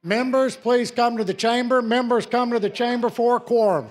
Members, please come to the chamber. Members, come to the chamber for a quorum.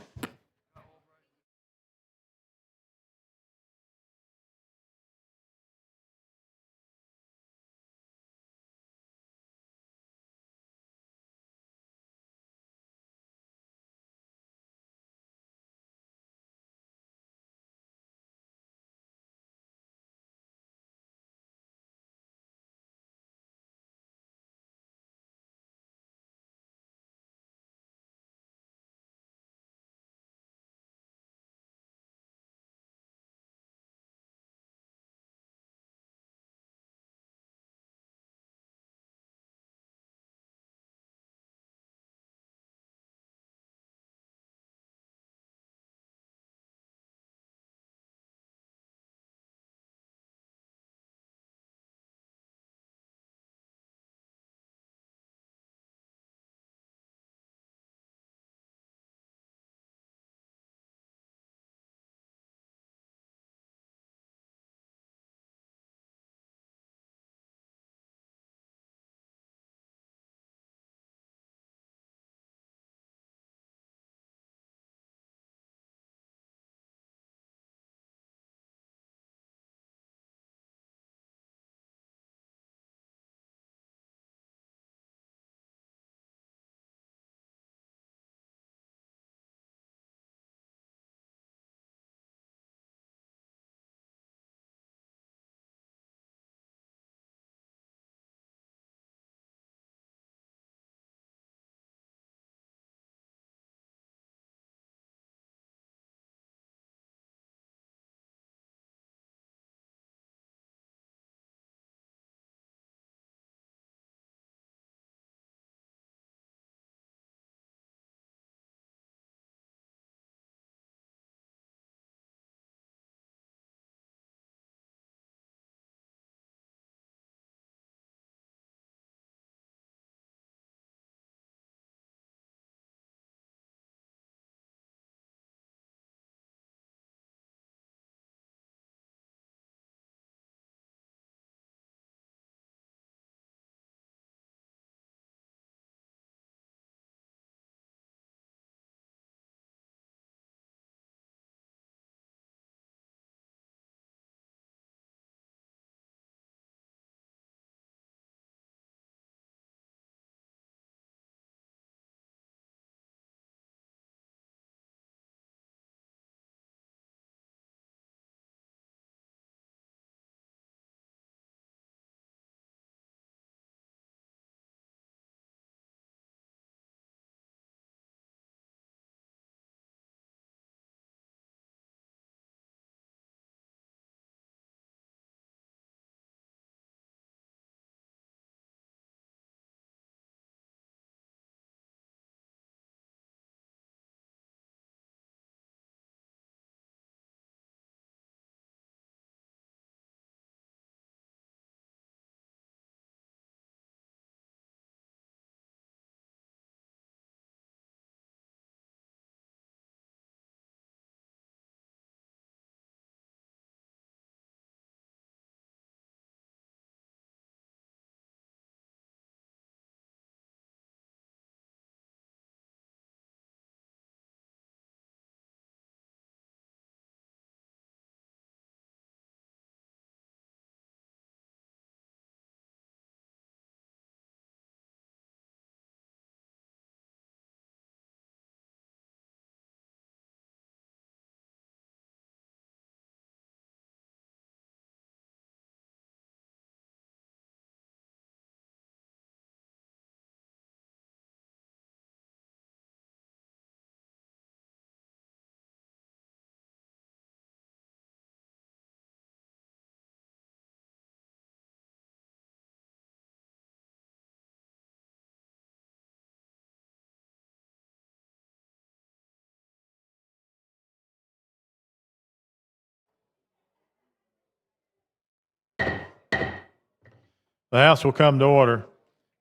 The House will come to order.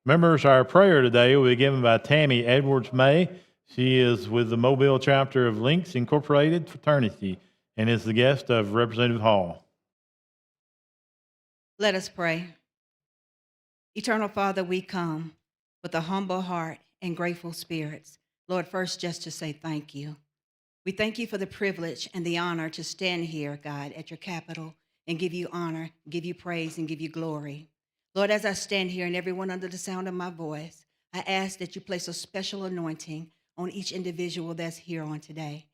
Members, our prayer today will be given by Tammy Edwards May. She is with the Mobile chapter of Links Incorporated Fraternity and is the guest of Representative Hall. Let us pray. Eternal Father, we come with a humble heart and grateful spirits. Lord, first, just to say thank you. We thank you for the privilege and the honor to stand here, God, at your Capitol and give you honor, give you praise, and give you glory. Lord, as I stand here and everyone under the sound of my voice, I ask that you place a special anointing on each individual that's here on today.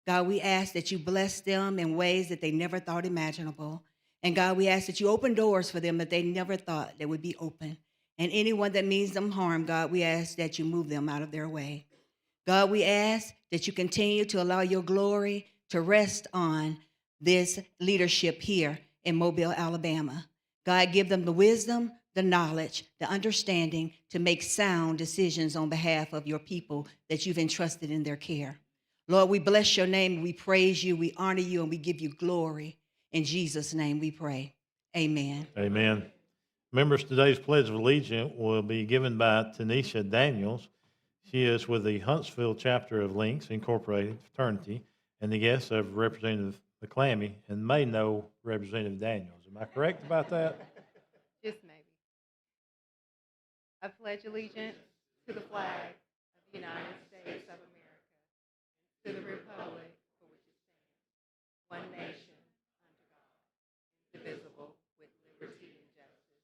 God, we ask that you bless them in ways that they never thought imaginable. And God, we ask that you open doors for them that they never thought they would be open. And anyone that means them harm, God, we ask that you move them out of their way. God, we ask that you continue to allow your glory to rest on this leadership here in Mobile, Alabama. God, give them the wisdom, the knowledge, the understanding to make sound decisions on behalf of your people that you've entrusted in their care. Lord, we bless your name, we praise you, we honor you, and we give you glory. In Jesus' name we pray. Amen. Amen. Members, today's Pledge of Allegiance will be given by Tanisha Daniels. She is with the Huntsville chapter of Links Incorporated Fraternity, and the guests of Representative McClammy and may know Representative Daniels. Am I correct about that? Just maybe. I pledge allegiance to the flag of the United States of America, to the republic for which it stands, one nation, under God, indivisible, with liberty and justice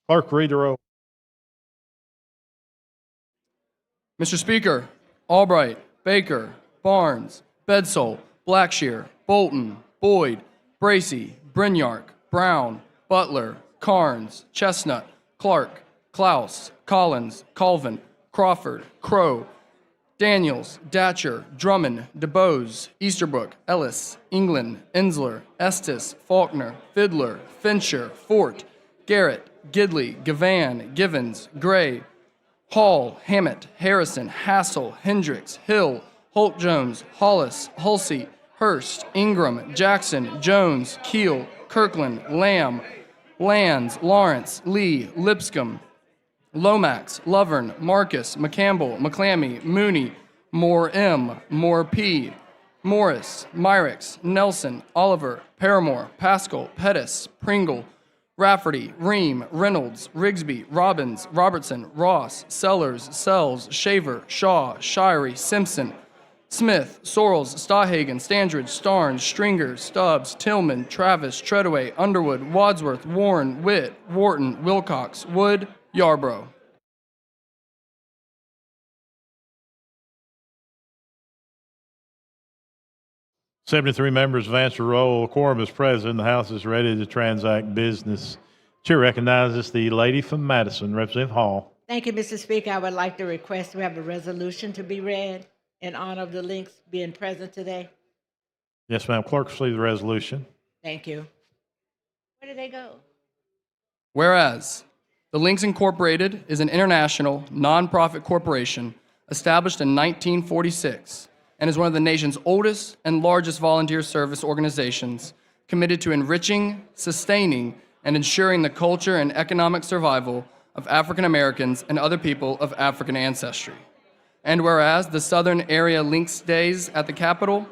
for all. Clerk, read the roll. Mr. Speaker, Albright, Baker, Barnes, Bedsole, Blackshear, Bolton, Boyd, Bracy, Brinyark, Brown, Butler, Carnes, Chestnut, Clark, Klaus, Collins, Colvin, Crawford, Crow, Daniels, Datcher, Drummond, DeBose, Easterbrook, Ellis, England, Ensler, Estes, Faulkner, Fiddler, Fincher, Fort, Garrett, Gidley, Gavan, Givens, Gray, Hall, Hammett, Harrison, Hassel, Hendricks, Hill, Holt-Jones, Hollis, Hulsey, Hurst, Ingram, Jackson, Jones, Keel, Kirkland, Lamb, Lands, Lawrence, Lee, Lipscomb, Lomax, Lovern, Marcus, McCampbell, McClammy, Mooney, Moore M, Moore P, Morris, Myricks, Nelson, Oliver, Paramore, Pascal, Pettis, Pringle, Rafferty, Ream, Reynolds, Rigsby, Robbins, Robertson, Ross, Sellers, Sells, Shaver, Shaw, Shirey, Simpson, Smith, Sorrells, Stahagen, Standridge, Starnes, Stringer, Stubbs, Tillman, Travis, Treadaway, Underwood, Wadsworth, Warren, Witt, Wharton, Wilcox, Wood, Yarborough. 73 members have answered roll. Quorum is present. The House is ready to transact business. Chair recognizes the lady from Madison, Representative Hall. Thank you, Mr. Speaker. I would like to request we have a resolution to be read in honor of the Links being present today. Yes, ma'am. Clerk, please the resolution. Thank you. Where did they go? Whereas, the Links Incorporated is an international, nonprofit corporation established in 1946 and is one of the nation's oldest and largest volunteer service organizations committed to enriching, sustaining, and ensuring the culture and economic survival of African Americans and other people of African ancestry. And whereas the Southern Area Links Days at the Capitol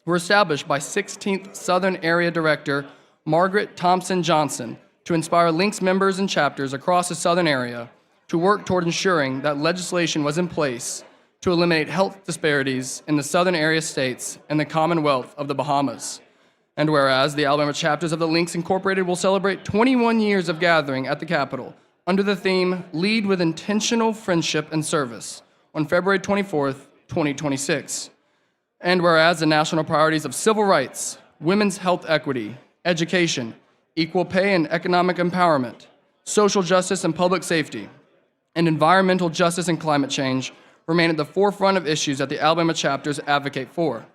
were established by 16th Southern Area Director Margaret Thompson Johnson to inspire Links members and chapters across the Southern area to work toward ensuring that legislation was in place to eliminate health disparities in the Southern Area states and the Commonwealth of the Bahamas. And whereas the Alabama chapters of the Links Incorporated will celebrate 21 years of gathering at the Capitol under the theme Lead with Intentional Friendship and Service on February 24th, 2026. And whereas the national priorities of civil rights, women's health equity, education, equal pay and economic empowerment, social justice and public safety, and environmental justice and climate change remain at the forefront of issues that the Alabama chapters advocate for.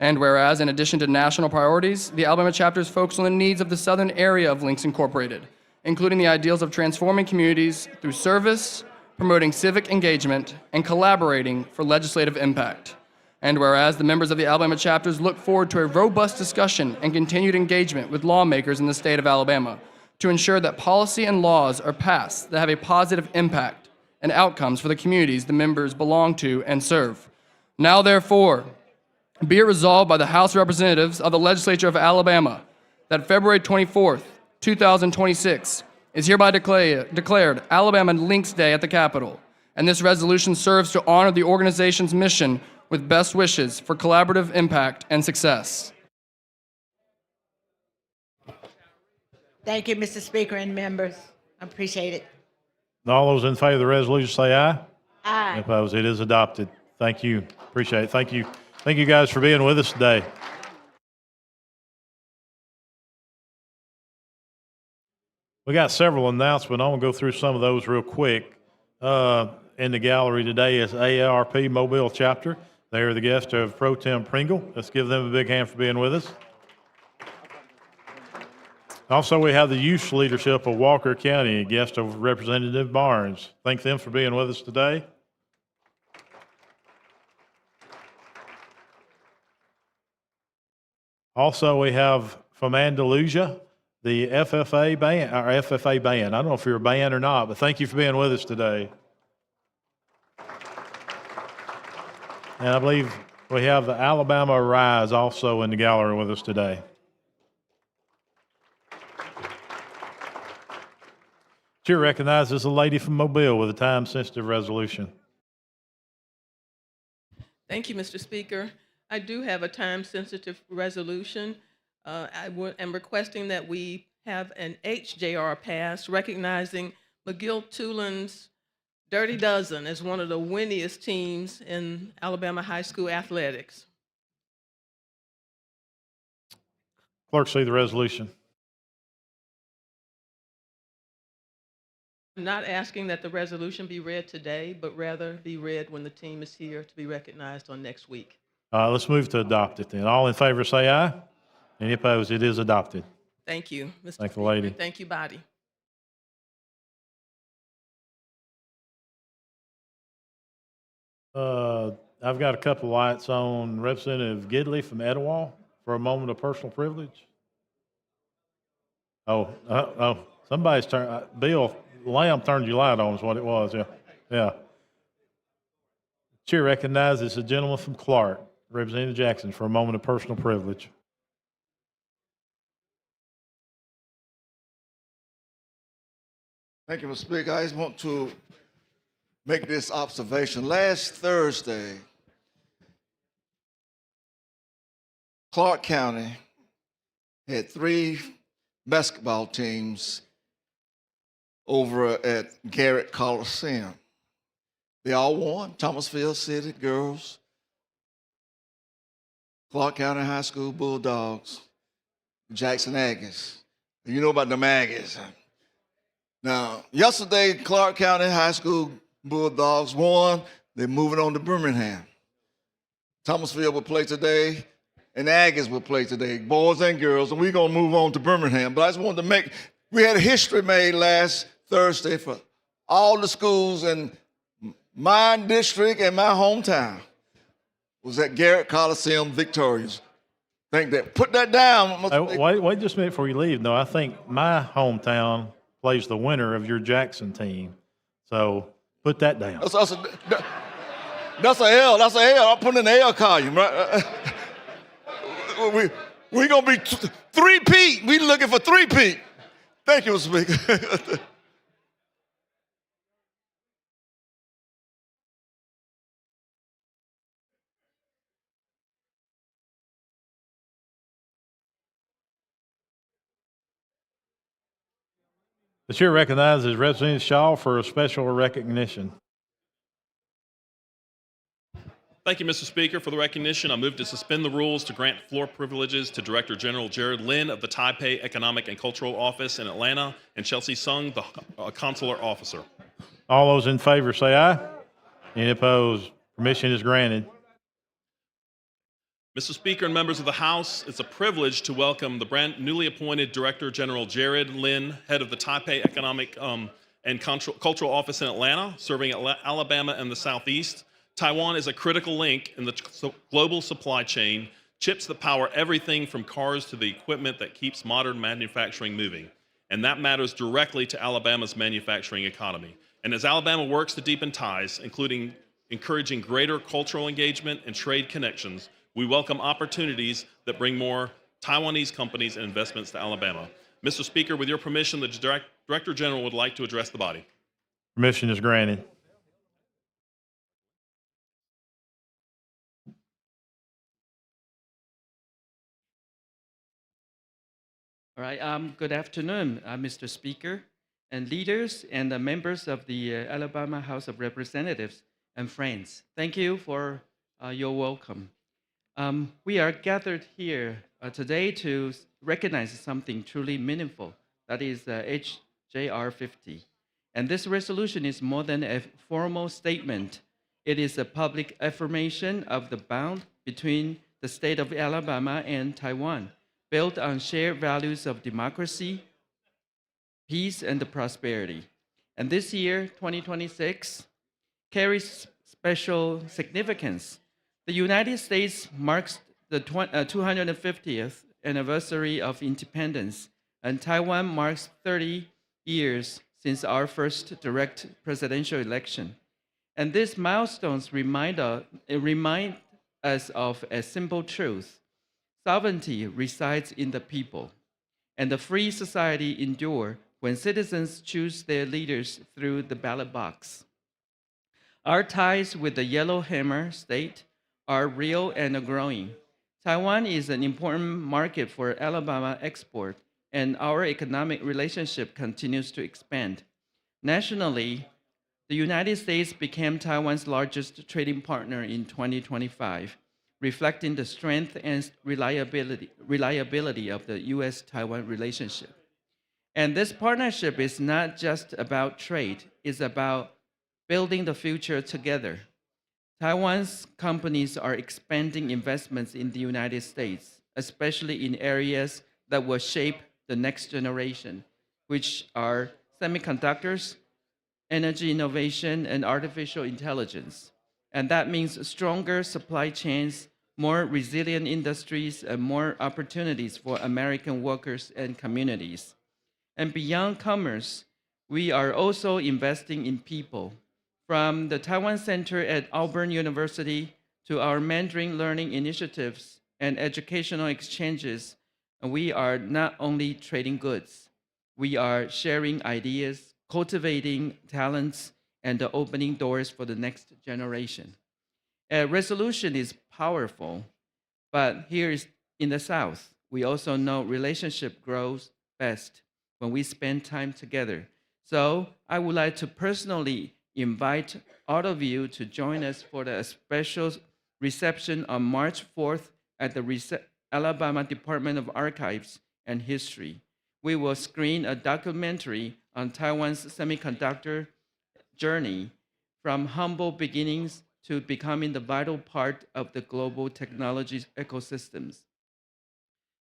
And whereas, in addition to national priorities, the Alabama chapters focus on the needs of the southern area of Links Incorporated, including the ideals of transforming communities through service, promoting civic engagement, and collaborating for legislative impact. And whereas the members of the Alabama chapters look forward to a robust discussion and continued engagement with lawmakers in the state of Alabama to ensure that policy and laws are passed that have a positive impact and outcomes for the communities the members belong to and serve. Now, therefore, be it resolved by the House of Representatives of the Legislature of Alabama that February 24th, 2026 is hereby declared Alabama Links Day at the Capitol, and this resolution serves to honor the organization's mission with best wishes for collaborative impact and success. Thank you, Mr. Speaker and members. I appreciate it. All those in favor of the resolution say aye. Aye. Opposed? It is adopted. Thank you. Appreciate it. Thank you. Thank you guys for being with us today. We got several announcements. I'm going to go through some of those real quick. In the gallery today is AARP Mobile Chapter. They are the guests of Pro Tem Pringle. Let's give them a big hand for being with us. Also, we have the youth leadership of Walker County, a guest of Representative Barnes. Thank them for being with us today. Also, we have from Andalusia, the FFA band, our FFA band. I don't know if you're a band or not, but thank you for being with us today. And I believe we have the Alabama Rise also in the gallery with us today. Chair recognizes a lady from Mobile with a time-sensitive resolution. Thank you, Mr. Speaker. I do have a time-sensitive resolution. I'm requesting that we have an HJR passed recognizing McGill-Tulin's Dirty Dozen as one of the winniest teams in Alabama high school athletics. Clerk, see the resolution. I'm not asking that the resolution be read today, but rather be read when the team is here to be recognized on next week. Let's move to adopt it then. All in favor say aye. Any opposed? It is adopted. Thank you, Mr. Thank the Speaker. lady. Thank you, body. I've got a couple lights on Representative Gidley from Etowah for a moment of personal privilege. Somebody's turned, Bill Lamb turned your light on is what it was, yeah. Chair recognizes a gentleman from Clark, Representative Jackson, for a moment of personal privilege. Thank you, Mr. Speaker. I just want to make this observation. Last Thursday, Clark County had 3 basketball teams over at Garrett Coliseum. They all won. Thomasville City girls, Clark County High School Bulldogs, Jackson Aggies. You know about them Aggies. Now, yesterday, Clark County High School Bulldogs won. They're moving on to Birmingham. Thomasville will play today, and the Aggies will play today, boys and girls, and we're going to move on to Birmingham. But I just wanted to we had a history made last Thursday for all the schools in my district and my hometown was at Garrett Coliseum victorious. Think that. Put that down. Wait just a minute before you leave. No, I think my hometown plays the winner of your Jackson team. So put that down. That's an L. That's an L. I'm putting in the L column, right? We're going to be three-peat. We're looking for three-peat. Thank you, Mr. Speaker. The chair recognizes Representative Shaw for a special recognition. Thank you, Mr. Speaker. For the recognition, I move to suspend the rules to grant floor privileges to Director General Jared Lynn of the Taipei Economic and Cultural Office in Atlanta and Chelsea Sung, the Consular Officer. All those in favor say aye. Any opposed? Permission is granted. Mr. Speaker and members of the House, it's a privilege to welcome the brand newly appointed Director General Jared Lynn, head of the Taipei Economic and Cultural Office in Atlanta, serving Alabama and the Southeast. Taiwan is a critical link in the global supply chain, chips that power everything from cars to the equipment that keeps modern manufacturing moving. And that matters directly to Alabama's manufacturing economy. And as Alabama works to deepen ties, including encouraging greater cultural engagement and trade connections, we welcome opportunities that bring more Taiwanese companies and investments to Alabama. Mr. Speaker, with your permission, the Director General would like to address the body. Permission is granted. All right. Good afternoon, Mr. Speaker, and leaders and members of the Alabama House of Representatives and friends. Thank you for your welcome. We are gathered here today to recognize something truly meaningful, that is HJR 50. And this resolution is more than a formal statement. It is a public affirmation of the bond between the state of Alabama and Taiwan, built on shared values of democracy, peace, and prosperity. And this year, 2026, carries special significance. The United States marks the 250th anniversary of independence, and Taiwan marks 30 years since our first direct presidential election. And these milestones remind us of a simple truth. Sovereignty resides in the people, and the free society endure when citizens choose their leaders through the ballot box. Our ties with the Yellowhammer State are real and growing. Taiwan is an important market for Alabama export, and our economic relationship continues to expand. Nationally, the United States became Taiwan's largest trading partner in 2025, reflecting the strength and reliability of the U.S.-Taiwan relationship. And this partnership is not just about trade, it's about building the future together. Taiwan's companies are expanding investments in the United States, especially in areas that will shape the next generation, which are semiconductors, energy innovation, and artificial intelligence. And that means stronger supply chains, more resilient industries, and more opportunities for American workers and communities. And beyond commerce, we are also investing in people. From the Taiwan Center at Auburn University to our Mandarin learning initiatives and educational exchanges, we are not only trading goods, we are sharing ideas, cultivating talents, and opening doors for the next generation. A resolution is powerful, but here is in the South, we also know relationship grows best when we spend time together. So I would like to personally invite all of you to join us for the special reception on March 4th at the Alabama Department of Archives and History. We will screen a documentary on Taiwan's semiconductor journey from humble beginnings to becoming the vital part of the global technology ecosystems.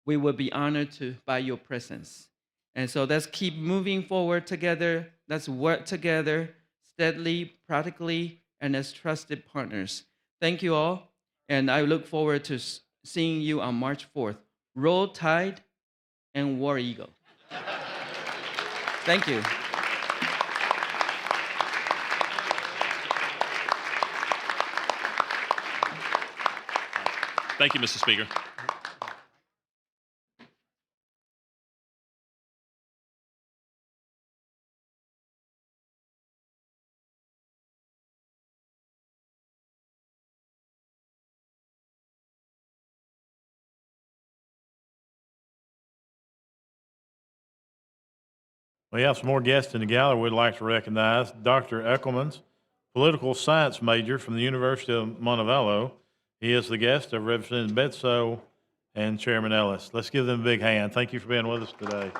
We will be honored by your presence. And so let's keep moving forward together. Let's work together steadily, practically, and as trusted partners. Thank you all, and I look forward to seeing you on March 4th. Roll Tide and War Eagle. Thank you. Thank you, Mr. Speaker. We have some more guests in the gallery we'd like to recognize. Dr. Eckelman's political science major from the University of Montevallo. He is the guest of Representative Betso and Chairman Ellis. Let's give them a big hand. Thank you for being with us today.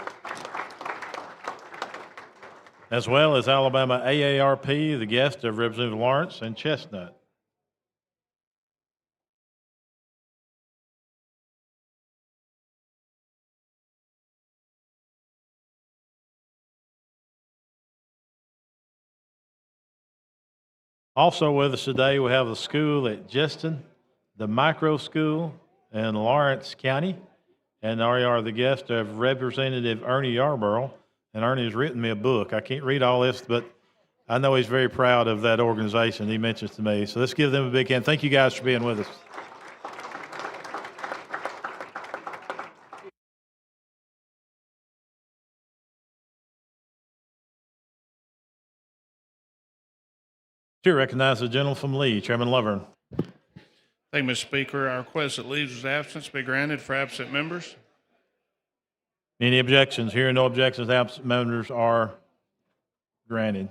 As well as Alabama AARP, the guest of Representative Lawrence and Chestnut. Also with us today, we have the school at Justin, the micro school in Lawrence County, and they are the guest of Representative Ernie Yarborough. And Ernie has written me a book. I can't read all this, but I know he's very proud of that organization. He mentions to me. So let's give them a big hand. Thank you guys for being with us. Chair recognizes the gentleman from Lee, Chairman Lovern. Thank you, Mr. Speaker. I request that leaves of absence be granted for absent members. Any objections? Hearing no objections, absent members are granted.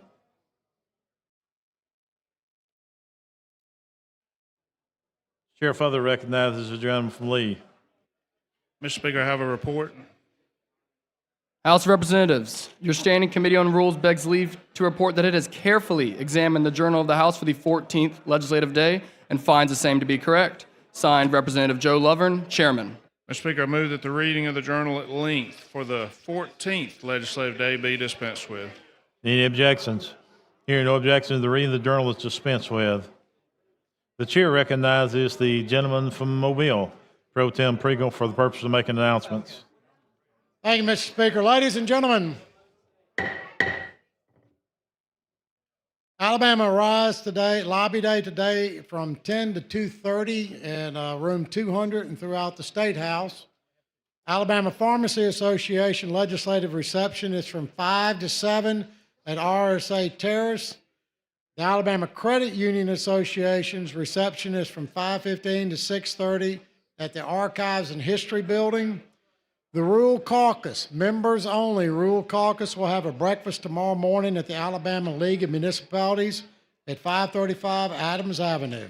Chair further recognizes the gentleman from Lee. Mr. Speaker, I have a report. House of Representatives, your Standing Committee on Rules begs leave to report that it has carefully examined the Journal of the House for the 14th legislative day and finds the same to be correct. Signed, Representative Joe Lovern, Chairman. Mr. Speaker, I move that the reading of the journal at length for the 14th legislative day be dispensed with. Any objections? Hearing no objections, the reading of the journal is dispensed with. The chair recognizes the gentleman from Mobile, Pro Tem Pringle, for the purpose of making announcements. Thank you, Mr. Speaker. Ladies and gentlemen, Alabama Rise today, Lobby Day today from 10 to 2:30 in room 200 and throughout the State House. Alabama Pharmacy Association Legislative Reception is from 5 to 7 at RSA Terrace. The Alabama Credit Union Association's reception is from 5:15 to 6:30 at the Archives and History Building. The Rural Caucus, members only, Rural Caucus will have a breakfast tomorrow morning at the Alabama League of Municipalities at 535 Adams Avenue.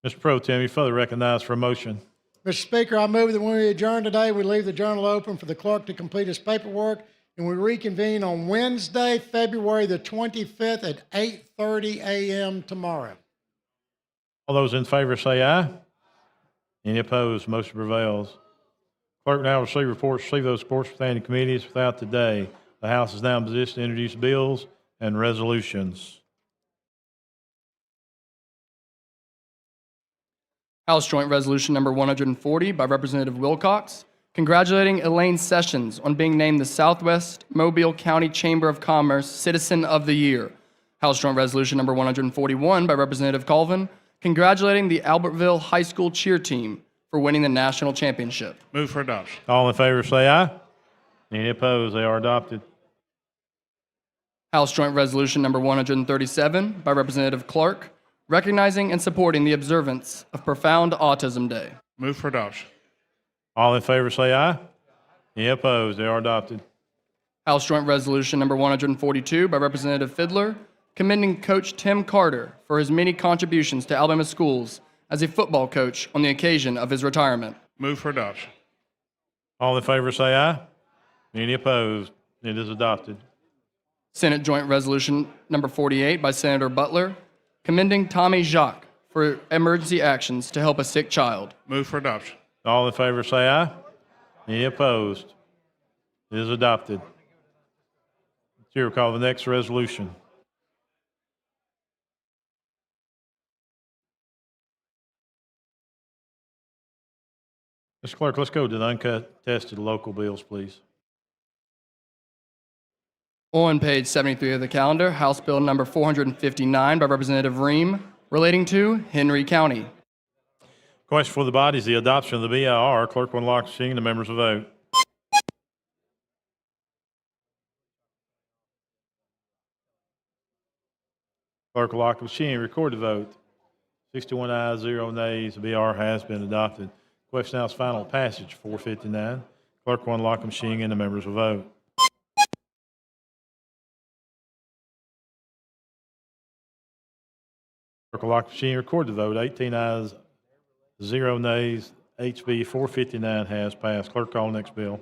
Mr. Pro Tem, you further recognized for a motion. Mr. Speaker, I move that when we adjourn today, we leave the journal open for the clerk to complete his paperwork, and we reconvene on Wednesday, February the 25th at 8:30 a.m. tomorrow. All those in favor say aye. Any opposed? Motion prevails. Clerk now receive reports, receive those reports from standing committees without today. The House is now in position to introduce bills and resolutions. House Joint Resolution Number 140 by Representative Wilcox, congratulating Elaine Sessions on being named the Southwest Mobile County Chamber of Commerce Citizen of the Year. House Joint Resolution Number 141 by Representative Colvin, congratulating the Albertville High School cheer team for winning the national championship. Move for adoption. All in favor say aye. Any opposed? They are adopted. House Joint Resolution Number 137 by Representative Clark, recognizing and supporting the observance of Profound Autism Day. Move for adoption. All in favor say aye. Any opposed? They are adopted. House Joint Resolution Number 142 by Representative Fidler, commending Coach Tim Carter for his many contributions to Alabama schools as a football coach on the occasion of his retirement. Move for adoption. All in favor say aye. Any opposed? It is adopted. Senate Joint Resolution Number 48 by Senator Butler, commending Tommy Jacques for emergency actions to help a sick child. Move for adoption. All in favor say aye. Any opposed? It is adopted. Chair will call the next resolution. Mr. Clerk, let's go to the uncontested local bills, please. On page 73 of the calendar, House Bill Number 459 by Representative Ream, relating to Henry County. Question for the body is the adoption of the BIR. Clerk will unlock the machine and the members will vote. Clerk will lock the machine, record the vote. 61 ayes, 0 nays. The BIR has been adopted. Question now is final passage, 459. Clerk will unlock the machine and the members will vote. Clerk will lock the machine, record the vote. 18 ayes, 0 nays. HB 459 has passed. Clerk, call the next bill.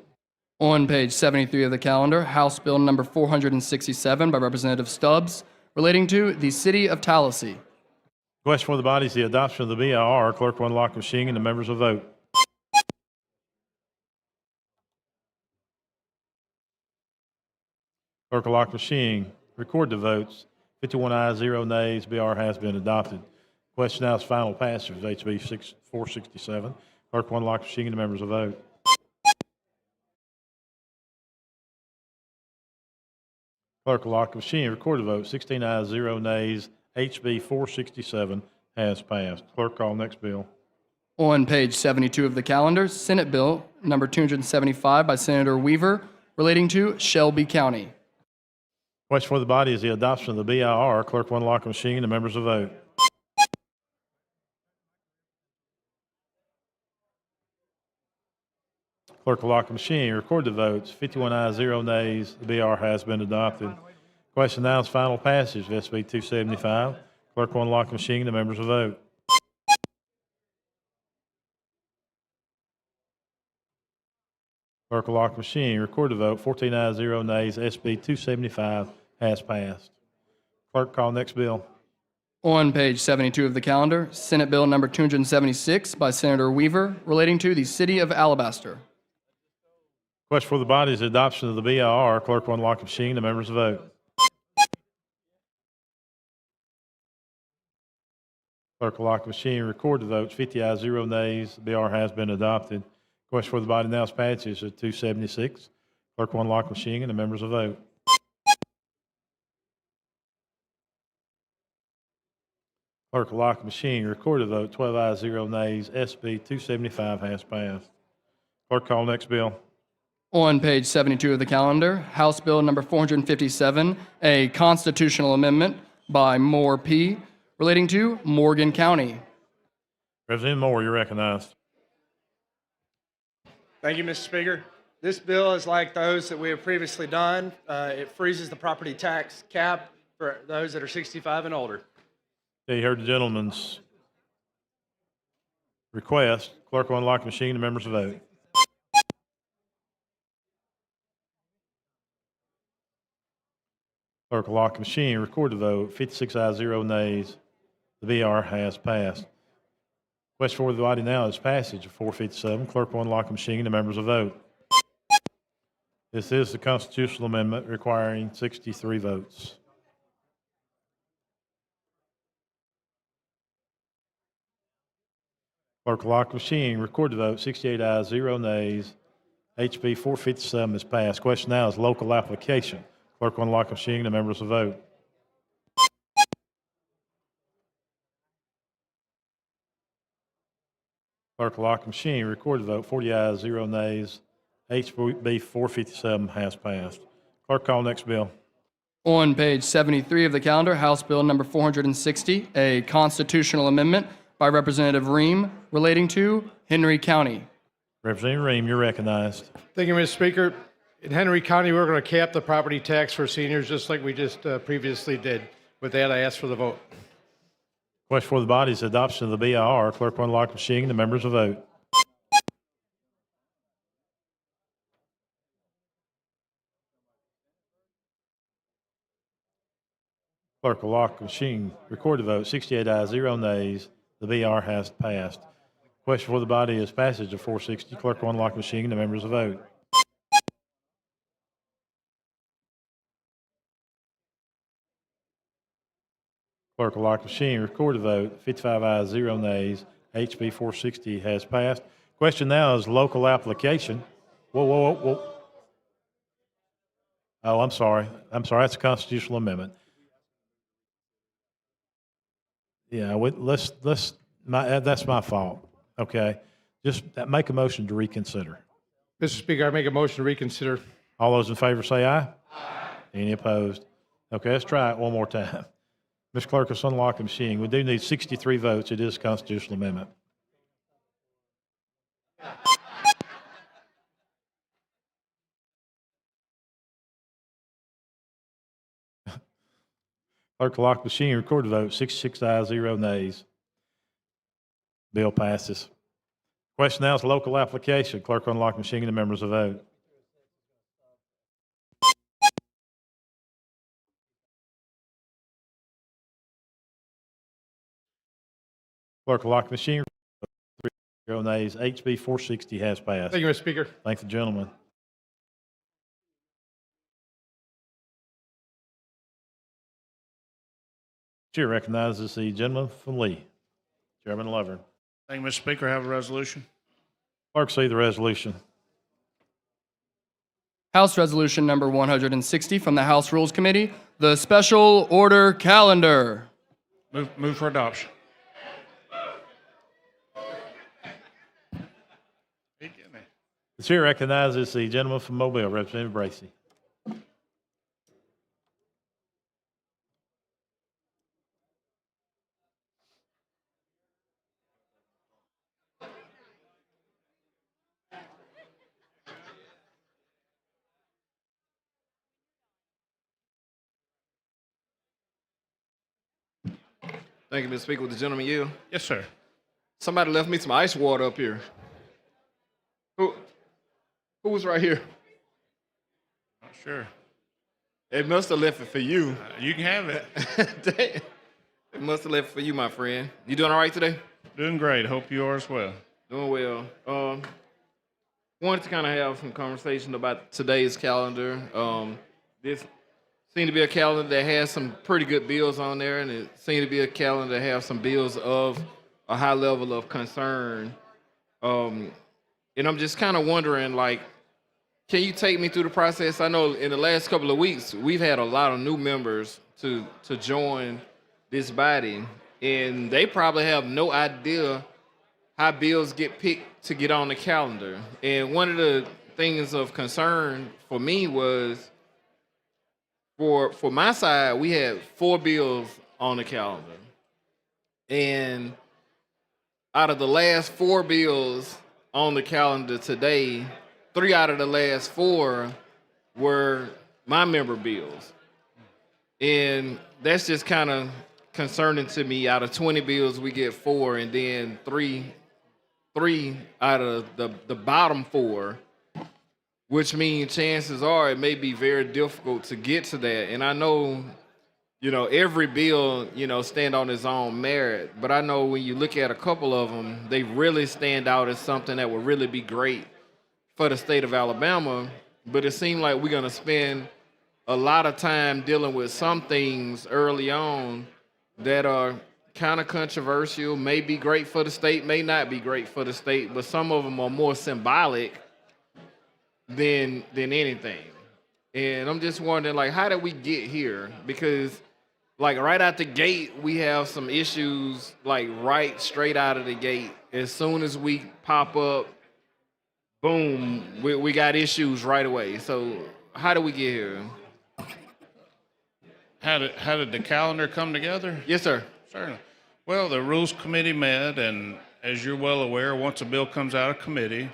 On page 73 of the calendar, House Bill Number 467 by Representative Stubbs, relating to the City of Tallahassee. Question for the body is the adoption of the BIR. Clerk will unlock the machine and the members will vote. Clerk will lock the machine. Record the votes. 51 ayes, 0 nays. BIR has been adopted. Question now is final passage, HB 467. Clerk will unlock the machine and the members will vote. Clerk will lock the machine. Record the vote. 16 ayes, 0 nays. HB 467 has passed. Clerk, call next bill. On page 72 of the calendar, Senate Bill Number 275 by Senator Weaver, relating to Shelby County. Question for the body is the adoption of the BIR. Clerk will unlock the machine. The members will vote. Clerk will lock the machine. Record the votes. 51 ayes, 0 nays. The BR has been adopted. Question now is final passage of SB 275. Clerk will unlock the machine. The members will vote. Clerk will lock the machine. Record the vote. 14 ayes, 0 nays. SB 275 has passed. Clerk, call next bill. On page 72 of the calendar, Senate Bill number 276 by Senator Weaver, relating to the city of Alabaster. Question for the body is the adoption of the BIR. Clerk will unlock the machine. The members will vote. Clerk will lock the machine. Record the votes. 50 ayes, 0 nays. The BR has been adopted. Question for the body now is passage of 276. Clerk will unlock the machine and the members will vote. Clerk will lock the machine. Record the vote. 12 ayes, 0 nays. SB 275 has passed. Clerk, call next bill. On page 72 of the calendar, House Bill number 457, a constitutional amendment by Moore P., relating to Morgan County. Representative Moore, you're recognized. Thank you, Mr. Speaker. This bill is like those that we have previously done. It freezes the property tax cap for those that are 65 and older. Okay, you heard the gentleman's request. Clerk will unlock the machine. The members will vote. Clerk will lock the machine. Record the vote. 56 ayes, 0 nays. The BR has passed. Question for the body now is passage of 457. Clerk will unlock the machine. The members will vote. This is the constitutional amendment requiring 63 votes. Clerk will lock the machine. Record the vote. 68 ayes, 0 nays. HB 457 is passed. Question now is local application. Clerk will unlock the machine. The members will vote. Clerk will lock the machine. Record the vote. 40 ayes, 0 nays. HB 457 has passed. Clerk, call next bill. On page 73 of the calendar, House Bill number 460, a constitutional amendment by Representative Ream, relating to Henry County. Representative Ream, you're recognized. Thank you, Mr. Speaker. In Henry County, we're going to cap the property tax for seniors just like we just previously did. With that, I ask for the vote. Question for the body is adoption of the BIR. Clerk will unlock the machine. The members will vote. Clerk will lock the machine. Record the vote. 68 ayes, 0 nays. The BR has passed. Question for the body is passage of 460. Clerk will unlock the machine. The members will vote. Clerk will lock the machine. Record the vote. 55 ayes, 0 nays. HB 460 has passed. Question now is local application. Whoa. Oh, I'm sorry. That's a constitutional amendment. Yeah, that's my fault. Okay. Just make a motion to reconsider. Mr. Speaker, I make a motion to reconsider. All those in favor say aye. Aye. Any opposed? Okay, let's try it one more time. Ms. Clerk, let's unlock the machine. We do need 63 votes. It is a constitutional amendment. Clerk will lock the machine. Record the vote. 66 ayes, 0 nays. Bill passes. Question now is local application. Clerk will unlock the machine and the members will vote. Clerk will lock the machine. 0 nays. HB 460 has passed. Thank you, Mr. Speaker. Thank the gentleman. Chair recognizes the gentleman from Lee, Chairman Lovern. Thank you, Mr. Speaker. I have a resolution. Clerk, see the resolution. House Resolution number 160 from the House Rules Committee, the Special Order Calendar. Move for adoption. The chair recognizes the gentleman from Mobile, Representative Bracy. Thank you, Mr. Speaker. With the gentleman yield. Yes, sir. Somebody left me some ice water up here. Who was right here? Not sure. It must have left it for you. You can have it. Dang. It must have left it for you, my friend. You doing all right today? Doing great. Hope you are as well. Doing well. Wanted to kind of have some conversation about today's calendar. This seemed to be a calendar that has some pretty good bills on there, and it seemed to be a calendar that has some bills of a high level of concern. And I'm just kind of wondering, like, can you take me through the process? I know in the last couple of weeks, we've had a lot of new members to join this body, and they probably have no idea how bills get picked to get on the calendar. And one of the things of concern for me was, for my side, we had 4 bills on the calendar. And out of the last 4 bills on the calendar today, 3 out of the last 4 were my member bills. And that's just kind of concerning to me. Out of 20 bills, we get 4, and then three out of the bottom 4, which means chances are it may be very difficult to get to that. And I know, every bill, stand on its own merit, but I know when you look at a couple of them, they really stand out as something that would really be great for the state of Alabama. But it seemed like we're gonna spend a lot of time dealing with some things early on that are kind of controversial, may be great for the state, may not be great for the state, but some of them are more symbolic than anything. And I'm just wondering, like, how did we get here? Because, like, right out the gate, we have some issues, like, right straight out of the gate. As soon as we pop up, boom, we got issues right away. So how did we get here? How did the calendar come together? Yes, sir. Certainly. Well, the Rules Committee met, and as you're well aware, once a bill comes out of committee,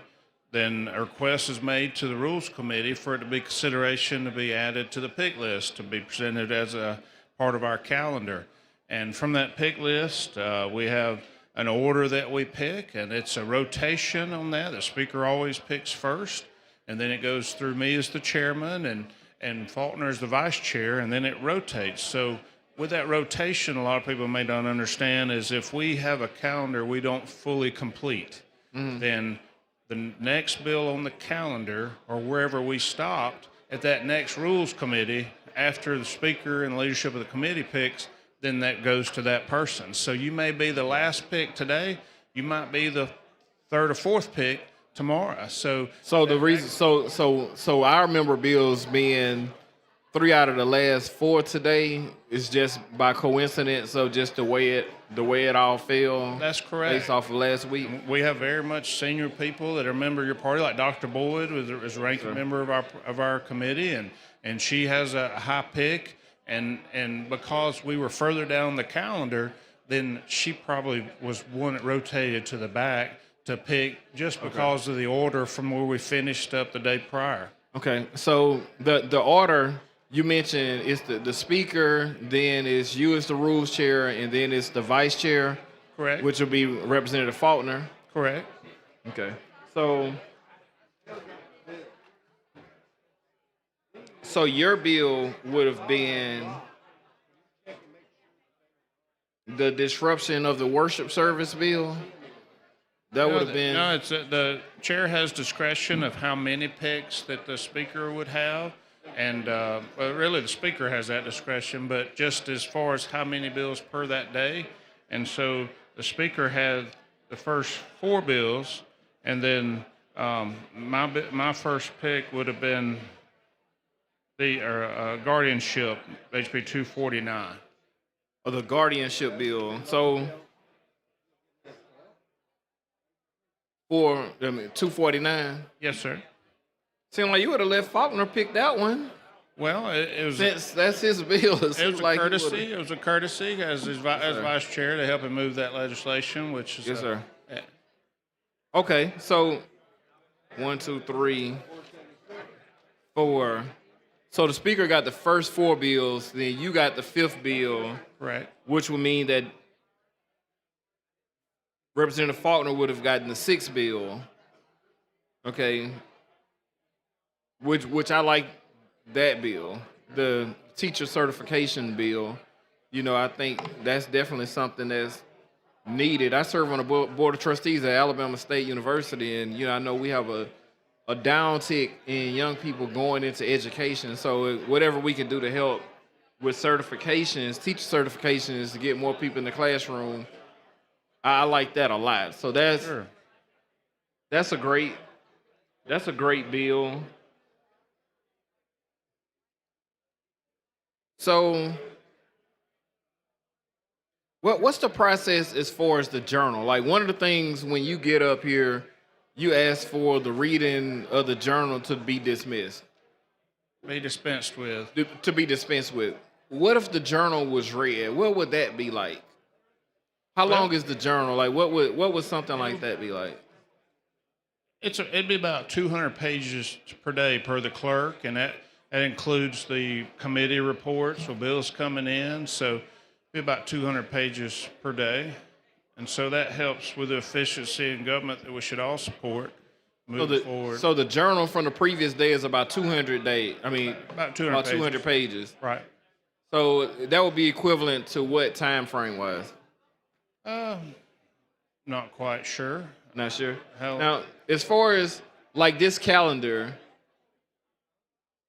then a request is made to the Rules Committee for it to be consideration to be added to the pick list, to be presented as a part of our calendar. And from that pick list, we have an order that we pick, and it's a rotation on that. The speaker always picks first, and then it goes through me as the chairman, and Faulkner as the vice chair, and then it rotates. So with that rotation, a lot of people may not understand is if we have a calendar we don't fully complete, then the next bill on the calendar, or wherever we stopped, at that next Rules Committee, after the speaker and the leadership of the committee picks, then that goes to that person. So you may be the last pick today, you might be the 3rd or 4th pick tomorrow. So the reason, so our member bills being 3 out of the last 4 today is just by coincidence. So just the way it all fell. That's correct. Based off of last week. We have very much senior people that are a member of your party, like Dr. Boyd is a ranking member of our committee, and she has a high pick. And because we were further down the calendar, then she probably was one that rotated to the back to pick just because of the order from where we finished up the day prior. Okay, so the order you mentioned is the speaker, then is you as the rules chair, and then it's the vice chair. Correct. Which will be Representative Faulkner. Correct. Okay. So your bill would have been the disruption of the worship service bill? That would have been... No, it's the chair has discretion of how many picks that the speaker would have. And well, really the speaker has that discretion, but just as far as how many bills per that day. And so the speaker had the first 4 bills, and then my first pick would have been the guardianship, HB 249. Oh, the guardianship bill. So for 249. Yes, sir. Seemed like you would have let Faulkner pick that one. Well, it was that's his bill. It was a courtesy. It was a courtesy as vice chair to help him move that legislation, which is yes, sir. Okay, so 1, 2, 3, 4. So the speaker got the first 4 bills, then you got the 5th bill. Right. Which would mean that Representative Faulkner would have gotten the 6th bill. Okay. Which I like that bill. The teacher certification bill, you know, I think that's definitely something that's needed. I serve on the board of trustees at Alabama State University, and you know, I know we have a downtick in young people going into education. So whatever we can do to help with certifications, teacher certifications, to get more people in the classroom, I like that a lot. So that's a great bill. So what's the process as far as the journal? Like, one of the things when you get up here, you ask for the reading of the journal to be dismissed. Be dispensed with. To be dispensed with. What if the journal was read? What would that be like? How long is the journal? Like, what would something like that be like? It'd be about 200 pages per day per the clerk, and that includes the committee reports or bills coming in. So it'd be about 200 pages per day. And so that helps with the efficiency in government that we should all support moving forward. So the journal from the previous day is about 200 about 200 pages. Right. So that would be equivalent to what time frame wise? Not quite sure. Not sure. How? Now, as far as like this calendar,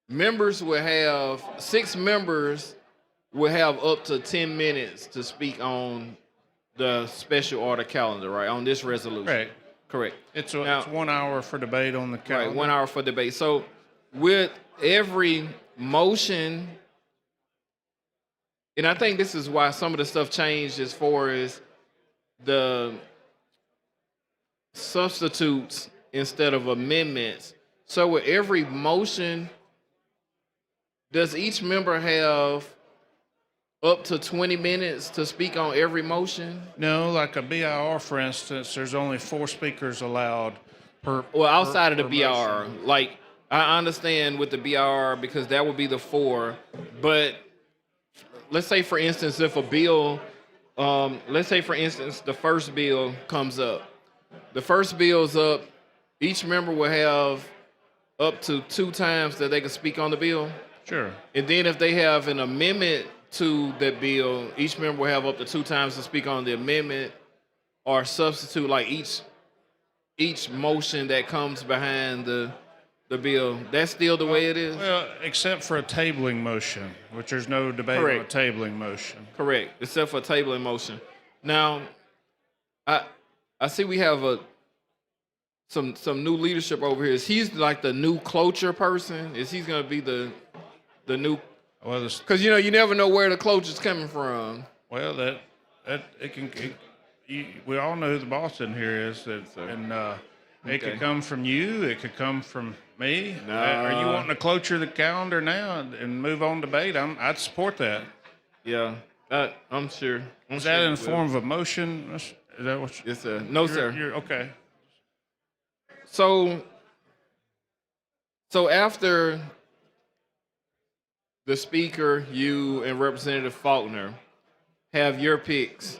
members will have 6 members will have up to 10 minutes to speak on the special order calendar, right? On this resolution. Correct. It's 1 hour for debate on the calendar. Right, 1 hour for debate. So with every motion, and I think this is why some of the stuff changed as far as the substitutes instead of amendments. So with every motion, does each member have up to 20 minutes to speak on every motion? No, like a BIR, for instance, there's only 4 speakers allowed per. Well, outside of the per BIR, motion. like I understand with the BIR because that would be the 4, but let's say for instance, if a bill, let's say for instance, the first bill comes up. The first bill's up, each member will have up to 2 times that they can speak on the bill. Sure. And then if they have an amendment to that bill, each member will have up to 2 times to speak on the amendment or substitute, like each motion that comes behind the bill. That's still the way it is? Well, except for a tabling motion, which there's no debate on a tabling motion. Correct, except for a tabling motion. Now, I see we have some new leadership over here. Is he like the new cloture person? Is he going to be the new? Well, because you know you never know where the cloture's coming from. Well, we all know who the boss in here is, it could come from you. It could come from me. Are you wanting to cloture the calendar now and move on debate? I'd support that. Yeah, I'm sure. Is that in the form of a motion? Is that what? Yes, sir. No, sir. You're okay. So after the speaker, you and Representative Faulkner have your picks,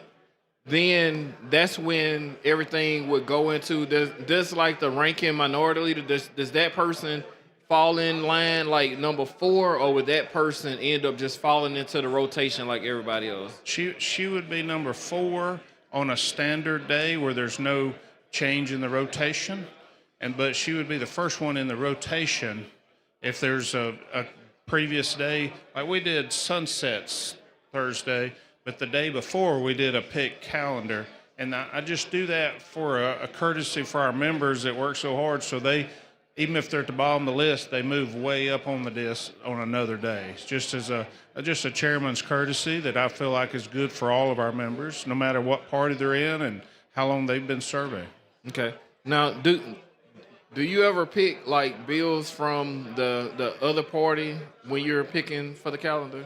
then that's when everything would go into, does like the ranking minority leader, does that person fall in line like number 4, or would that person end up just falling into the rotation like everybody else? She would be number 4 on a standard day where there's no change in the rotation, but she would be the first one in the rotation if there's a previous day. Like we did sunsets Thursday, but the day before we did a pick calendar, and I just do that for a courtesy for our members that work so hard, so they, even if they're at the bottom of the list, they move way up on the list on another day. It's just as a chairman's courtesy that I feel like is good for all of our members, no matter what party they're in and how long they've been serving. Okay. Now, do you ever pick like bills from the other party when you're picking for the calendar?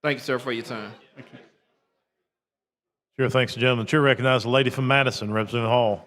Thank you, sir, for your time. Sure, thanks, gentlemen. Chair recognizes the lady from Madison, Representative Hall.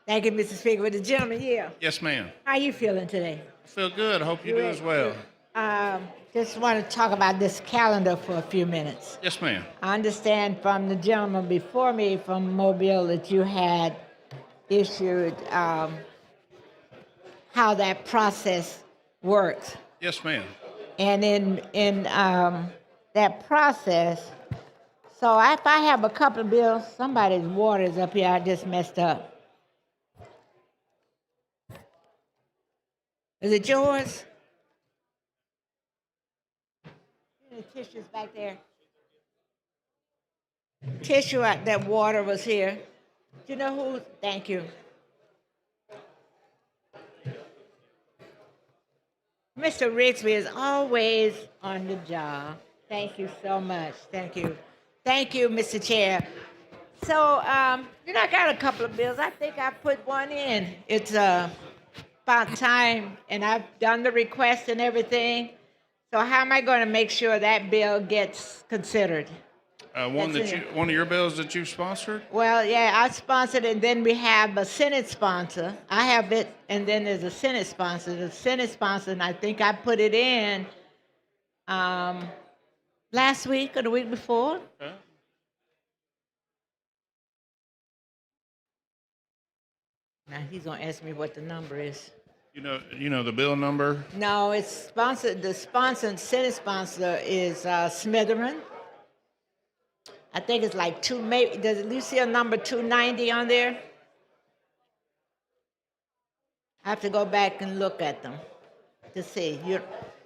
Thank you, Mr. Speaker. With the gentleman here, Yes, ma'am. how you feeling today? I feel good. I hope you do as well. Just want to talk about this calendar for a few minutes. Yes, ma'am. I understand from the gentleman before me from Mobile that you had issued how that process works. Yes, ma'am. And in that process, so if I have a couple of bills, somebody's water is up here, I just messed up. Is it yours? The tissue's back there. Tissue, that water was here. Do you know who? Thank you. Mr. Rigsby is always on the job. Thank you so much. Thank you. Thank you, Mr. Chair. So, I got a couple of bills. I think I put one in. It's about time, and I've done the request and everything. So how am I going to make sure that bill gets considered? One of your bills that you've sponsored? Well, yeah, I sponsored it, and then we have a Senate sponsor. I have it, and then there's a Senate sponsor. The Senate sponsor, and I think I put it in last week or the week before. Okay. Now he's gonna ask me what the number is. You know the bill number? No, it's sponsored. The Senate sponsor is Smitherman. I think it's like maybe, does you see a number 290 on there? I have to go back and look at them to see.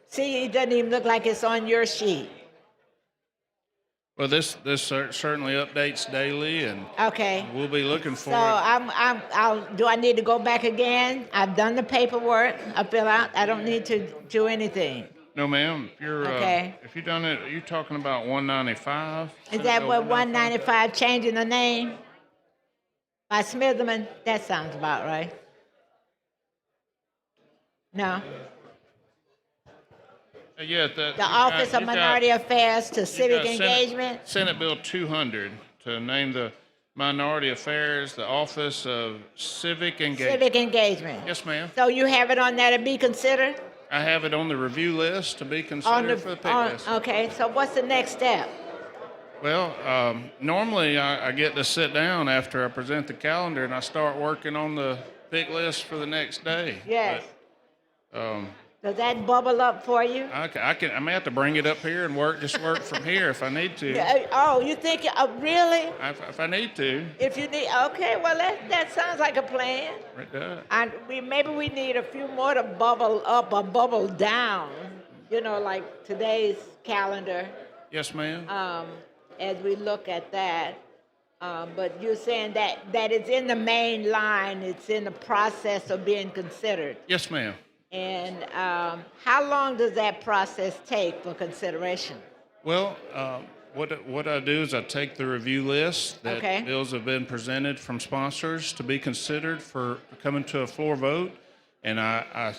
See, it doesn't even look like it's on your sheet. Well, this certainly updates daily, and Okay. we'll be looking for So do I need to go back again? I've done the paperwork. I fill out. I don't need to do anything. No, ma'am. Okay. If you've done it, are you talking about 195? Is that what 195 changing the name? By Smitherman? That sounds about right. No. Yeah, The Office of Minority Affairs to Civic Engagement? Senate Bill 200 to name the Minority Affairs, the Office of Civic Engagement. Civic Engagement. Yes, ma'am. So you have it on there to be considered? I have it on the review list to be considered for the pick list. Okay, so what's the next step? Well, normally I get to sit down after I present the calendar and I start working on the pick list for the next day. Yes. But, Does that bubble up for you? I may have to bring it up here and work from here if I need to. Oh, you think, really? If I need to. If you need, okay, well, that sounds like a plan. It does. And maybe we need a few more to bubble up or bubble down, like today's calendar, Yes, ma'am. as we look at that. But you're saying that it's in the main line, it's in the process of being considered. Yes, ma'am. And how long does that process take for consideration? Well, what I do is I take the review list that Okay. bills have been presented from sponsors to be considered for coming to a floor vote, and I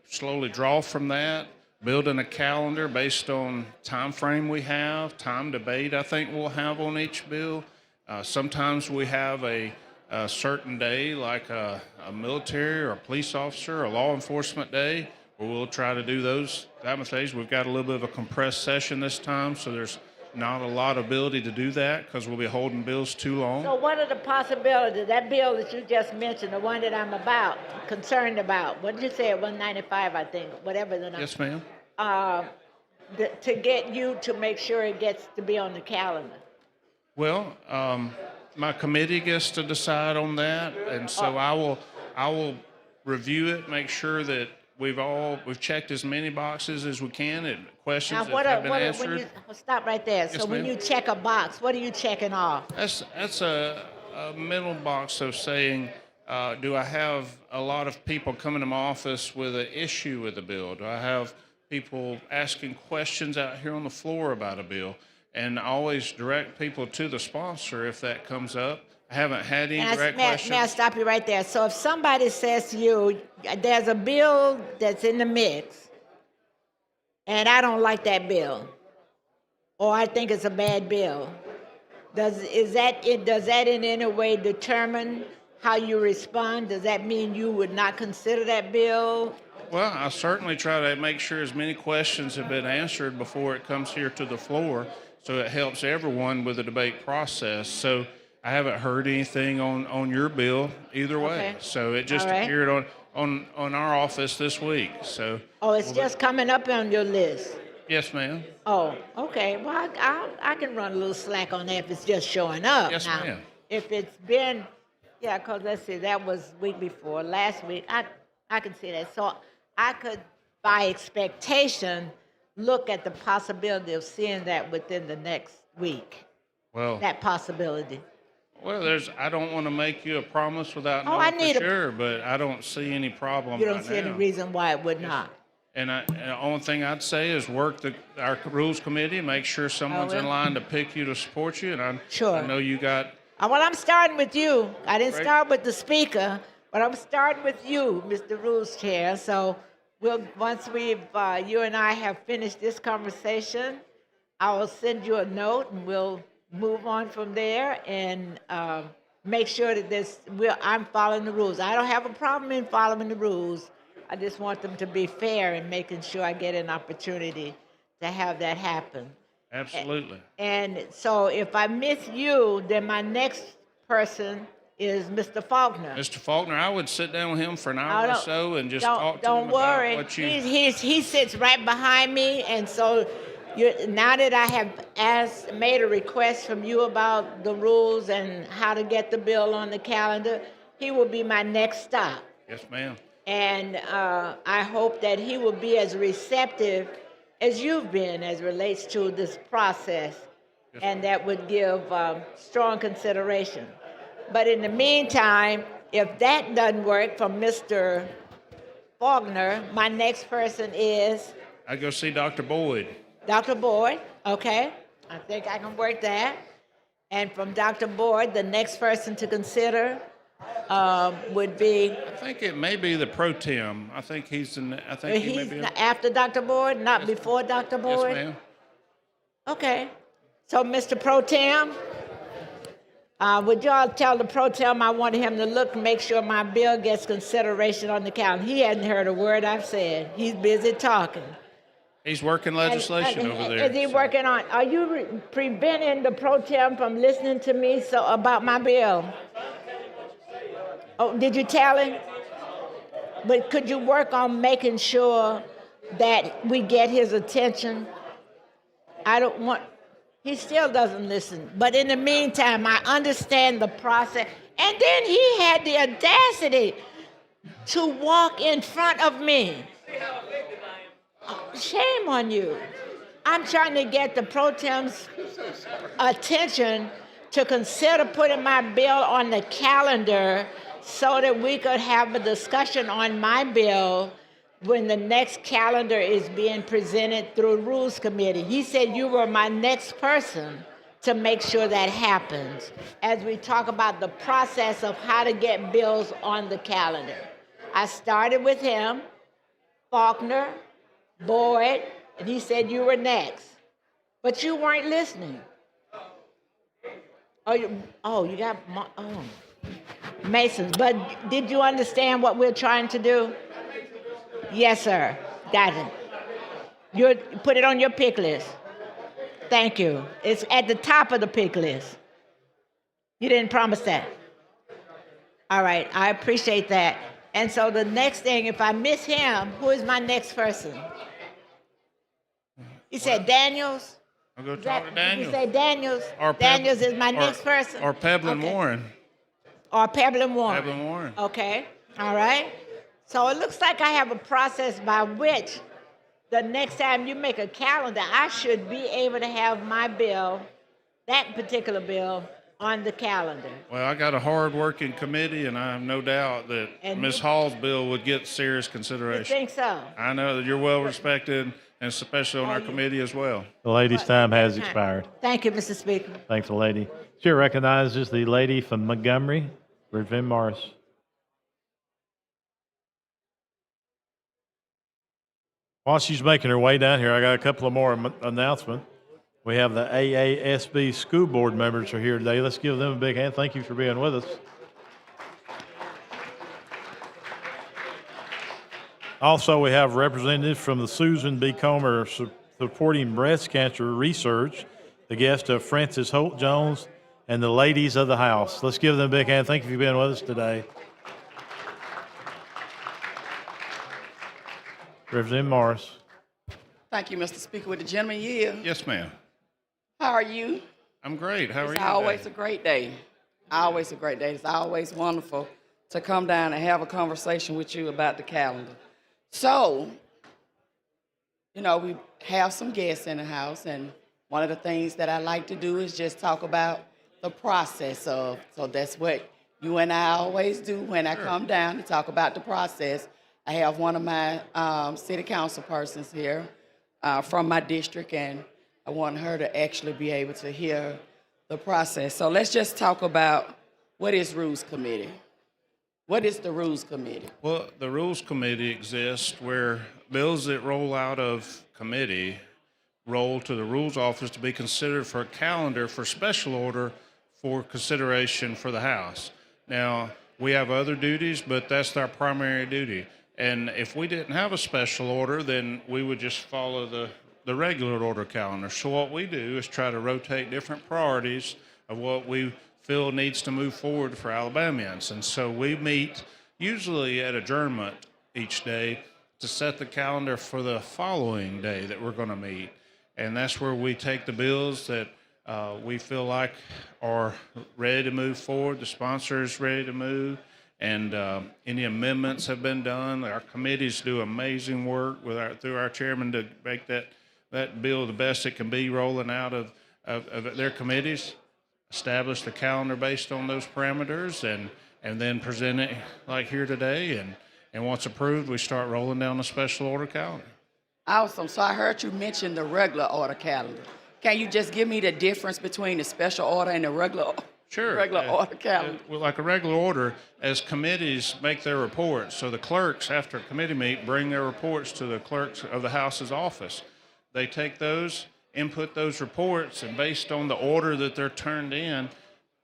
slowly draw from that, building a calendar based on time frame we have, time debate I think we'll have on each bill. Sometimes we have a certain day, like a military or a police officer or a law enforcement day, where we'll try to do those type of things. We've got a little bit of a compressed session this time, so there's not a lot of ability to do that because we'll be holding bills too long. So what are the possibilities? That bill that you just mentioned, the one that I'm concerned about, what did you say, 195, I think, whatever the number. Yes, ma'am. To get you to make sure it gets to be on the calendar. Well, my committee gets to decide on that, and so I will review it, make sure that we've checked as many boxes as we can and questions that have been answered. Stop right there. Yes, So when ma'am. you check a box, what are you checking off? That's a middle box of saying, do I have a lot of people coming to my office with an issue with the bill? Do I have people asking questions out here on the floor about a bill? And I always direct people to the sponsor if that comes up. I haven't had any direct questions. May I stop you right there? So if somebody says to you, there's a bill that's in the mix, and I don't like that bill, or I think it's a bad bill, does that in any way determine how you respond? Does that mean you would not consider that bill? Well, I certainly try to make sure as many questions have been answered before it comes here to the floor, so it helps everyone with the debate process. So I haven't heard anything on your bill either way. Okay. So it just All right. appeared on our office this week. So Oh, it's just coming up on your list. yes, ma'am. Oh, okay. Well, I can run a little slack on that if it's just showing up. Yes, now. ma'am. If it's been, yeah, because let's see, that was week before. Last week, I can see that. So I could, by expectation, look at the possibility of seeing that within the next week. Well, That possibility. I don't want to make you a promise without Oh, I knowing need for a- sure, but I don't see any problem You don't right see any now. reason why it would not. And the only thing I'd say is work our rules committee, make sure someone's in will. line to pick you to support you. And Sure. I know you got, Well, I'm starting with you. I didn't Great. start with the speaker, but I'm starting with you, Mr. Rules Chair. So once you and I have finished this conversation, I will send you a note and we'll move on from there and make sure that I'm following the rules. I don't have a problem in following the rules. I just want them to be fair and making sure I get an opportunity to have that happen. absolutely. And so if I miss you, then my next person is Mr. Faulkner. Mr. Faulkner, I would sit down with him for an Oh, hour or don't- so and just don't, talk to don't him worry. about what you. He sits right behind me, and so now that I have made a request from you about the rules and how to get the bill on the calendar, he will be my next stop. Yes, ma'am. And I hope that he will be as receptive as you've been as relates to this process, and that would give strong consideration. But in the meantime, if that doesn't work for Mr. Faulkner, my next person is I'd go see Dr. Boyd. Dr. Boyd. Okay, I think I can work that. And from Dr. Boyd, the next person to consider would be. I think it may be the pro tem. I think he may He's be. after Dr. Boyd, not before Dr. Yes, Boyd? ma'am. Okay. So, Mr. Pro Tem, would y'all tell the Pro Tem I wanted him to look and make sure my bill gets consideration on the calendar? He hadn't heard a word I've said. He's busy talking. He's working legislation over there. Is he working on? Are you preventing the Pro Tem from listening to me about my bill? Oh, did you tell him? But could you work on making sure that we get his attention? He still doesn't listen. But in the meantime, I understand the process. And then he had the audacity to walk in front of me. Shame on you. I'm trying to get the pro tem's attention to consider putting my bill on the calendar so that we could have a discussion on my bill when the next calendar is being presented through Rules Committee. He said you were my next person to make sure that happens as we talk about the process of how to get bills on the calendar. I started with him, Faulkner, Boyd, and he said you were next. But you weren't listening. You got Masons. But did you understand what we're trying to do? Yes, sir. Got it. You put it on your pick list. Thank you. It's at the top of the pick list. You didn't promise that. All right, I appreciate that. And so the next thing, if I miss him, who is my next person? You said Daniels? I'll go talk to Daniel. You say Daniels? Or Daniels is my next person? Or Peblin Okay. Warren. Or Peblin Warren? Peblin Warren. Okay, all right. So it looks like I have a process by which the next time you make a calendar, I should be able to have my bill, that particular bill, on the calendar. Well, I got a hard-working committee, and I have no doubt that And Ms. you- Hall's bill would get serious You consideration. think so? I know that you're well-respected, and especially on our committee as well. The lady's time has expired. Thank you, Mr. Speaker. Thanks, the lady. Chair recognizes the lady from Montgomery, Bridgeville Morris. While she's making her way down here, I got a couple of more announcements. We have the AASB school board members are here today. Let's give them a big hand. Thank you for being with us. Also, we have representatives from the Susan B. Comer supporting breast cancer research, the guest of Francis Holt Jones, and the ladies of the house. Let's give them a big hand. Thank you for being with us today. Representative Morris. Thank you, Mr. Speaker. With the gentleman yield. Yes, ma'am. How are you? I'm great. How are It's you? always today? a great day. Always a great day. It's always wonderful to come down and have a conversation with you about the calendar. So, you know, we have some guests in the house, and one of the things that I like to do is just talk about the process of, so that's what you and I always do when I come down to talk about the process. I have one of my city council persons here from my district, and I want her to actually be able to hear the process. So let's just talk about what is Rules Committee? What is the Rules Committee? Well, the Rules Committee exists where bills that roll out of committee roll to the Rules Office to be considered for a calendar for special order for consideration for the House. Now, we have other duties, but that's our primary duty. And if we didn't have a special order, then we would just follow the regular order calendar. So what we do is try to rotate different priorities of what we feel needs to move forward for Alabamians. And so we meet usually at adjournment each day to set the calendar for the following day that we're going to meet. And that's where we take the bills that we feel like are ready to move forward, the sponsor is ready to move, and any amendments have been done. Our committees do amazing work with through our chairman to make that bill the best it can be rolling out of their committees, establish the calendar based on those parameters, and then present it like here today. And once approved, we start rolling down the special order calendar. Awesome. So I heard you mention the regular order calendar. Can you just give me the difference between the special order and the regular order calendar? Well, like a regular order, as committees make their reports, so the clerks, after a committee meet, bring their reports to the clerks of the House's office. They take those, input those reports, and based on the order that they're turned in,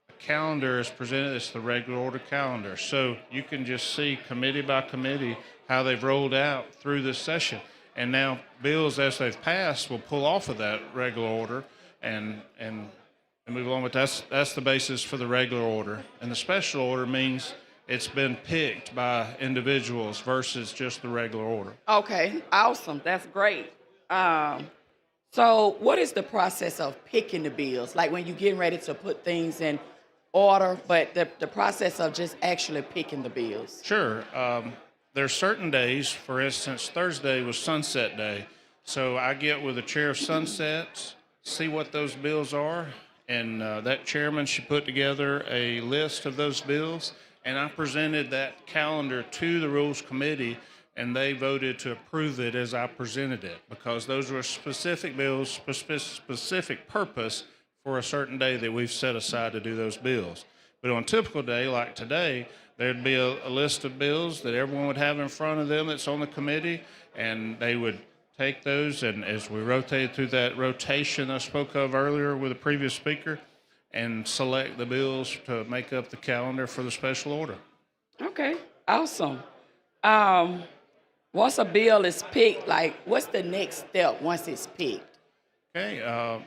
a calendar is presented as the regular order calendar. So you can just see committee by committee how they've rolled out through this session. And now bills, as they've passed, will pull off of that regular order and move along. But that's the basis for the regular order. And the special order means it's been picked by individuals versus just the regular order. Okay, awesome. That's great. So what is the process of picking the bills? Like when you're getting ready to put things in order, but the process of just actually picking the bills? Sure. There's certain days, for instance, Thursday was Sunset Day. So I get with the chair of Sunsets, see what those bills are, and that chairman should put together a list of those bills, and I presented that calendar to the Rules Committee, and they voted to approve it as I presented it, because those were specific bills, specific purpose for a certain day that we've set aside to do those bills. But on a typical day like today, there'd be a list of bills that everyone would have in front of them that's on the committee, and they would take those, and as we rotated through that rotation I spoke of earlier with the previous speaker, and select the bills to make up the calendar for the special order. Okay, awesome. Once a bill is picked, like what's the next step once it's picked? Okay,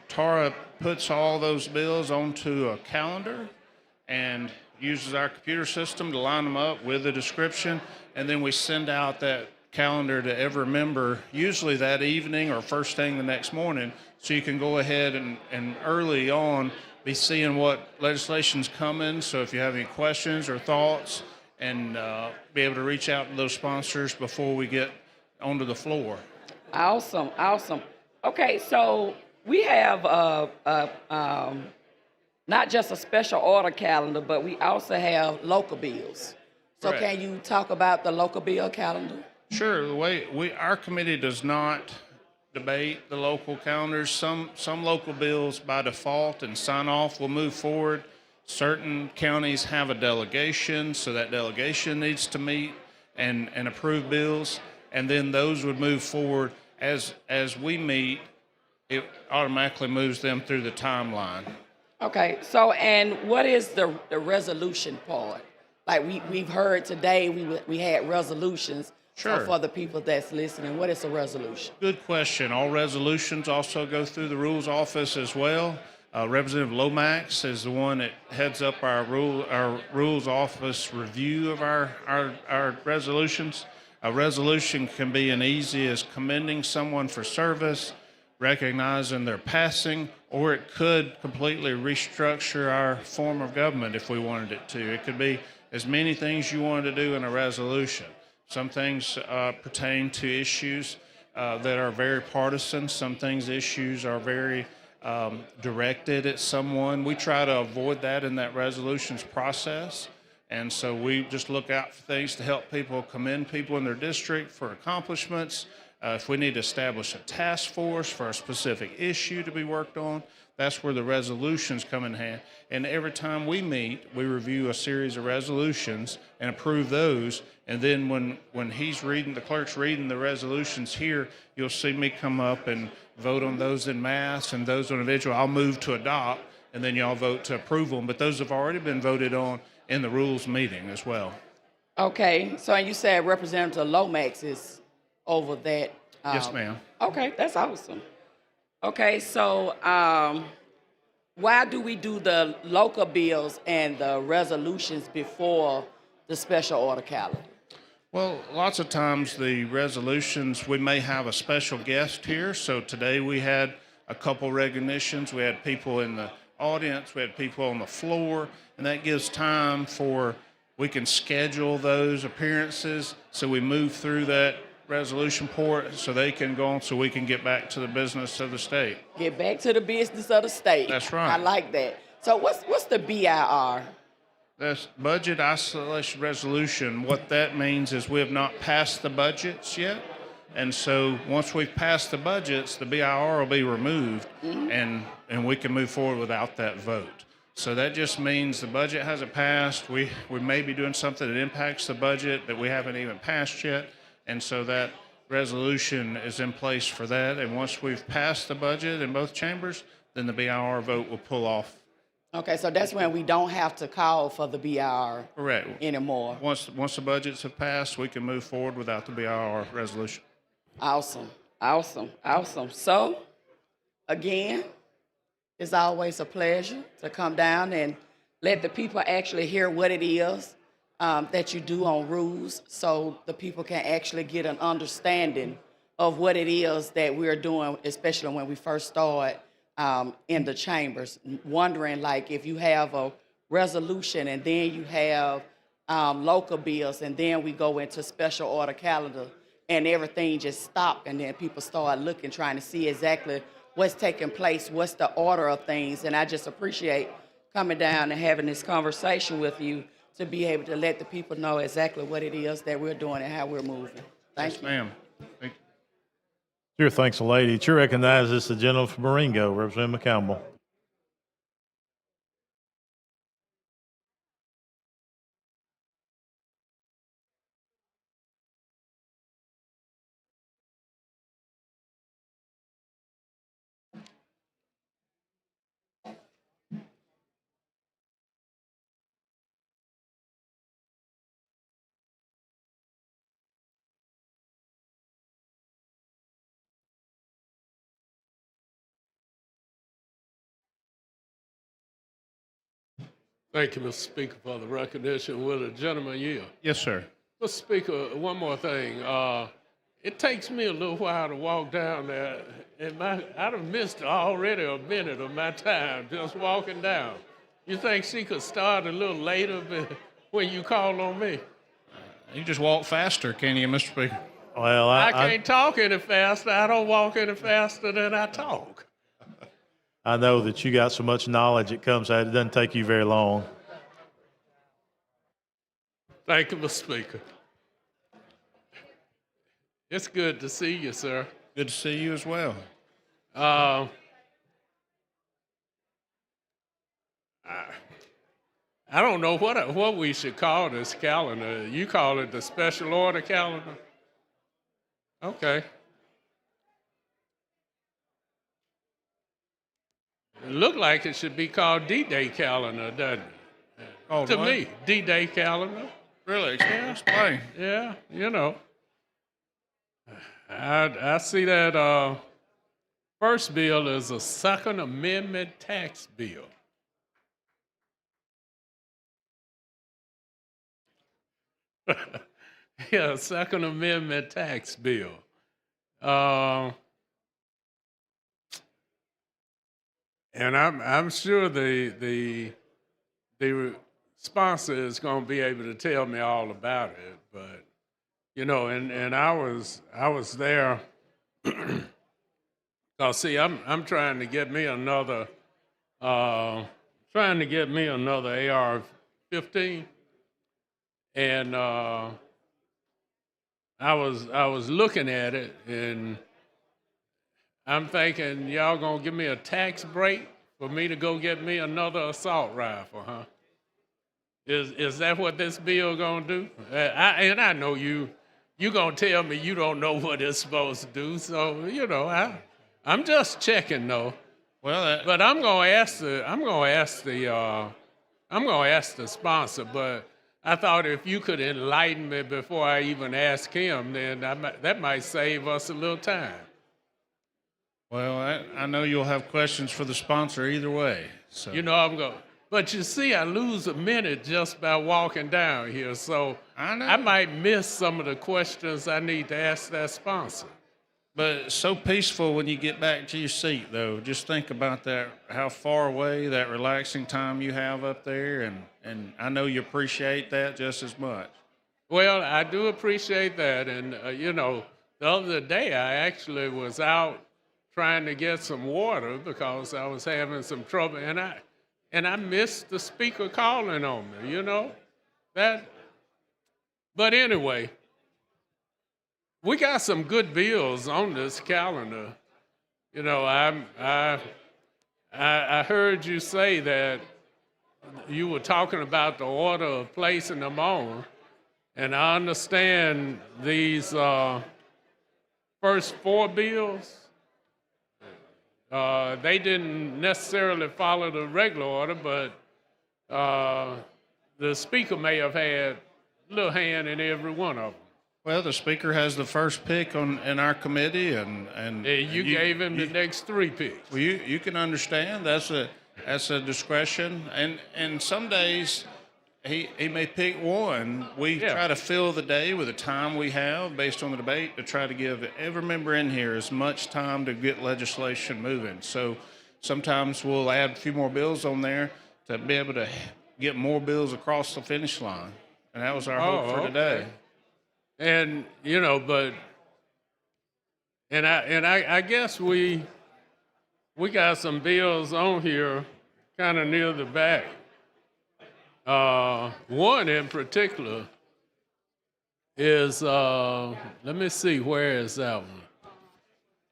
Tara puts all those bills onto a calendar and uses our computer system to line them up with the description, and then we send out that calendar to every member, usually that evening or first thing the next morning, so you can go ahead and early on be seeing what legislation's coming, so if you have any questions or thoughts, and be able to reach out to those sponsors before we get onto the floor. Awesome, awesome. Okay, so we have not just a special order calendar, but we also have local bills. So Correct. Can you talk about the local bill calendar? Sure. The way our committee does not debate the local calendars. Some local bills by default and sign off will move forward. Certain counties have a delegation, so that delegation needs to meet and approve bills, and then those would move forward as we meet. It automatically moves them through the timeline. Okay, so and what is the resolution part? Like we've heard today, we had resolutions. Sure. So for the people that's listening, what is a resolution? Good question. All resolutions also go through the rules office as well. Representative Lomax is the one that heads up our rules office review of our resolutions. A resolution can be as easy as commending someone for service, recognizing their passing, or it could completely restructure our form of government if we wanted it to. It could be as many things you wanted to do in a resolution. Some things pertain to issues that are very partisan. Some issues are very directed at someone. We try to avoid that in that resolutions process. And so we just look out for things to help people, commend people in their district for accomplishments. If we need to establish a task force for a specific issue to be worked on, that's where the resolutions come in hand. And every time we meet, we review a series of resolutions and approve those. And then when the clerk's reading the resolutions here, you'll see me come up and vote on those in mass and those on individual. I'll move to adopt, and then y'all vote to approve them. But those have already been voted on in the rules meeting as well. Okay, so you said Representative Lomax is over that. Yes, ma'am. Okay, that's awesome. Okay, so why do we do the local bills and the resolutions before the special order calendar? Well, lots of times the resolutions, we may have a special guest here. So today we had a couple recognitions. We had people in the audience, we had people on the floor, and that gives time we can schedule those appearances so we move through that resolution port so they can go on so we can get back to the business of the state. Get back to the business of the state. That's right. I like that. So what's the BIR? That's Budget Isolation Resolution. What that means is we have not passed the budgets yet. And so once we've passed the budgets, the BIR will be removed, and we can move forward without that vote. So that just means the budget hasn't passed. We may be doing something that impacts the budget that we haven't even passed yet. And so that resolution is in place for that. And once we've passed the budget in both chambers, then the BIR vote will pull off. Okay, so that's when we don't have to call for the BIR Correct. anymore. Once the budgets have passed, we can move forward without the BIR resolution. Awesome, awesome, awesome. So, again, it's always a pleasure to come down and let the people actually hear what it is that you do on rules so the people can actually get an understanding of what it is that we're doing, especially when we first start in the chambers. Wondering, like, if you have a resolution and then you have local bills and then we go into special order calendar and everything just stopped, and then people start looking, trying to see exactly what's taking place, what's the order of things. And I just appreciate coming down and having this conversation with you to be able to let the people know exactly what it is that we're doing and how we're moving. Thank you. Yes, ma'am. Thank you. Sure, thanks, lady. Chair recognizes the gentleman from Marengo, Representative McCampbell. Thank you, Mr. Speaker, for the recognition. Will the gentleman yield? Yes, sir. Mr. Speaker, one more thing. It takes me a little while to walk down there, and I'd have missed already a minute of my time just walking down. You think she could start a little later when you call on me? You just walk faster, can you, Mr. Speaker? Well, I can't talk any faster. I don't walk any faster than I talk. I know that you got so much knowledge it comes out. It doesn't take you very long. Thank you, Mr. Speaker. It's good to see you, sir. Good to see you as well. I don't know what we should call this calendar. You call it the special order calendar? Okay. It looked like it should be called D-Day calendar, doesn't it? To me, D-Day calendar. Really? Yeah. Explain. Yeah, you know. I see that first bill is a Second Amendment tax bill. Yeah, Second Amendment tax bill. And I'm sure the sponsor is going to be able to tell me all about it, but you know, and I was there. Cause see, I'm trying to get me another AR-15, and I was looking at it, and I'm thinking, y'all gonna give me a tax break for me to go get me another assault rifle, huh? Is that what this bill gonna do? I know you gonna tell me you don't know what it's supposed to do, so you know I'm just checking though. Well, But I'm gonna ask the sponsor. But I thought if you could enlighten me before I even ask him, then that might save us a little time. well, I know you'll have questions for the sponsor either way. So You know I'm going. But you see, I lose a minute just by walking down here, so I know. I might miss some of the questions I need to ask that sponsor. But it's so peaceful when you get back to your seat, though. Just think about that, how far away, that relaxing time you have up there, and I know you appreciate that just as much. Well, I do appreciate that, and you know, the other day I actually was out trying to get some water because I was having some trouble, and I missed the speaker calling on me. You know that. But anyway, we got some good bills on this calendar. You know, I heard you say that you were talking about the order of placing them on, and I understand these first four bills. They didn't necessarily follow the regular order, but the speaker may have had a little hand in every one of them. Well, the speaker has the first pick in our committee, and You gave him the next three picks. Well, you can understand that's a discretion, and some days he may pick one. We try to fill the day with the time we have based on the debate to try to give every member in here as much time to get legislation moving. So sometimes we'll add a few more bills on there to be able to get more bills across the finish line, and that was our hope for today. And you know, I guess we got some bills on here kind of near the back. One in particular is let me see, where is that one?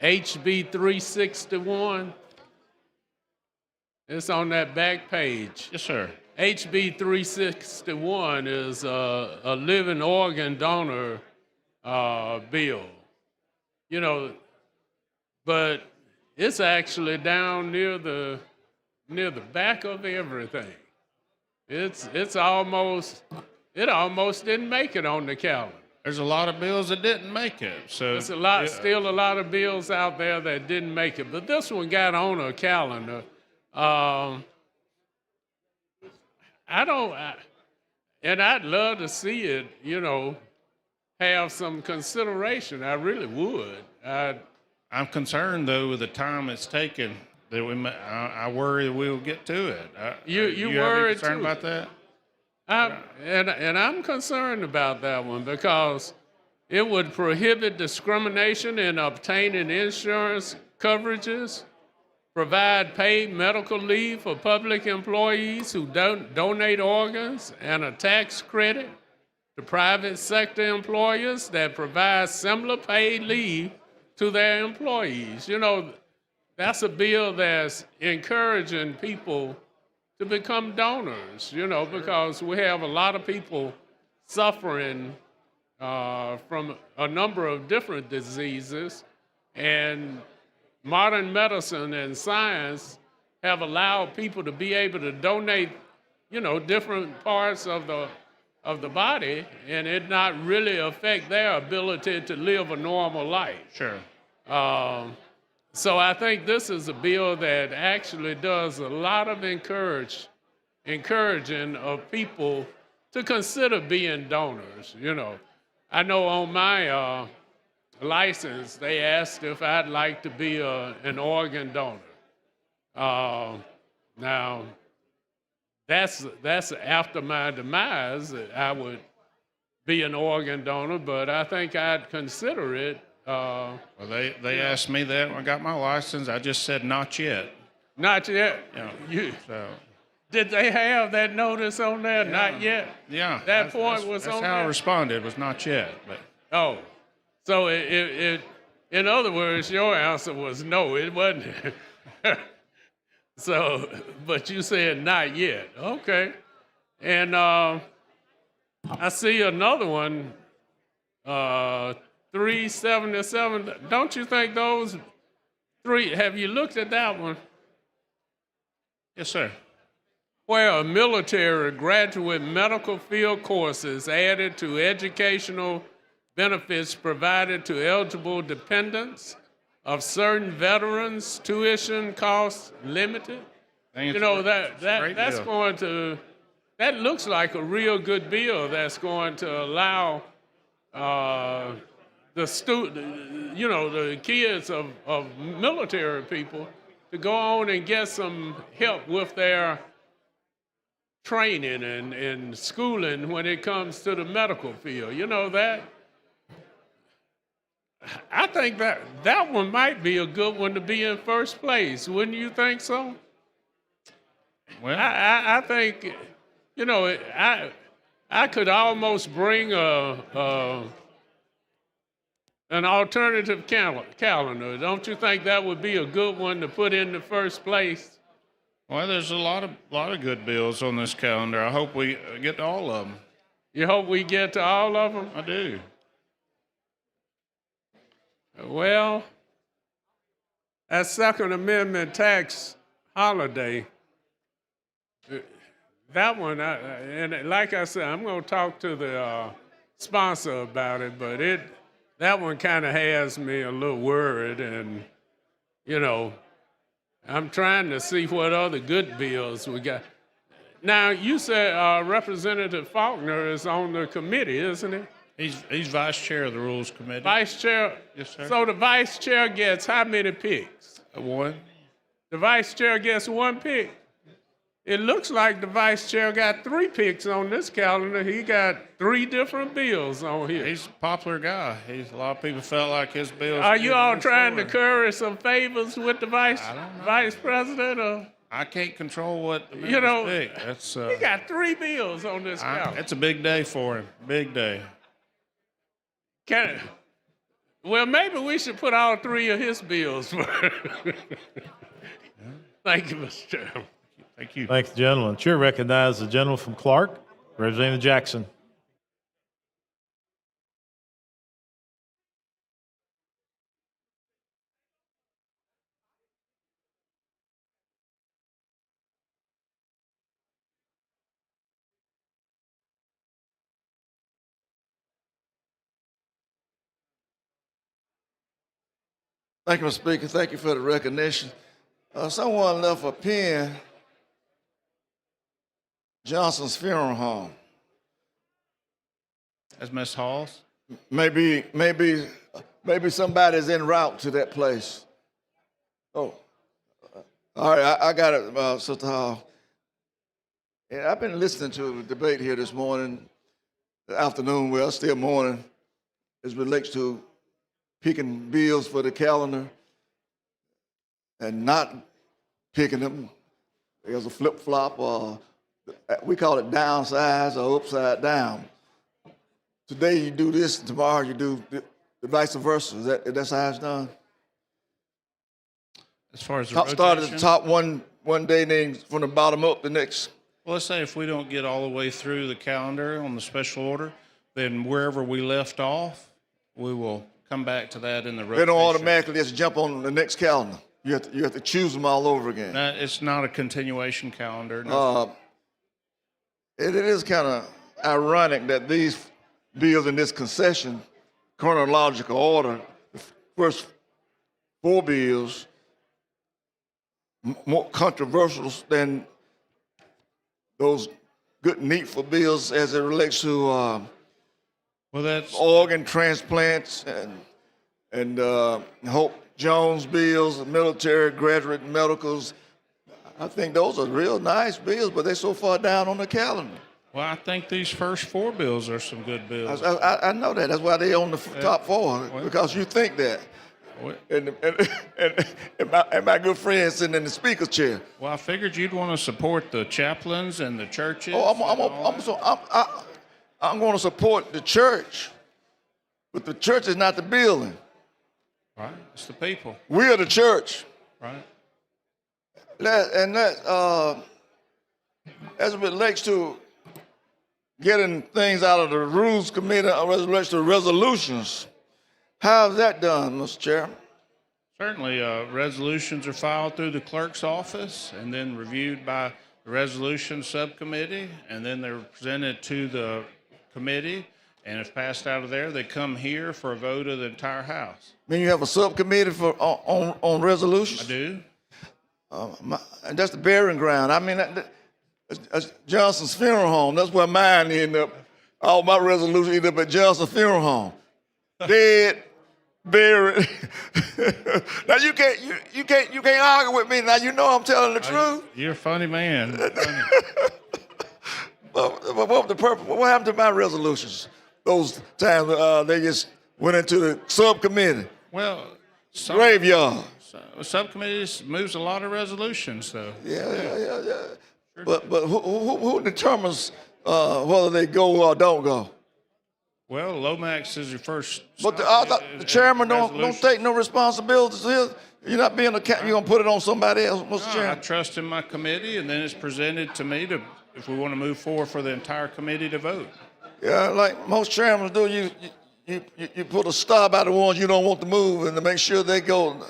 HB 361. It's on that back page. Yes, sir. HB 361 is a living organ donor bill. You know, but it's actually down near the back of everything. It almost didn't make it on the calendar. There's a lot of bills that didn't make it. So There's still a lot of bills out there that didn't make it, but this one got on a calendar. And I'd love to see it, you know, have some consideration. I really would. I'm concerned though with the time it's taken that I worry we'll get to it. You have any worried concern too? about that? And I'm concerned about that one because it would prohibit discrimination in obtaining insurance coverages, provide paid medical leave for public employees who don't donate organs, and a tax credit to private sector employers that provide similar paid leave to their employees. You know, that's a bill that's encouraging people to become donors, you know, because we have a lot of people suffering from a number of different diseases, and modern medicine and science have allowed people to be able to donate, you know, different parts of of the body and it not really affect their ability to live a normal life. Sure. So I think this is a bill that actually does a lot of encouraging of people to consider being donors. You know, I know on my license, they asked if I'd like to be an organ donor. Now, that's after my demise, I would be an organ donor, but I think I'd consider it. Well, they asked me that when I got my license. I just said not yet. Not yet. Yeah. So. Did they have that notice on there? Yeah. Not yet. Yeah. That point was that's on how there. I responded. Was not yet. But. Oh, so it in other words, your answer was no. It wasn't. So, but you said not yet. Okay. And I see another one. 377. Don't you think those three? Have you looked at that one? Yes, sir. Where military graduate medical field courses added to educational benefits provided to eligible dependents of certain veterans, tuition costs limited. You know, that's going to, that looks like a real good bill that's going to allow the kids of military people to go on and get some help with their training and schooling when it comes to the medical field. You know that? I think that one might be a good one to be in first place. Wouldn't you think so? Well, I think, you know, I could almost bring an alternative calendar. Don't you think that would be a good one to put in the first place? Well, there's a lot of good bills on this calendar. I hope we get to all of them. You hope we get to all of them? I do. Well, that Second Amendment tax holiday, that one, and like I said, I'm going to talk to the sponsor about it, but that one kind of has me a little worried, and, you know, I'm trying to see what other good bills we got. Now, you said Representative Faulkner is on the committee, isn't he? He's vice chair of the Rules Committee. Vice chair? Yes, sir. So the vice chair gets how many picks? One. The vice chair gets one pick. It looks like the vice chair got 3 picks on this calendar. He got 3 different bills on here. He's a popular guy. A lot of people felt like his bills. Are you all trying to curry some favors with the vice president? Or? I can't control what the You know, pick. That's he got 3 bills on this calendar. It's a big day for him. Big day. Well, maybe we should put all 3 of his bills. Thank you, Mr. Chairman. Thank you. Thank the gentleman. Chair recognizes the gentleman from Clark, Representative Jackson. Thank you, Mr. Speaker. Thank you for the recognition. Someone left a pen, Johnson's Funeral Home. That's Miss Halls. Maybe somebody's en route to that place. Oh, all right, I got it, Sister Hall. Yeah, I've been listening to the debate here this morning, the afternoon, well, still morning, as it relates to picking bills for the calendar and not picking them as a flip-flop, or we call it downsize or upside down. Today you do this, tomorrow you do the vice versa. That's how it's done? As far as the Start at the rotation? top one day, then from the bottom up the next. Well, let's say if we don't get all the way through the calendar on the special order, then wherever we left off, we will come back to that in the rotation. They don't automatically just jump on the next calendar. You have to choose them all over again. No, it's not a continuation calendar. No. It is kind of ironic that these bills in this concession chronological order, the first 4 bills, more controversial than those good, needful bills as it relates to Well, that's organ transplants and Hope Jones bills, military graduate medicals. I think those are real nice bills, but they're so far down on the calendar. well. I think these first 4 bills are some good bills. I know that. That's why they're on the top 4, because you think that. Well- And my good friend sitting in the speaker's chair. Well, I figured you'd want to support the chaplains and the churches. Oh, and I'm going to support the church, but the church is not the building. right, it's the people, We are the church. right? As it relates to getting things out of the Rules Committee, as it relates to resolutions, how's that done, Mr. Chairman? Certainly, resolutions are filed through the clerk's office and then reviewed by the resolution subcommittee, and then they're presented to the committee. And if passed out of there, they come here for a vote of the entire House. Then you have a subcommittee on resolutions? I do. And that's the burying ground. I mean, that's Johnson's funeral home. That's where mine end up. All my resolutions end up at Johnson's funeral home. Dead, buried. Now you can't argue with me. Now you know I'm telling the truth. You're a funny man. Funny. But what was the purpose? What happened to my resolutions? Those times they just went into the subcommittee, Well, graveyard. subcommittees moves a lot of resolutions, though. Yeah. But who determines whether they go or don't go? Well, Lomax is your first. But I thought the chairman don't take no responsibilities here. You're not being you're gonna put it on somebody else, Mr. No, I Chairman. trust in my committee, and then it's presented to me to, if we want to move forward for the entire committee to vote. Yeah, like most chairmen do, you put a star by the ones you don't want to move, and to make sure they go.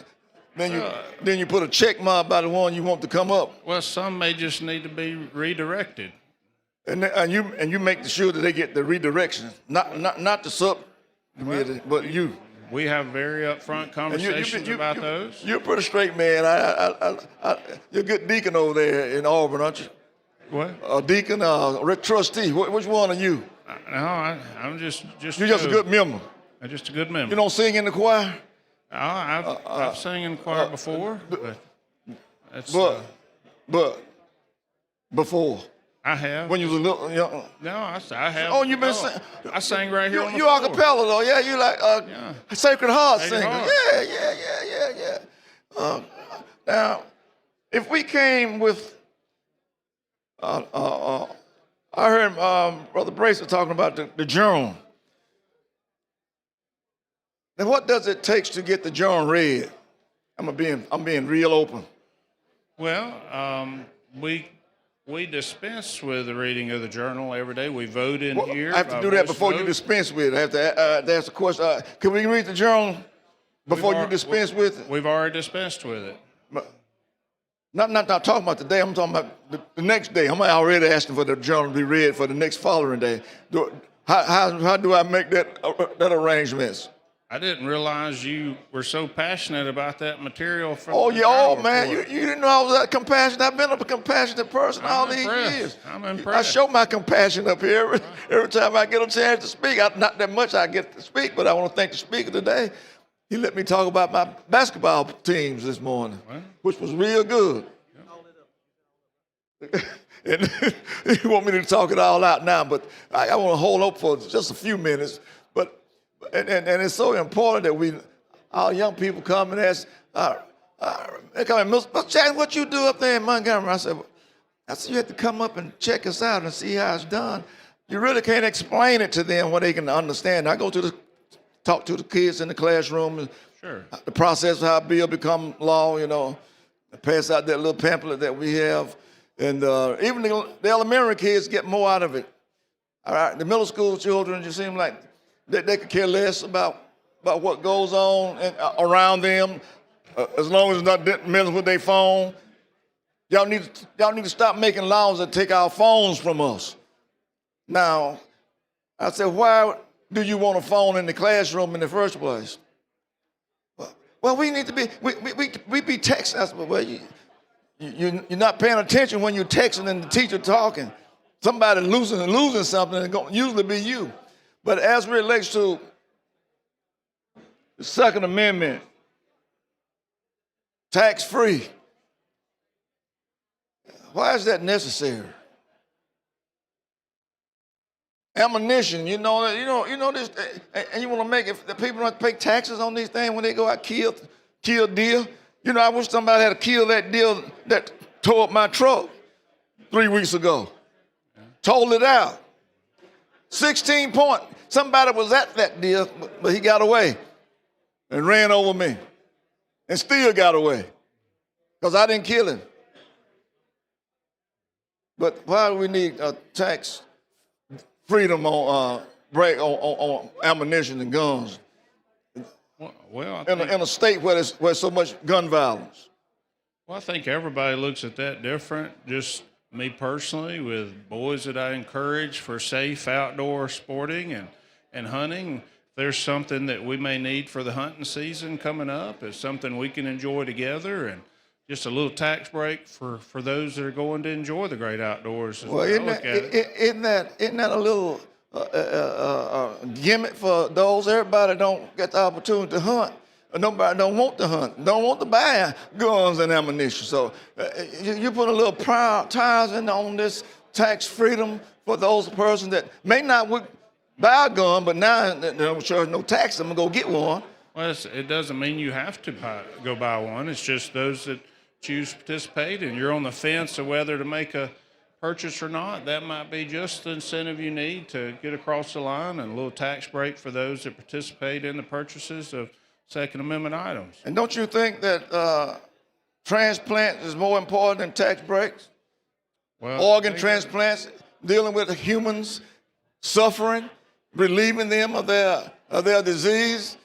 Then you put a check mark by the one you want to come up, Well, some may just need to be redirected. and you make sure that they get the redirection, not the subcommittee, but you. We have very upfront And conversations about those. You're a pretty straight man. You're a good deacon over there in Auburn, aren't you? What? A deacon, a trustee. Which one are you? No, I'm just. You're just a good member. I'm just a good member. You don't sing in the choir? I've sung in choir before, but that's. But before. I have. When you was a little young. No, I have. Oh, you been no, singing? I sang right here on the You floor. acapella though, yeah? You like Sacred Heart Sacred singer? Heart. Yeah. Now, if we came with, I heard Brother Bracer talking about the journal. Then what does it take to get the journal read? I'm being real open. Well, we dispense with the reading of the journal every day. We vote in Well, here. I have to by do that voice before you vote. dispense with it. I have to ask a question. Can we read the journal before you dispense with it? We've already dispensed with it. Not talking about today. I'm talking about the next day. I'm already asking for the journal to be read for the next following day. How do I make that arrangements? I didn't realize you were so passionate about that material. From Oh the yeah, Journal man, you report. didn't know I was that compassionate. I've been a compassionate person all these impressed. years. I'm I impressed. show my compassion up here every time I get a chance to speak. Not that much I get to speak, but I want to thank the speaker today. He let me talk about my basketball teams this morning, which was real good. And you want me to talk it all out now, but I want to hold up for just a few minutes. But it's so important that our young people come and ask, they come in, Mr. Chad, what you do up there in Montgomery? I said, you have to come up and check us out and see how it's done. You really can't explain it to them where they can understand. I go talk to the kids in the classroom. And Sure. the process of how a bill become law, pass out that little pamphlet that we have. And even the elementary kids get more out of it. All right, the middle school children just seem like they could care less about what goes on around them, as long as it's not messing with their phone. Y'all need to stop making laws that take our phones from us. Now, I said, why do you want a phone in the classroom in the first place? Well, we need to be, we be texting. I said, well, you're not paying attention when you're texting and the teacher talking. Somebody losing something, and it's going to usually be you. But as it relates to the Second Amendment, tax-free, why is that necessary? Ammunition, you know this, and you want to make it, the people don't pay taxes on these things when they go out kill deer. You know, I wish somebody had killed that deer that tore up my truck 3 weeks ago. Told it out. 16 point. Somebody was at that deer, but he got away and ran over me and still got away because I didn't kill him. But why do we need tax freedom on ammunition and guns in a state where there's so much gun violence? Well, I think everybody looks at that different. Just me personally, with boys that I encourage for safe outdoor sporting and hunting, if there's something that we may need for the hunting season coming up, it's something we can enjoy together, and just a little tax break for those that are going to enjoy the great outdoors. Well, isn't that a little gimmick for those? Everybody don't get the opportunity to hunt. Nobody don't want to hunt, don't want to buy guns and ammunition. So you put a little prioritizing on this tax freedom for those persons that may not buy a gun, but now they don't charge no tax, I'm going to go get one. Well, it doesn't mean you have to go buy one. It's just those that choose to participate, and you're on the fence of whether to make a purchase or not. That might be just the incentive you need to get across the line, and a little tax break for those that participate in the purchases of Second Amendment items. And don't you think that transplant is more important than tax breaks? Well, organ transplants, dealing with humans suffering, relieving them of their disease.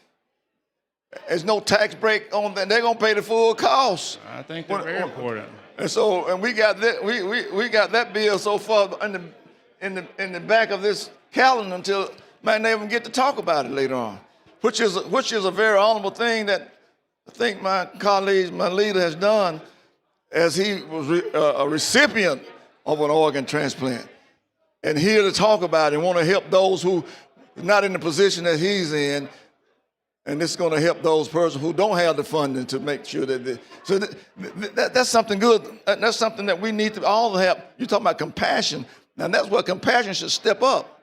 There's no tax break on that. They're gonna pay the full cost. I think they're very important. And we got that we got that bill so far in the back of this calendar until might not even get to talk about it later on, which is a very honorable thing that I think my colleague, my leader, has done, as he was a recipient of an organ transplant, and here to talk about it and want to help those who are not in the position that he's in. And it's going to help those persons who don't have the funding to make sure that that's something good. That's something that we need to all have. You're talking about compassion. Now, that's where compassion should step up.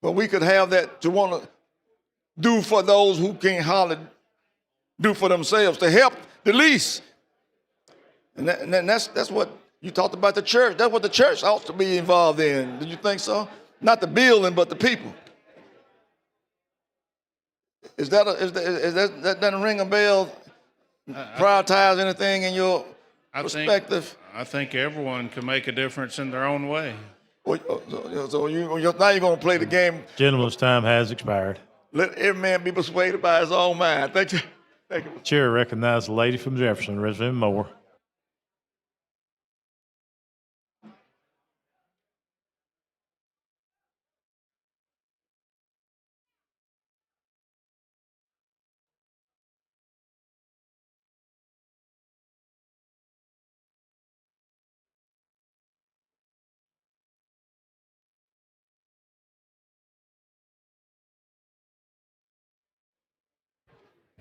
But we could have that to want to do for those who can't hardly do for themselves, to help the least. And that's what you talked about the church. That's what the church ought to be involved in. Did you think so? Not the building, but the people. Is that doesn't ring a bell? Prioritize anything in your perspective? I think everyone can make a difference in their own way. So now you're going to play the game. Gentleman's time has expired. Let every man be persuaded by his own mind. Thank you. Thank you. Chair recognizes the lady from Jefferson, Representative Moore.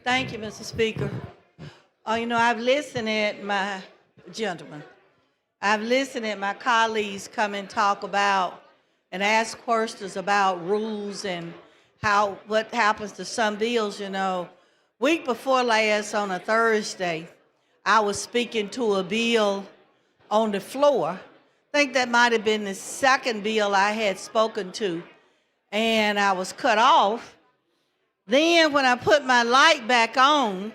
Thank you, Mr. Speaker. I've listened at my gentlemen. I've listened at my colleagues come and talk about and ask questions about rules and what happens to some bills. Week before last on a Thursday, I was speaking to a bill on the floor. I think that might have been the second bill I had spoken to, and I was cut off. Then when I put my light back on,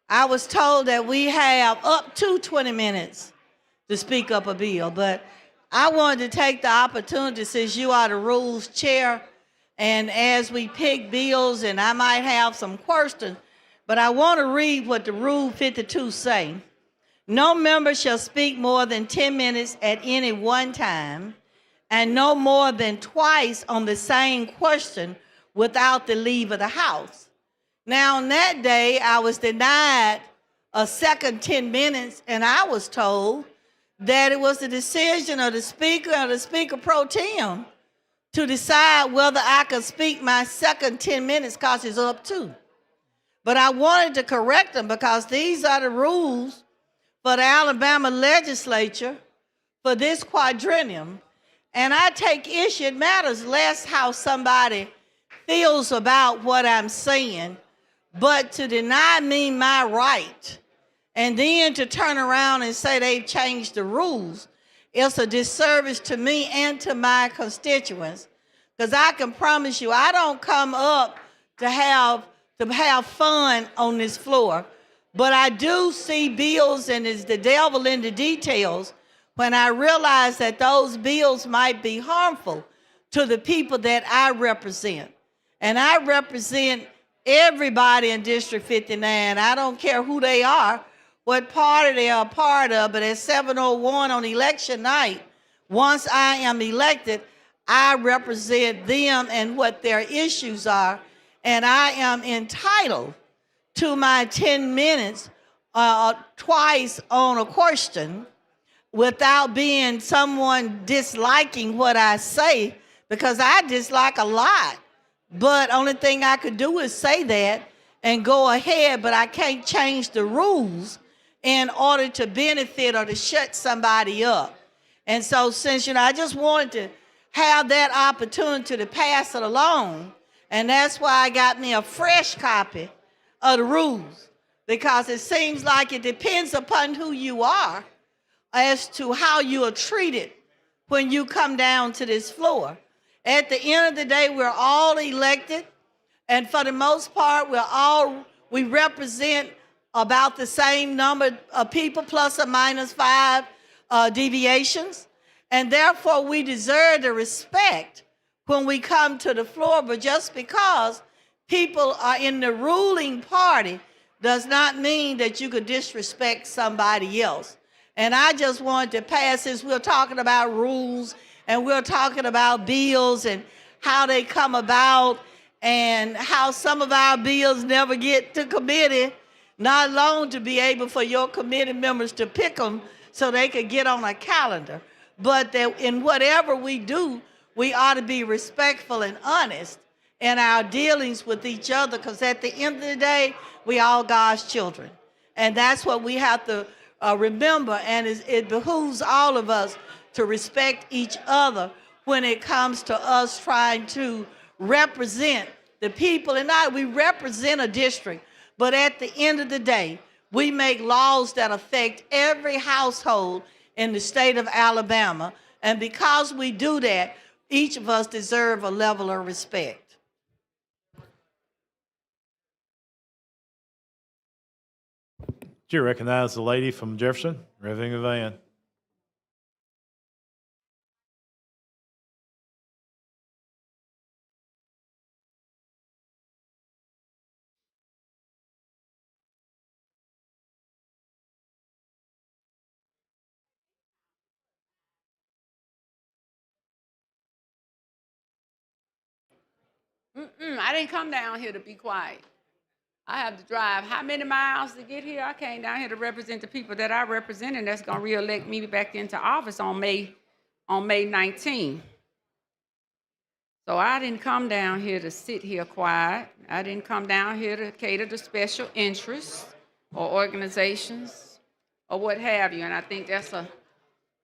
I was told that we have up to 20 minutes to speak up a bill. But I wanted to take the opportunity, since you are the rules chair, and as we pick bills, and I might have some questions, but I want to read what the Rule 52 say. No member shall speak more than 10 minutes at any one time, and no more than twice on the same question without the leave of the House. Now, on that day, I was denied a second 10 minutes, and I was told that it was the decision of the Speaker pro tem to decide whether I could speak my second 10 minutes because it's up too. But I wanted to correct them because these are the rules for the Alabama legislature for this quadrennium. And I take issue, it matters less how somebody feels about what I'm saying, but to deny me my right and then to turn around and say they've changed the rules, it's a disservice to me and to my constituents. Because I can promise you, I don't come up to have fun on this floor, but I do see bills, and it's the devil in the details, when I realize that those bills might be harmful to the people that I represent. And I represent everybody in District 59. I don't care who they are, what party they are a part of, but at 7:01 on election night, once I am elected, I represent them and what their issues are, and I am entitled to my 10 minutes twice on a question without being someone disliking what I say, because I dislike a lot. But only thing I could do is say that and go ahead, but I can't change the rules in order to benefit or to shut somebody up. And so since, I just wanted to have that opportunity to pass it along, and that's why I got me a fresh copy of the rules, because it seems like it depends upon who you are as to how you are treated when you come down to this floor. At the end of the day, we're all elected, and for the most part, we represent about the same number of people, plus or minus 5 deviations, and therefore we deserve the respect when we come to the floor. But just because people are in the ruling party does not mean that you could disrespect somebody else. And I just wanted to pass, since we're talking about rules and we're talking about bills and how they come about and how some of our bills never get to committee, not alone to be able for your committee members to pick them so they could get on a calendar, but that in whatever we do, we ought to be respectful and honest in our dealings with each other, because at the end of the day, we all God's children. And that's what we have to remember, and it behooves all of us to respect each other when it comes to us trying to represent the people. And we represent a district, but at the end of the day, we make laws that affect every household in the state of Alabama. And because we do that, each of us deserve a level of respect. Do you recognize the lady from Jefferson, Reverend Van? I didn't come down here to be quiet. I have to drive how many miles to get here? I came down here to represent the people that I represent, and that's going to reelect me back into office on May 19. So I didn't come down here to sit here quiet. I didn't come down here to cater to special interests or organizations or what have you. And I think that's a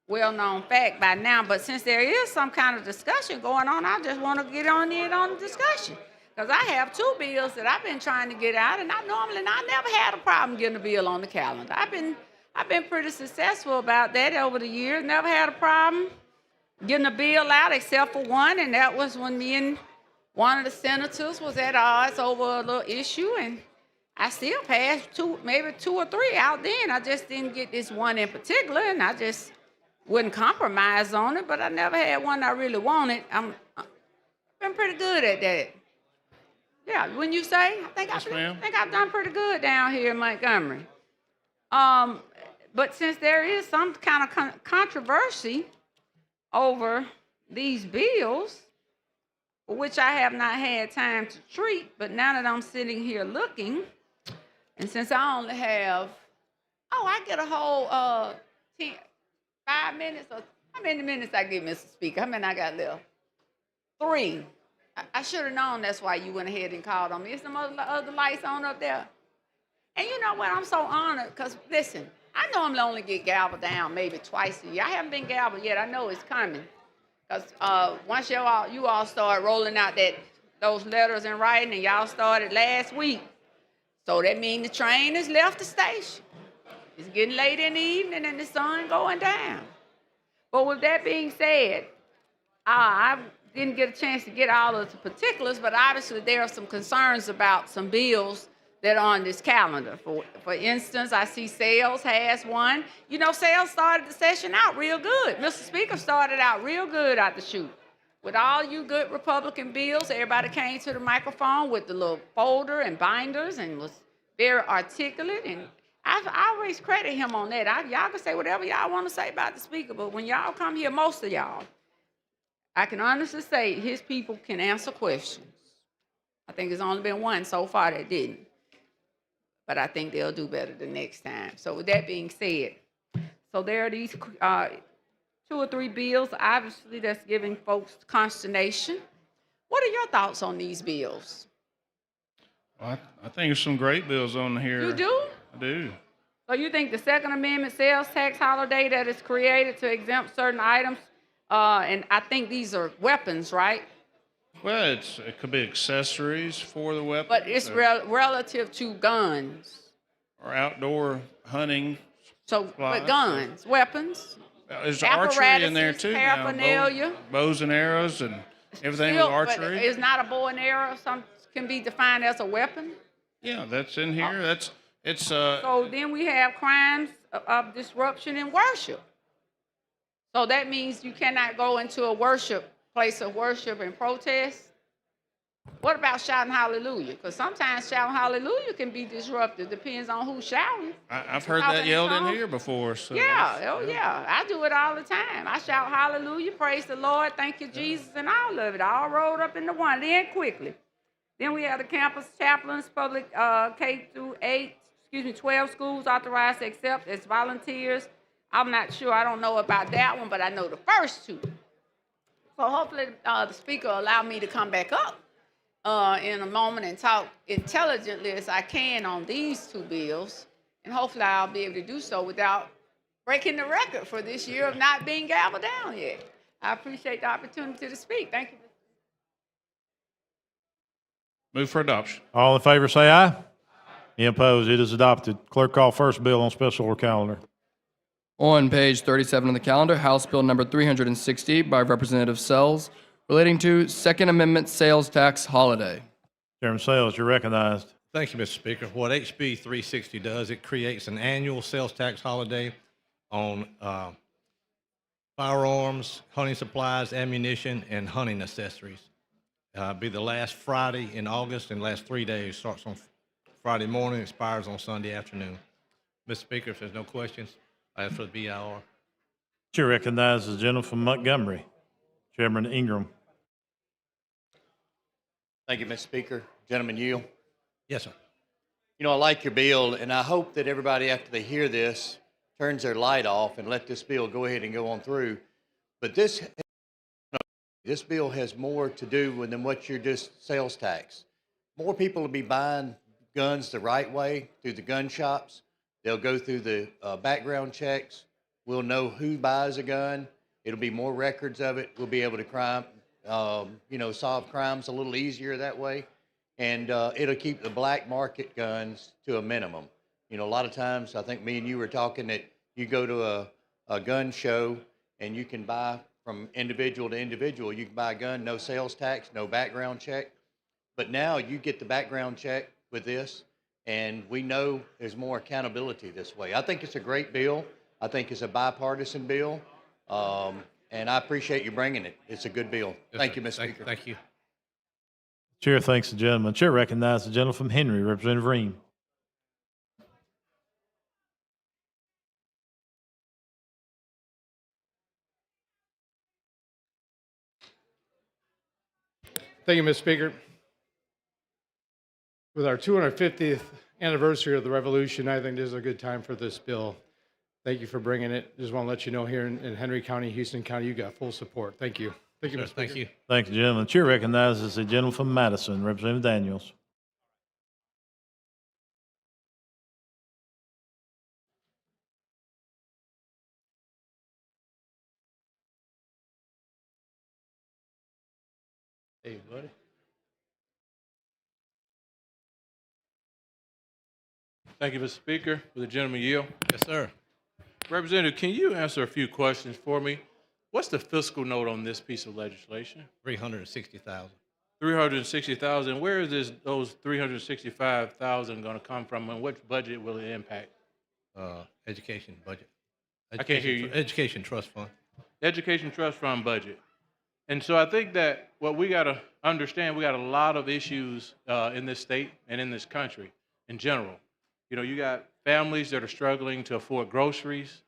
well-known fact by now. But since there is some kind of discussion going on, I just want to get on in on the discussion. Because I have 2 bills that I've been trying to get out, and I never had a problem getting a bill on the calendar. I've been pretty successful about that over the years. Never had a problem getting a bill out except for one, and that was when me and one of the senators was at odds over a little issue, and I still passed maybe 2 or 3 out then. I just didn't get this one in particular, and I just wouldn't compromise on it, but I never had one I really wanted. I've been pretty good at that. Yeah, when you say, I think I've done pretty good down here in Montgomery. But since there is some kind of controversy over, these bills, for which I have not had time to treat, but now that I'm sitting here looking, and since I only have, I get a whole 5 minutes, or how many minutes I give, Mr. Speaker? How many I got left? 3. I should have known that's why you went ahead and called on me. Is some other lights on up there? And you know what? I'm so honored because, listen, I normally only get gavelled down maybe twice a year. I haven't been gavelled yet. I know it's coming. Because once you all start rolling out those letters in writing, and y'all started last week, so that means the train has left the station. It's getting late in the evening and the sun going down. But with that being said, I didn't get a chance to get all of the particulars, but obviously there are some concerns about some bills that are on this calendar. For instance, I see sales has one. You know, sales started the session out real good. Mr. Speaker started out real good out the chute. With all you good Republican bills, everybody came to the microphone with the little folder and binders and was very articulate. And I always credit him on that. Y'all can say whatever y'all want to say about the speaker, but when y'all come here, most of y'all, I can honestly say his people can answer questions. I think there's only been one so far that didn't. But I think they'll do better the next time. So with that being said, so there are these 2 or 3 bills, obviously, that's giving folks consternation. What are your thoughts on these bills? Well, I think there's some great bills on here. You do? I do. So you think the Second Amendment sales tax holiday that is created to exempt certain items, and I think these are weapons, right? Well, it could be accessories for the weapon. But it's relative to guns. Or outdoor hunting. So, supplies. but guns, weapons, There's archery in there apparatuses, too. now, paraphernalia. bows and arrows and everything Still, with but archery. it's not a bow and arrow. Some can be defined as a weapon. Yeah, that's in here. It's So then we have crimes of disruption in worship. So that means you cannot go into a place of worship and protest. What about shouting hallelujah? Because sometimes shouting hallelujah can be disruptive. Depends on who's shouting. I've heard that yelled in here before. So Yeah, yeah. I do it all the time. I shout hallelujah, praise the Lord, thank you, Jesus, and all of it. All rolled up into one. Then quickly. Then we have the campus chaplains, public K through 12 schools authorized to accept as volunteers. I'm not sure. I don't know about that one, but I know the first 2. So hopefully the speaker will allow me to come back up in a moment and talk intelligently as I can on these 2 bills. And hopefully I'll be able to do so without breaking the record for this year of not being gavelled down yet. I appreciate the opportunity to speak. Thank you. move for adoption. All in favor say aye. Any opposed? It is adopted. Clerk, call first bill on special order calendar. On page 37 of the calendar, House Bill number 360 by Representative Sells, relating to Second Amendment sales tax holiday. Chairman Sales, you're recognized. Thank you, Mr. Speaker. What HB 360 does, it creates an annual sales tax holiday on firearms, hunting supplies, ammunition, and hunting accessories. Be the last Friday in August and last 3 days. Starts on Friday morning, expires on Sunday afternoon. Mr. Speaker, if there's no questions, I ask for the BIR. Chair recognizes the gentleman from Montgomery, Chairman Ingram. Thank you, Mr. Speaker. Gentleman Yield. Yes, sir. You know, I like your bill, and I hope that everybody, after they hear this, turns their light off and let this bill go ahead and go on through. But this bill has more to do than what you're just sales tax. More people will be buying guns the right way through the gun shops. They'll go through the background checks. We'll know who buys a gun. It'll be more records of it. We'll be able to solve crimes a little easier that way. And it'll keep the black market guns to a minimum. You know, a lot of times, I think me and you were talking that you go to a gun show and you can buy from individual to individual. You can buy a gun, no sales tax, no background check. But now you get the background check with this, and we know there's more accountability this way. I think it's a great bill. I think it's a bipartisan bill, and I appreciate you bringing it. It's a good bill. Yes, Thank sir. you, Mr. Speaker. Thank you. Chair thanks the gentleman. Chair recognizes the gentleman from Henry, Representative Ream. Thank you, Mr. Speaker. With our 250th anniversary of the revolution, I think this is a good time for this bill. Thank you for bringing it. Just want to let you know here in Henry County, Houston County, you got full support. Thank you. Thank you, Mr. Speaker. Thank you. Thank you, gentleman. Chair recognizes the gentleman from Madison, Representative Daniels. Hey, buddy. Thank you, Mr. Speaker. Will the gentleman yield? Yes, sir. Representative, can you answer a few questions for me? What's the fiscal note on this piece of legislation? 360,000. 360,000. Where is those 365,000 going to come from, and which budget will it impact? Education budget. I can't hear you. Education trust fund. Education trust fund budget. And so I think that what we got to understand, we got a lot of issues in this state and in this country in general. You know, you got families that are struggling to afford groceries.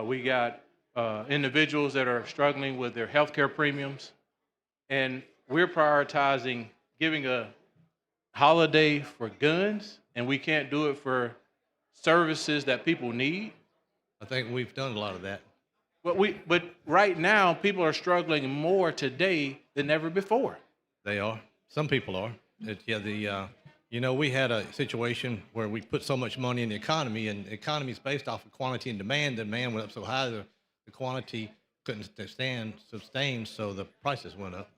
We got individuals that are struggling with their health care premiums. And we're prioritizing giving a holiday for guns, and we can't do it for services that people need. I think we've done a lot of that. But right now, people are struggling more today than ever before. They are. Some people are. We had a situation where we put so much money in the economy, and the economy is based off of quantity and demand. The demand went up so high, the quantity couldn't sustain, so the prices went up.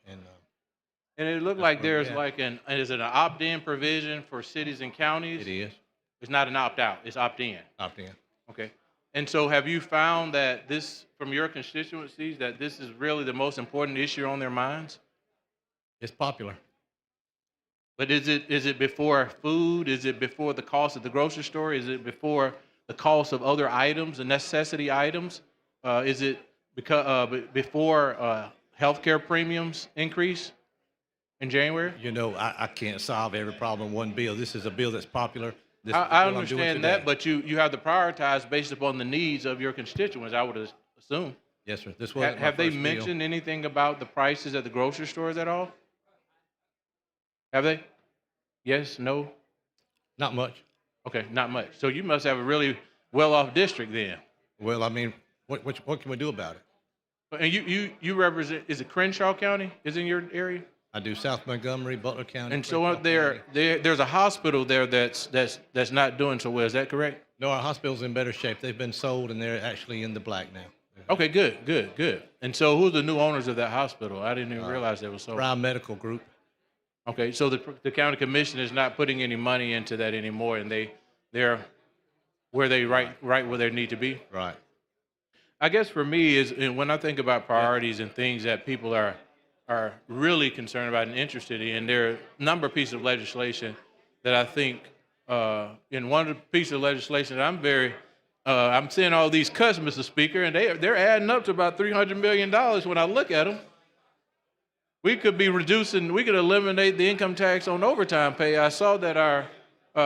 And it looked like there's is it an opt-in provision for cities and counties? It is. It's not an opt-out, it's opt-in. Opt-in. Okay. And so have you found that this, from your constituencies, that this is really the most important issue on their minds? It's popular. But is it before food? Is it before the cost of the grocery store? Is it before the cost of other items, the necessity items? Is it before healthcare premiums increase in January? You know, I can't solve every problem in one bill. This is a bill that's popular. This I is what I'm doing understand that, today. but you have to prioritize based upon the needs of your constituents, I would assume. Yes, sir. This wasn't my Have they first bill. mentioned anything about the prices at the grocery stores at all? Have they? Yes, no? Not much. Okay, not much. So you must have a really well-off district then. Well, I mean, what can we do about it? And you represent, is it Crenshaw County is in your area? I do South Montgomery, Butler County. And so there's a hospital there that's not doing so well. Is that correct? No, our hospital's in better shape. They've been sold, and they're actually in the black now. Okay, good. And so who's the new owners of that hosptal? I didn't even realize they were sold. Brown Medical Group. Okay, so the county commission is not putting any money into that anymore, and they're where they right where they need to be. Right. I guess for me is when I think about priorities and things that people are really concerned about and interested in, there are a number of pieces of legislation that I think in one of the pieces of legislation that I'm seeing all these cuts, Mr. Speaker, and they're adding up to about $300 million when I look at them. We could eliminate the income tax on overtime pay. I saw that our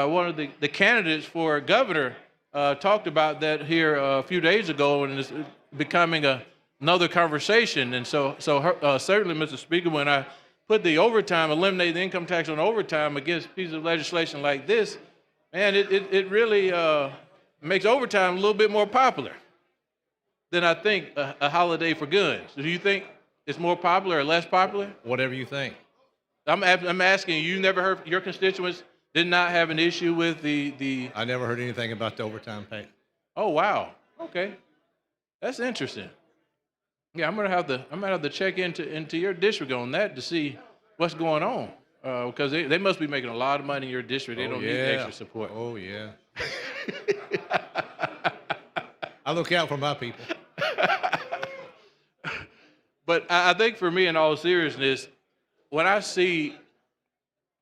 one of the candidates for governor talked about that here a few days ago, and it's becoming another conversation. And so certainly, Mr. Speaker, when I put eliminate the income tax on overtime against pieces of legislation like this, man, it really makes overtime a little bit more popular than I think a holiday for guns. Do you think it's more popular or less popular? Whatever you think. I'm asking you. Never heard your constituents did not have an issue with the. I never heard anything about the overtime pay. Oh wow. Okay, that's interesting. Yeah, I'm gonna have to check into your district on that to see what's going on because they must be making a lot of money in your district. They don't need the extra support. Oh yeah. I look out for my people. But I think for me, in all seriousness, when I see,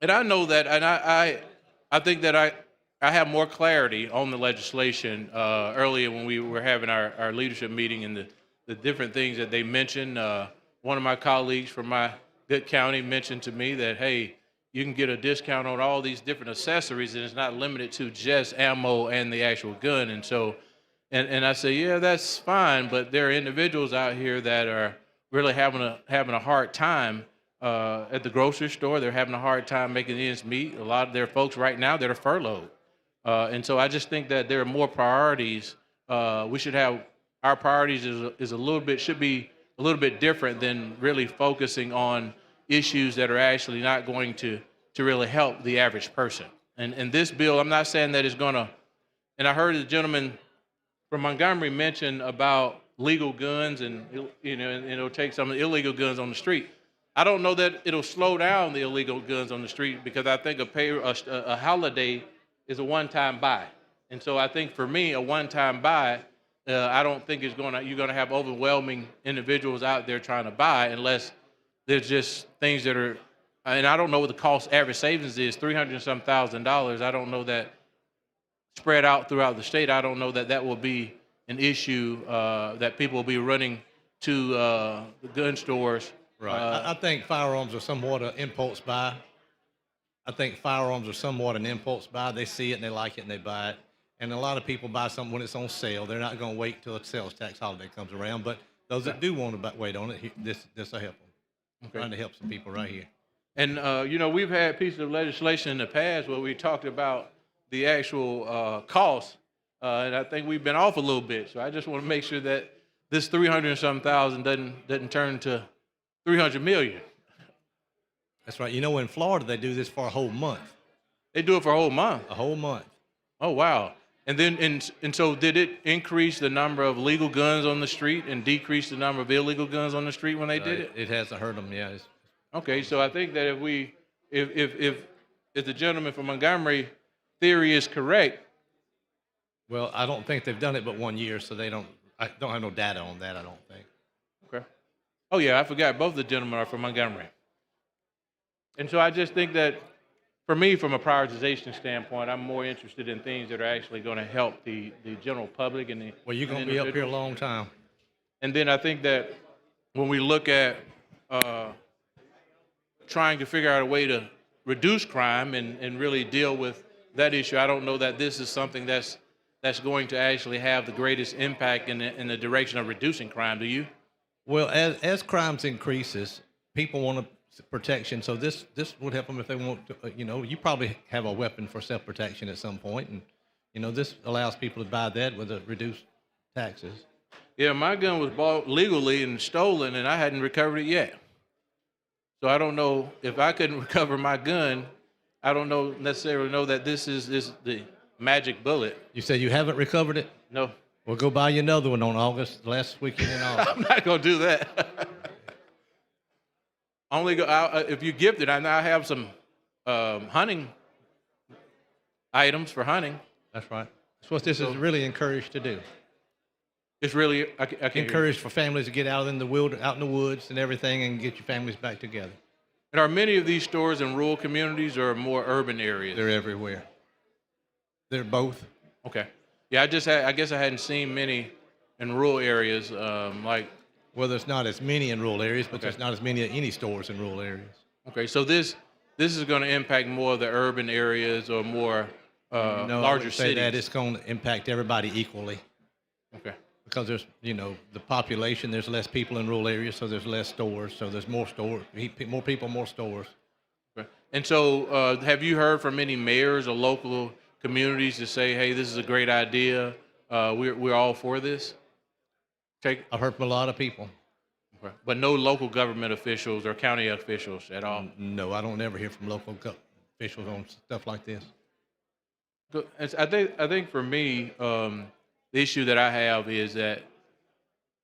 and I know that, and I think that I have more clarity on the legislation earlier when we were having our leadership meeting and the different things that they mentioned. One of my colleagues from my good county mentioned to me that, hey, you can get a discount on all these different accessories, and it's not limited to just ammo and the actual gun. And so, and I say, yeah, that's fine, but there are individuals out here that are really having a hard time at the grocery store. They're having a hard time making ends meet. A lot of their folks right now that are furloughed. And so I just think that there are more priorities. We should have our priorities should be a little bit different than really focusing on issues that are actually not going to really help the average person. And this bill, I'm not saying that it's going to, and I heard the gentleman from Montgomery mention about legal guns and, and it'll take some of the illegal guns on the street. I don't know that it'll slow down the illegal guns on the street because I think a holiday is a one-time buy. And so I think for me, a one-time buy, I don't think you're going to have overwhelming individuals out there trying to buy unless there's just things that are, and I don't know what the cost average savings is, $300 and some thousand. I don't know that spread out throughout the state. I don't know that that will be an issue that people will be running to the gun stores. Right. I think firearms are somewhat an impulse buy. They see it and they like it and they buy it. And a lot of people buy something when it's on sale. They're not going to wait till a sales tax holiday comes around. But those that do want to wait on it, this will help them. I'm trying to help some people right here. And, we've had pieces of legislation in the past where we talked about the actual cost, and I think we've been off a little bit. So I just want to make sure that this 300 and some thousand doesn't turn to 300 million. That's right. In Florida, they do this for a whole month. They do it for a whole month? A whole month. Oh, wow. And then, and so did it increase the number of legal guns on the street and decrease the number of illegal guns on the street when they did it? It hasn't hurt them, yeah. Okay, so I think that if the gentleman from Montgomery theory is correct. Well, I don't think they've done it but 1 year, so I don't have no data on that, I don't think. Okay. Oh, yeah, I forgot. Both the gentlemen are from Montgomery. And so I just think that, for me, from a prioritization standpoint, I'm more interested in things that are actually going to help the general public and the. Well, you're going to be up here a long time. And then I think that when we look at trying to figure out a way to reduce crime and really deal with that issue, I don't know that this is something that's going to actually have the greatest impact in the direction of reducing crime. Do you? Well, as crimes increases, people want protection. So this would help them if they want to. You probably have a weapon for self-protection at some point, and this allows people to buy that with reduced taxes. Yeah, my gun was bought legally and stolen, and I hadn't recovered it yet. So I don't know if I couldn't recover my gun. I don't necessarily know that this is the magic bullet. You said you haven't recovered it? No. Well, go buy you another one on last weekend in August. I'm not gonna do that. Only if you gift it. I now have some hunting items for hunting. That's right. That's what this is really encouraged to do. It's really I can't encouraged for families to get out in the woods and everything, and get your families back together. And are many of these stores in rural communities or more urban areas? They're everywhere. They're both. Okay. Yeah, I guess I hadn't seen many in rural areas like. Well, there's not as many in rural areas, but there's not as many any stores in rural areas. Okay, so this is going to impact more of the urban areas or more No, I larger wouldn't say cities. that. It's going to impact everybody equally. Okay. Because there's, the population, there's less people in rural areas, so there's less stores, so there's more stores, more people, more stores. Okay. And so have you heard from any mayors or local communities to say, hey, this is a great idea, we're all for this? I've heard from a lot of people. Okay. But no local government officials or county officials at all? No, I don't ever hear from local officials on stuff like this. I think for me, the issue that I have is that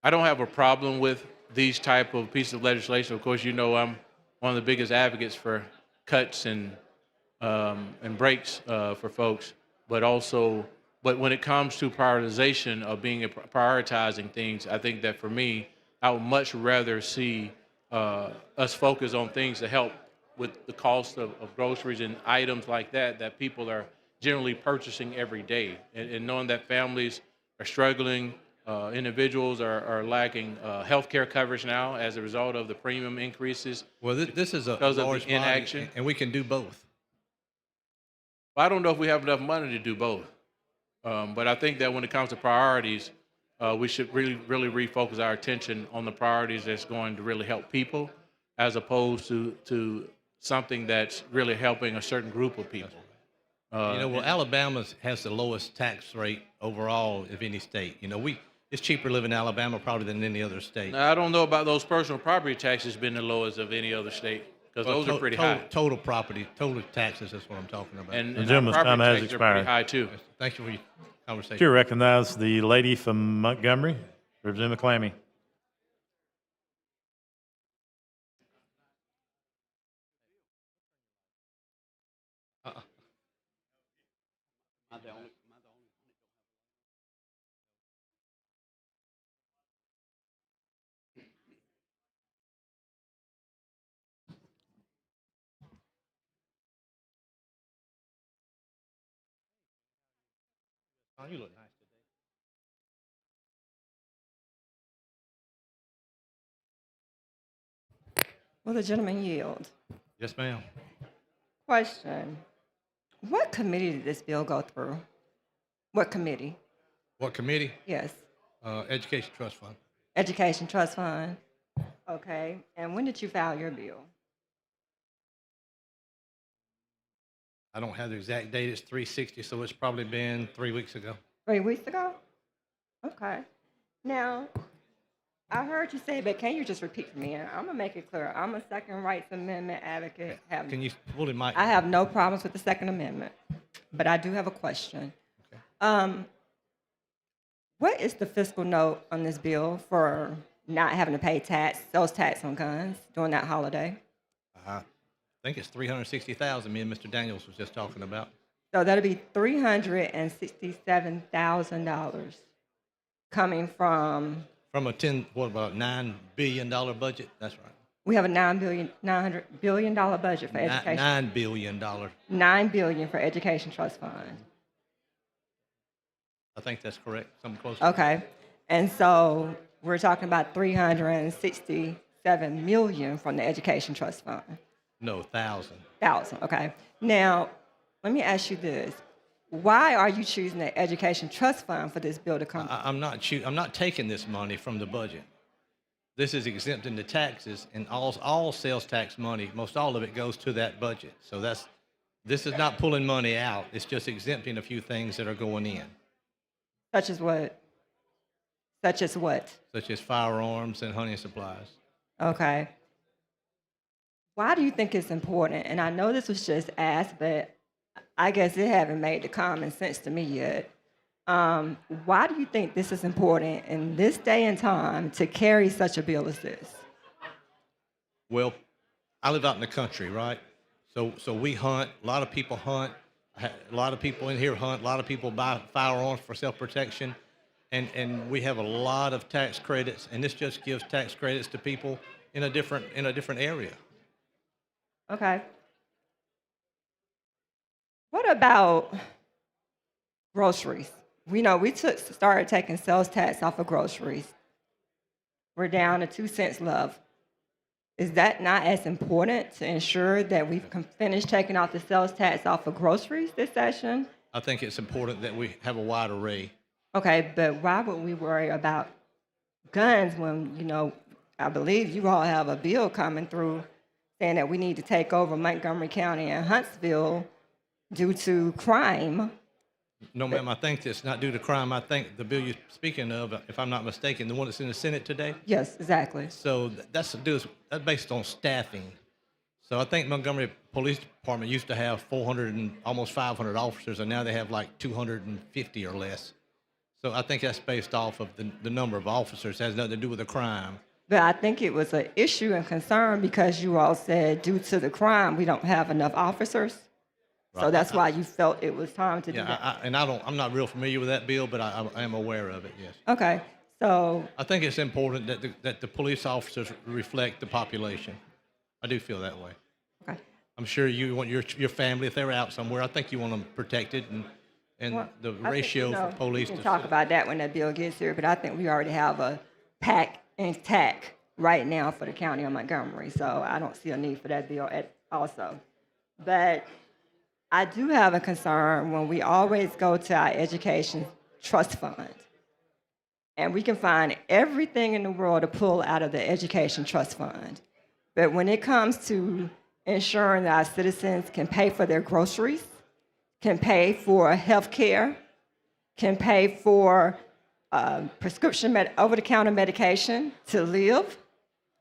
I don't have a problem with these type of pieces of legislation. Of course, I'm one of the biggest advocates for cuts and breaks for folks, but when it comes to prioritization of prioritizing things, I think that for me, I would much rather see us focus on things to help with the cost of groceries and items like that people are generally purchasing every day, and knowing that families are struggling, individuals are lacking health care coverage now as a result of the premium increases. Well, this is a because of large the inaction. body, and we can do both. I don't know if we have enough money to do both, but I think that when it comes to priorities, we should really refocus our attention on the priorities that's going to really help people. as opposed to something that's really helping a certain group of people. Well, Alabama has the lowest tax rate overall of any state. It's cheaper to live in Alabama probably than any other state. Now, I don't know about those personal property taxes being the lowest of any other state, because those are pretty high. Total property, total taxes is what I'm talking about. And The our gentleman's time property has taxes are pretty expired. high too. Thank you for your conversation. Chair recognize the lady from Montgomery, Representative McClammy. Oh, you look nice today. Will the gentleman yield? Yes, ma'am. Question. What committee did this bill go through? What committee? What committee? Yes. Education Trust Fund. Education Trust Fund. Okay. And when did you file your bill? I don't have the exact date. It's 360, so it's probably been 3 weeks ago. 3 weeks ago? Okay. Now, I heard you say, but can you just repeat for me? And I'm going to make it clear. I'm a Second Rights Amendment advocate. Can you pull the mic? I have no problems with the Second Amendment, but I do have a question. What is the fiscal note on this bill for not having to pay sales tax on guns during that holiday? I think it's 360,000. Me and Mr. Daniels was just talking about. So that'll be $367,000 coming from. From a $9 billion budget. That's right. We have a $900 billion budget for education. $9 billion. $9 billion for Education Trust Fund. I think that's correct. Something close. Okay, and so we're talking about $367 million from the Education Trust Fund. No, 1,000. 1,000. Okay. Now, let me ask you this: why are you choosing the Education Trust Fund for this bill to come? I'm not taking this money from the budget. This is exempting the taxes, and all sales tax money, most all of it goes to that budget. So this is not pulling money out. It's just exempting a few things that are going in. Such as what? Such as what? Such as firearms and hunting supplies. Okay. Why do you think it's important? And I know this was just asked, but I guess it haven't made the common sense to me yet. Why do you think this is important in this day and time to carry such a bill as this? Well, I live out in the country, right? So we hunt. A lot of people hunt. A lot of people in here hunt. A lot of people buy firearms for self-protection. And we have a lot of tax credits, and this just gives tax credits to people in a different area. Okay. What about groceries? We know we started taking sales tax off of groceries. We're down to 2 cents left. Is that not as important to ensure that we can finish taking off the sales tax off of groceries this session? I think it's important that we have a wide array. Okay, but why would we worry about guns when, I believe you all have a bill coming through saying that we need to take over Montgomery County and Huntsville due to crime? No, ma'am, I think it's not due to crime. I think the bill you're speaking of, if I'm not mistaken, the one that's in the Senate today? Yes, exactly. So that's based on staffing. So I think Montgomery Police Department used to have 400 and almost 500 officers, and now they have like 250 or less. So I think that's based off of the number of officers. It has nothing to do with the crime. But I think it was an issue and concern because you all said due to the crime, we don't have enough officers. Right. So that's why you felt it was time to do that. I'm not real familiar with that bill, but I am aware of it, yes. Okay, so. I think it's important that the police officers reflect the population. I do feel that way. Okay. I'm sure you want your family, if they're out somewhere, I think you want them protected and Well, the I ratio think, for police we to. can talk about that when that bill gets here, but I think we already have a pack intact right now for the county of Montgomery, so I don't see a need for that bill also. But I do have a concern when we always go to our education trust fund, and we can find everything in the world to pull out of the education trust fund. But when it comes to ensuring that our citizens can pay for their groceries, can pay for health care, can pay for prescription over-the-counter medication to live,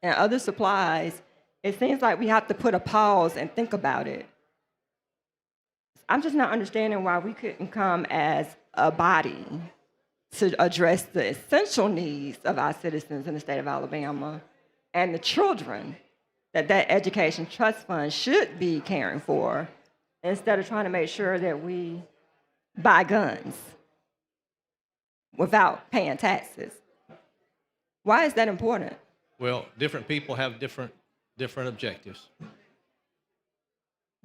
and other supplies, it seems like we have to put a pause and think about it. I'm just not understanding why we couldn't come as a body to address the essential needs of our citizens in the state of Alabama and the children that education trust fund should be caring for, instead of trying to make sure that we buy guns without paying taxes. Why is that important? Well, different people have different objectives.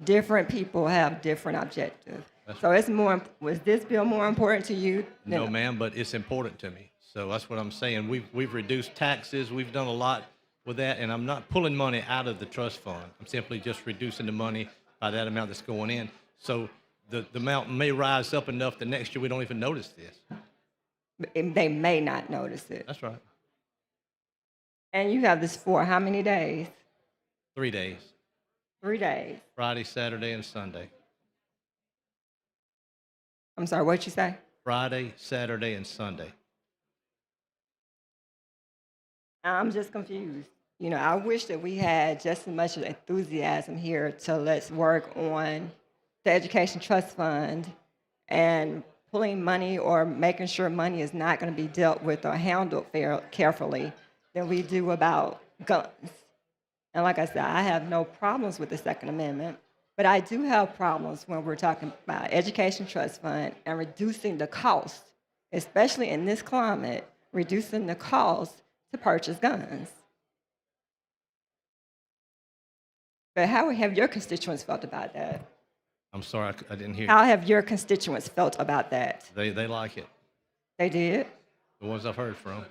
Different people have different objectives. So it's more, was this bill more important to you? No, ma'am, but it's important to me. So that's what I'm saying. We've reduced taxes. We've done a lot with that, and I'm not pulling money out of the trust fund. I'm simply just reducing the money by that amount that's going in. So the amount may rise up enough that next year we don't even notice this. They may not notice it. That's right. And you have this for how many days? 3 days. 3 days. Friday, Saturday, and Sunday. I'm sorry, what'd you say? Friday, Saturday, and Sunday. I'm just confused. You know, I wish that we had just as much enthusiasm here to let's work on the Education Trust Fund and pulling money or making sure money is not going to be dealt with or handled carefully than we do about guns. And like I said, I have no problems with the Second Amendment, but I do have problems when we're talking about Education Trust Fund and reducing the cost, especially in this climate, reducing the cost to purchase guns. But how have your constituents felt about that? I'm sorry, I didn't hear. How have your constituents felt about that? They like it. They did? The ones I've heard from.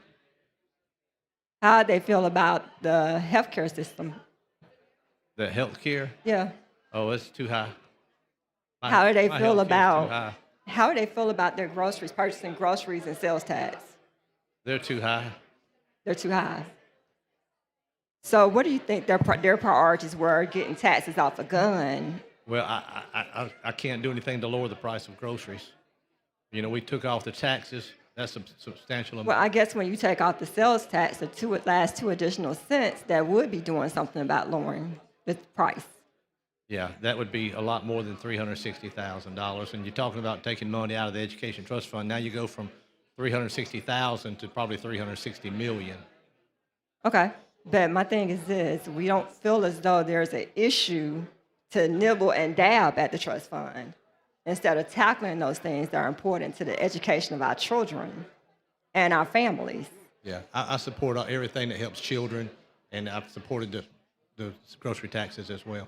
How do they feel about the healthcare system? The health care? Yeah. Oh, it's too high. How do they My feel healthcare's too about high. how do they feel about their groceries, purchasing groceries and sales tax? They're too high. They're too high. So what do you think their priorities were, getting taxes off a gun? Well, I can't do anything to lower the price of groceries. You know, we took off the taxes. That's a substantial amount. Well, I guess when you take off the sales tax, the last 2 additional cents, that would be doing something about lowering the price. Yeah, that would be a lot more than $360,000. And you're talking about taking money out of the Education Trust Fund. Now you go from $360,000 to probably $360 million. Okay, but my thing is this: we don't feel as though there's an issue to nibble and dab at the trust fund, instead of tackling those things that are important to the education of our children and our families. Yeah, I support everything that helps children, and I've supported the grocery taxes as well.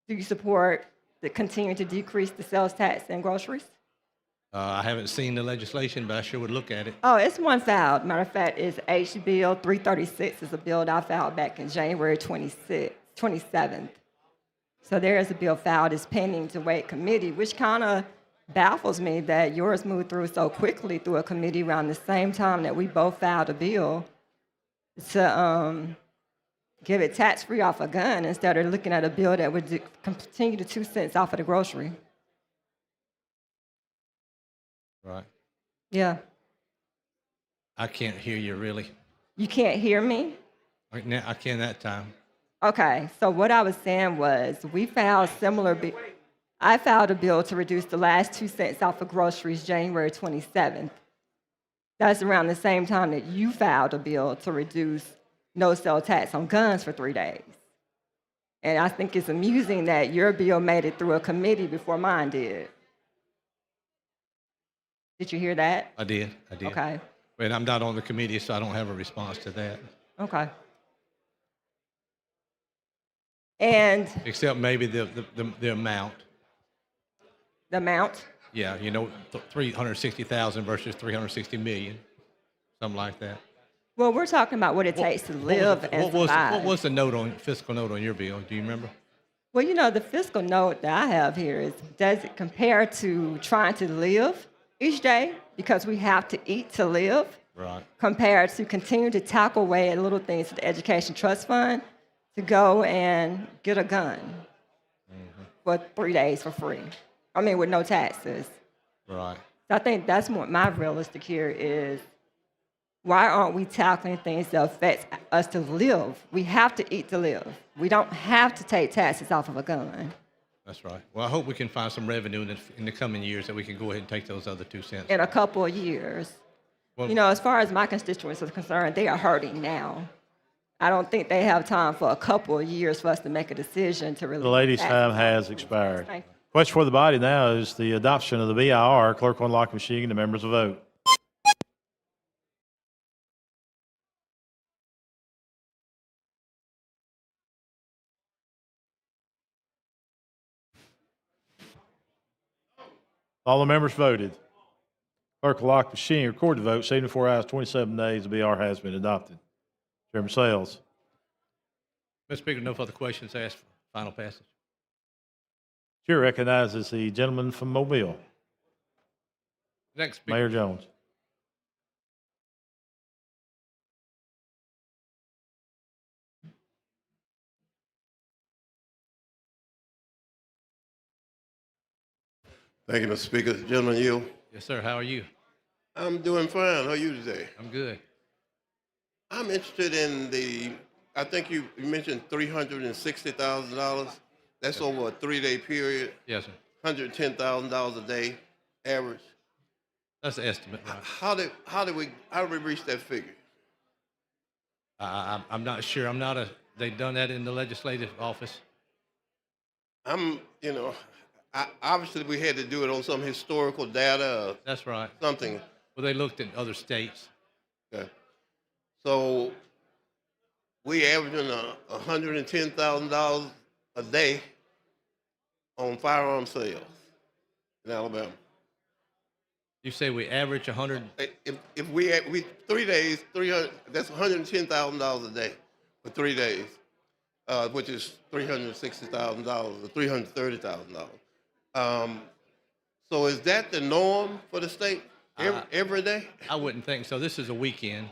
Do you support the continuing to decrease the sales tax and groceries? I haven't seen the legislation, but I sure would look at it. Oh, it's one filed. Matter of fact, it's HB 336. It's a bill that I filed back in January 27th. So there is a bill filed. It's pending to wait committee, which kind of baffles me that yours moved through so quickly through a committee around the same time that we both filed a bill to give it tax-free off a gun instead of looking at a bill that would continue the 2 cents off of the grocery. Right. Yeah. I can't hear you really. You can't hear me? I can that time. Okay, so what I was saying was we filed I filed a bill to reduce the last 2 cents off of groceries January 27th. That's around the same time that you filed a bill to reduce no sale tax on guns for 3 days. And I think it's amusing that your bill made it through a committee before mine did. Did you hear that? I did. Okay. But I'm not on the committee, so I don't have a response to that. Okay. And Except maybe the amount. the amount? Yeah, you know, 360,000 versus 360 million, something like that. Well, we're talking about what it takes to live and survive. What was the fiscal note on your bill? Do you remember? Well, you know, the fiscal note that I have here is, does it compare to trying to live each day because we have to eat to live, Right. compared to continue to tackle away at little things to the Education Trust Fund, to go and get a gun for 3 days for free. I mean, with no taxes. Right. So I think that's what my realistic here is. Why aren't we tackling things that affect us to live? We have to eat to live. We don't have to take taxes off of a gun. That's right. Well, I hope we can find some revenue in the coming years that we can go ahead and take those other 2 cents. In a couple of years. Well, You know, as far as my constituents are concerned, they are hurting now. I don't think they have time for a couple of years for us to make a decision to really. The lady's time has expired. Thank you. Question for the body now is the adoption of the BIR. Clerk will unlock the machine. The members will vote. All the members voted. Clerk will lock the machine, record the vote. 74 hours, 27 days. The BR has been adopted. Chairman Sales. Mr. Speaker, no further questions asked for final passage. Chair recognizes the gentleman from Mobile, Next speaker. Mayor Jones. Thank you, Mr. Speaker. Gentleman, you. Yes, sir. How are you? I'm doing fine. How are you today? I'm good. I'm interested in I think you mentioned $360,000. That's over a 3-day period. Yes, sir. $110,000 a day average. That's the estimate, right? How did we reach that figure? I'm not sure. They've done that in the legislative office. Obviously we had to do it on some historical data. Or That's right. something. Well, they looked at other states. Okay. So we averaging $110,000 a day on firearm sales in Alabama. You say we average 100. If we 3 days, 300, that's $110,000 a day for 3 days, which is $360,000 or $330,000. So is that the norm for the state every day? I wouldn't think so. This is a weekend,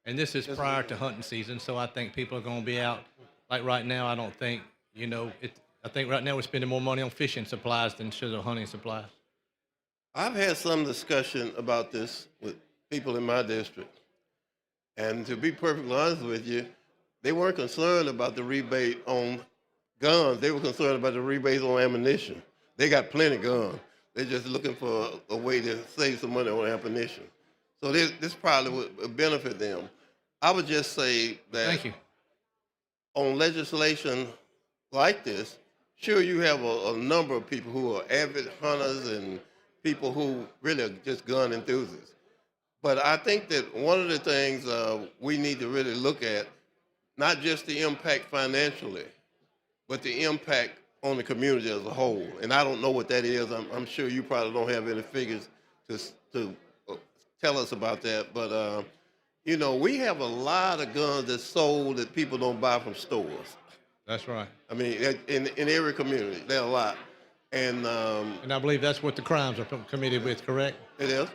and this is prior to hunting season, so I think people are going to be out. Like right now, I don't think, I think right now we're spending more money on fishing supplies than should on hunting supplies. I've had some discussion about this with people in my district. And to be perfectly honest with you, they weren't concerned about the rebate on guns. They were concerned about the rebate on ammunition. They got plenty of guns. They're just looking for a way to save some money on ammunition. So this probably would benefit them. I would just say that Thank you. on legislation like this, sure you have a number of people who are avid hunters and people who really are just gun enthusiasts. But I think that one of the things we need to really look at, not just the impact financially, but the impact on the community as a whole. And I don't know what that is. I'm sure you probably don't have any figures to tell us about that. But, we have a lot of guns that's sold that people don't buy from stores. That's right. I mean, in every community, there are a lot. And I believe that's what the crimes are committed with, correct? It is.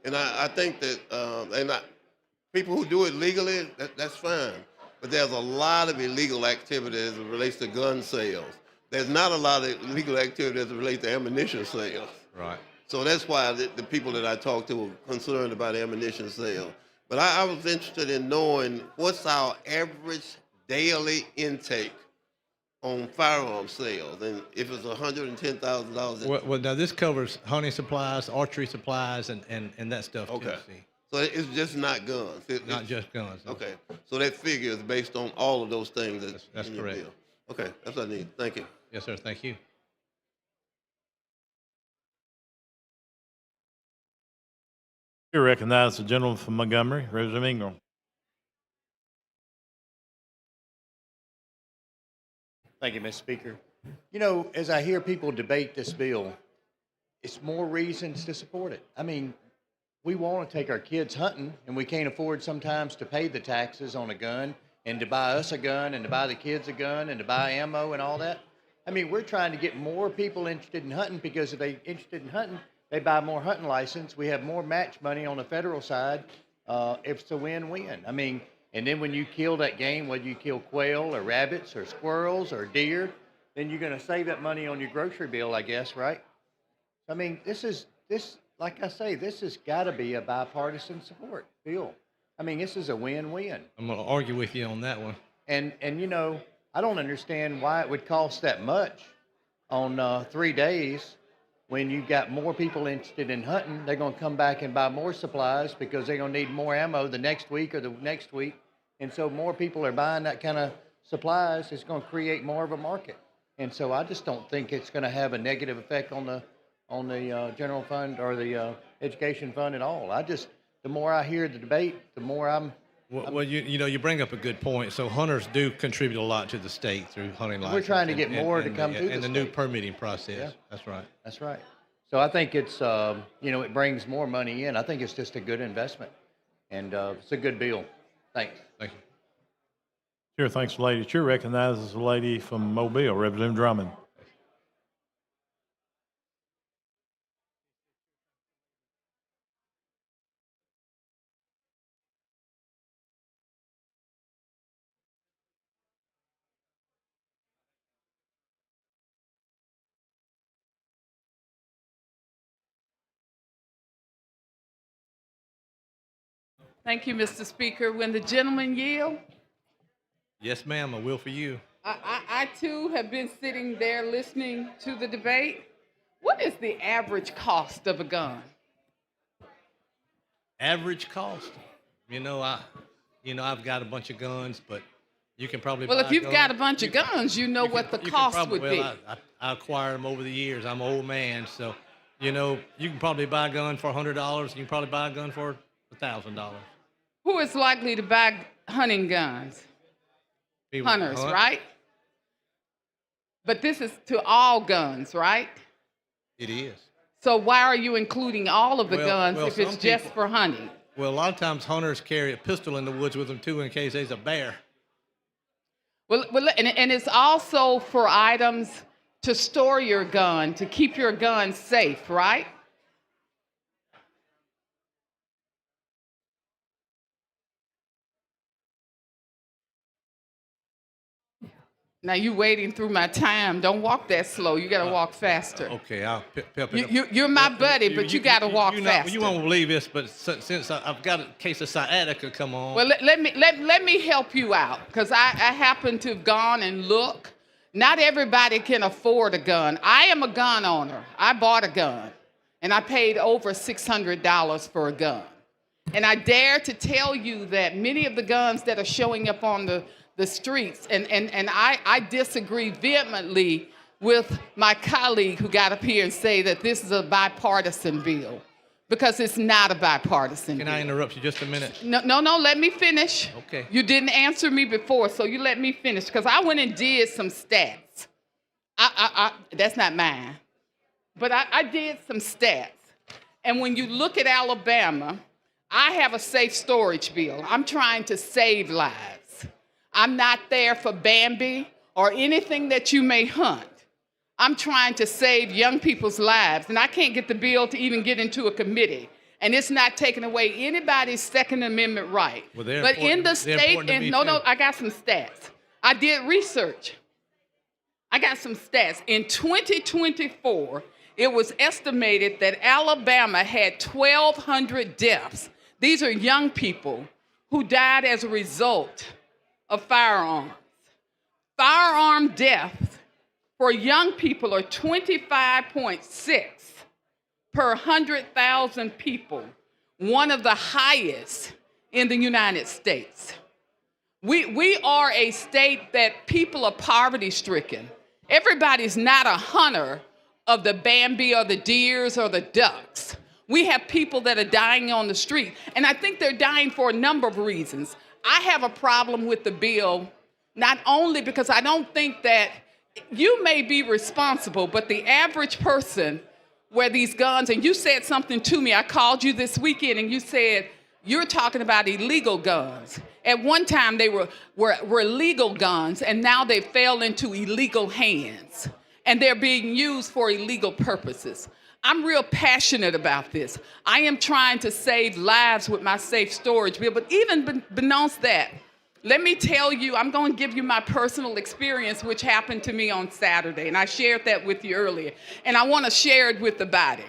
And I think that people who do it legally, that's fine. But there's a lot of illegal activity as it relates to gun sales. There's not a lot of illegal activity as it relates to ammunition sales. Right. So that's why the people that I talked to were concerned about ammunition sales. But I was interested in knowing what's our average daily intake on firearm sales, and if it's $110,000. Well, now this covers hunting supplies, archery supplies, and that stuff Okay. too. See? So it's just not guns. Not just guns. No. Okay. So that figure is based on all of those things. That's in your correct. bill. Okay, that's what I need. Thank you. Yes, sir. Thank you. You recognize the gentleman from Montgomery, Representative Ingram. Thank you, Mr. Speaker. As I hear people debate this bill, it's more reasons to support it. I mean, we want to take our kids hunting, and we can't afford sometimes to pay the taxes on a gun and to buy us a gun and to buy the kids a gun and to buy ammo and all that. I mean, we're trying to get more people interested in hunting because if they're interested in hunting, they buy more hunting license. We have more match money on the federal side. It's a win-win. I mean, And then when you kill that game, whether you kill quail or rabbits or squirrels or deer, then you're going to save that money on your grocery bill, I guess, right? I mean, like I say, this has got to be a bipartisan support bill. I mean, this is a win-win. I'm going to argue with you on that one. And you know, I don't understand why it would cost that much on 3 days when you've got more people interested in hunting. They're going to come back and buy more supplies because they're going to need more ammo the next week or the next week. And so more people are buying that kind of supplies. It's going to create more of a market. And so I just don't think it's going to have a negative effect on the general fund or the education fund at all. The more I hear the debate, the more Well, you know, you bring up a good point. So hunters do contribute a lot to the state through hunting license. We're trying to get more to come through the and the new state. permitting process. Yeah. That's right. That's right. So I think it's, you know, it brings more money in. I think it's just a good investment. And it's a good bill. Thanks. Thank you. Chair thanks the lady. Chair recognizes the lady from Mobile, Representative Drummond. Thank you, Mr. Speaker. When the gentleman yield, Yes, ma'am. I will for you. I too have been sitting there listening to the debate. What is the average cost of a gun? Average cost. You know, I've got a bunch of guns, but you can probably. Well, buy if you've guns. got a bunch of guns, you know what the You can cost probably- would be. well, I acquired them over the years. I'm an old man, so you know you can probably buy a gun for $100. You can probably buy a gun for $1,000. Who is likely to buy hunting guns? People Hunters, hunt. right? But this is to all guns, right? It is. So why are you including all of the guns if it's some just people- for hunting? Well, a lot of times hunters carry a pistol in the woods with them too in case there's a bear. Well, and it's also for items to store your gun, to keep your gun safe, right? Now you wading through my time. Don't walk that slow. You got to walk faster. Okay, I'll pep it up. You're my buddy, but you got to walk faster. You won't believe this, but since I've got a case of sciatica come on. Well, let me help you out, because I happen to have gone and look. Not everybody can afford a gun. I am a gun owner. I bought a gun, and I paid over $600 for a gun. And I dare to tell you that many of the guns that are showing up on the streets, and I disagree vehemently with my colleague who got up here and say that this is a bipartisan bill, because it's not a bipartisan bill. Can I interrupt you just a minute? No, let me finish. Okay. You didn't answer me before, so you let me finish, because I went and did some stats. That's not mine, but I did some stats. And when you look at Alabama, I have a safe storage bill. I'm trying to save lives. I'm not there for Bambi or anything that you may hunt. I'm trying to save young people's lives, and I can't get the bill to even get into a committee. And it's not taking away anybody's Second Amendment right. Well, they're but in the important- they're state, important to me, no, too. I got some stats. I did research. I got some stats. In 2024, it was estimated that Alabama had 1,200 deaths. These are young people who died as a result of firearms. Firearm deaths for young people are 25.6 per 100,000 people, one of the highest in the United States. We are a state that people are poverty stricken. Everybody's not a hunter of the Bambi or the deers or the ducks. We have people that are dying on the street, and I think they're dying for a number of reasons. I have a problem with the bill, not only because I don't think that you may be responsible, but the average person where these guns, and you said something to me, I called you this weekend and you said, you're talking about illegal guns. At one time they were legal guns, and now they fell into illegal hands, and they're being used for illegal purposes. I'm real passionate about this. I am trying to save lives with my safe storage bill, but even beyond that, let me tell you, I'm going to give you my personal experience, which happened to me on Saturday, and I shared that with you earlier, and I want to share it with the body.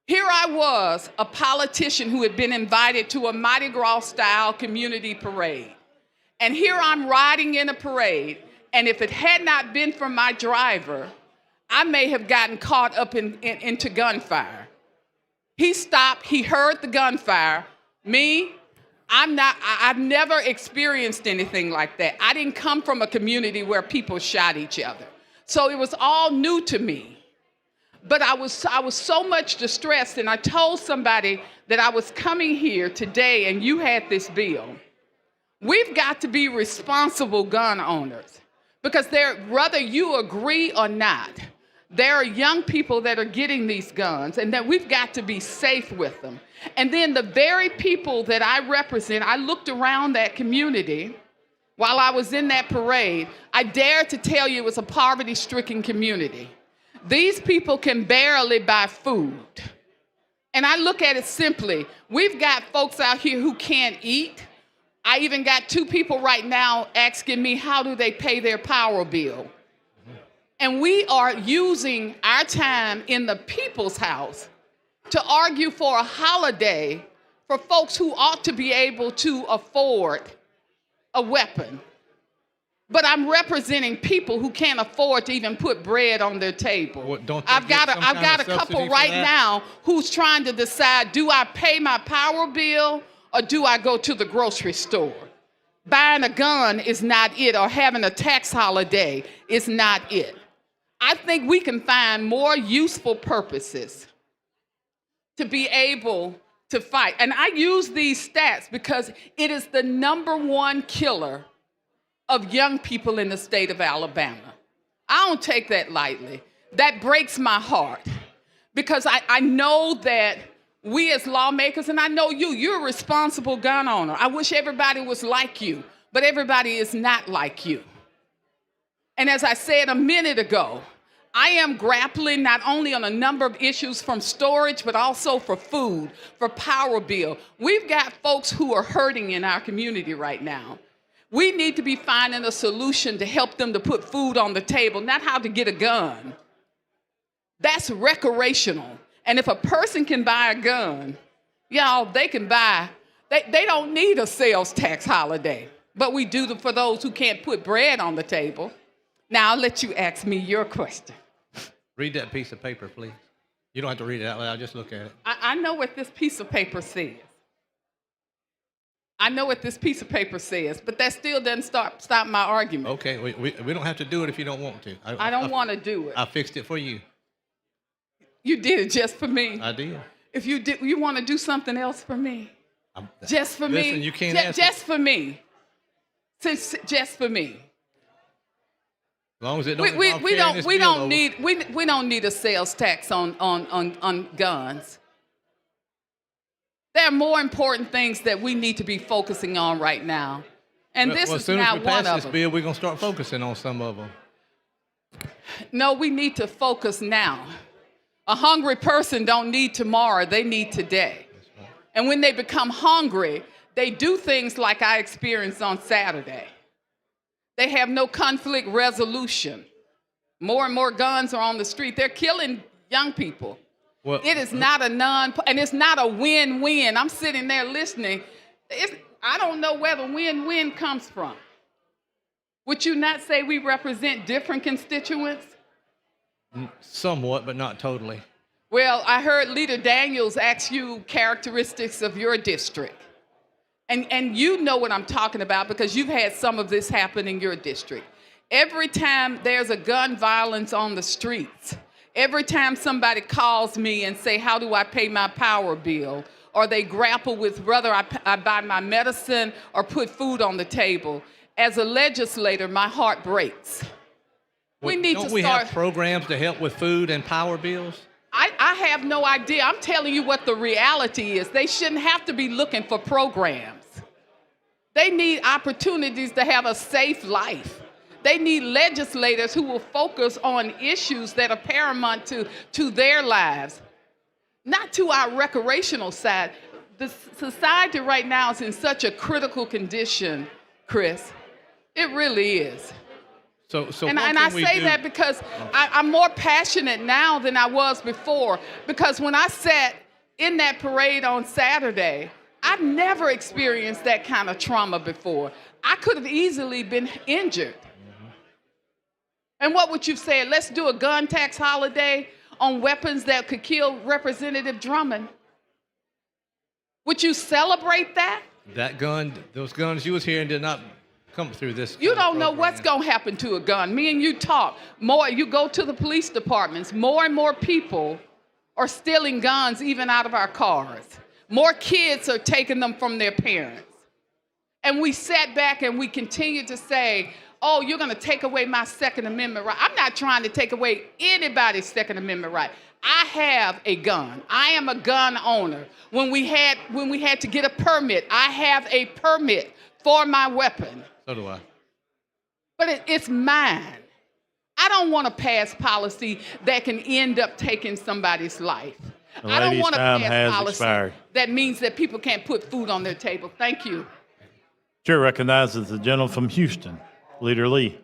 Here I was, a politician who had been invited to a Mardi Gras-style community parade, and here I'm riding in a parade, and if it had not been for my driver, I may have gotten caught up into gunfire. He stopped, he heard the gunfire. Me, I've never experienced anything like that. I didn't come from a community where people shot each other. So it was all new to me. But I was so much distressed, and I told somebody that I was coming here today and you had this bill. We've got to be responsible gun owners because whether you agree or not, there are young people that are getting these guns and that we've got to be safe with them. And then the very people that I represent, I looked around that community while I was in that parade. I dare to tell you it was a poverty-stricken community. These people can barely buy food. And I look at it simply. We've got folks out here who can't eat. I even got 2 people right now asking me how do they pay their power bill. And we are using our time in the people's house to argue for a holiday for folks who ought to be able to afford a weapon. But I'm representing people who can't afford to even put bread on their table. What, don't I've got a couple right now who's trying to decide, do I pay my power bill or do I go to the grocery store? Buying a gun is not it, or having a tax holiday is not it. I think we can find more useful purposes to be able to fight. And I use these stats because it is the #1 killer of young people in the state of Alabama. I don't take that lightly. That breaks my heart because I know that we as lawmakers, and I know you're a responsible gun owner. I wish everybody was like you, but everybody is not like you. And as I said a minute ago, I am grappling not only on a number of issues from storage, but also for food, for power bill. We've got folks who are hurting in our community right now. We need to be finding a solution to help them to put food on the table, not how to get a gun. That's recreational. And if a person can buy a gun, y'all, they can buy, they don't need a sales tax holiday, but we do for those who can't put bread on the table. Now I'll let you ask me your question. Read that piece of paper, please. You don't have to read it out loud, just look at it. I know what this piece of paper says. I know what this piece of paper says, but that still doesn't stop my argument. Okay, we don't have to do it if you don't want to. I don't want to do it. I fixed it for you. You did it just for me. I did. If you did, you want to do something else for me? Just for me? Listen, you can't ask just for me. Just for me. As long as it don't we don't need a sales tax on guns. There are more important things that we need to be focusing on right now, and this is not one of them. As soon as we pass this bill, we're gonna start focusing on some of them. No, we need to focus now. A hungry person don't need tomorrow; they need today. And when they become hungry, they do things like I experienced on Saturday. They have no conflict resolution. More and more guns are on the street. They're killing young people. Well, it is not and it's not a win-win. I'm sitting there listening. I don't know where the win-win comes from. Would you not say we represent different constituents? Somewhat, but not totally. Well, I heard Leader Daniels ask you characteristics of your district. And you know what I'm talking about because you've had some of this happen in your district. Every time there's a gun violence on the streets, every time somebody calls me and say, how do I pay my power bill? Or they grapple with whether I buy my medicine or put food on the table. As a legislator, my heart breaks. Don't we have programs to help with food and power bills? I have no idea. I'm telling you what the reality is. They shouldn't have to be looking for programs. They need opportunities to have a safe life. They need legislators who will focus on issues that are paramount to their lives, not to our recreational side. The society right now is in such a critical condition, Chris. It really is. So And what I can we say do? that because I'm more passionate now than I was before. Because when I sat in that parade on Saturday, I've never experienced that kind of trauma before. I could have easily been injured. And what would you say? Let's do a gun tax holiday on weapons that could kill Representative Drummond. Would you celebrate that? That gun, those guns you was hearing did not come through this. You don't know what's going to happen to a gun. Me and you talk. More, you go to the police departments, more and more people are stealing guns even out of our cars. More kids are taking them from their parents. And we sat back and we continue to say, oh, you're going to take away my Second Amendment right. I'm not trying to take away anybody's Second Amendment right. I have a gun. I am a gun owner. When we had to get a permit, I have a permit for my weapon. So do I. But it's mine. I don't want to pass policy that can end up taking somebody's life. The I don't lady's want to time pass has policy expired. that means that people can't put food on their table. Thank you. Chair recognizes the gentleman from Houston, Leader Lee.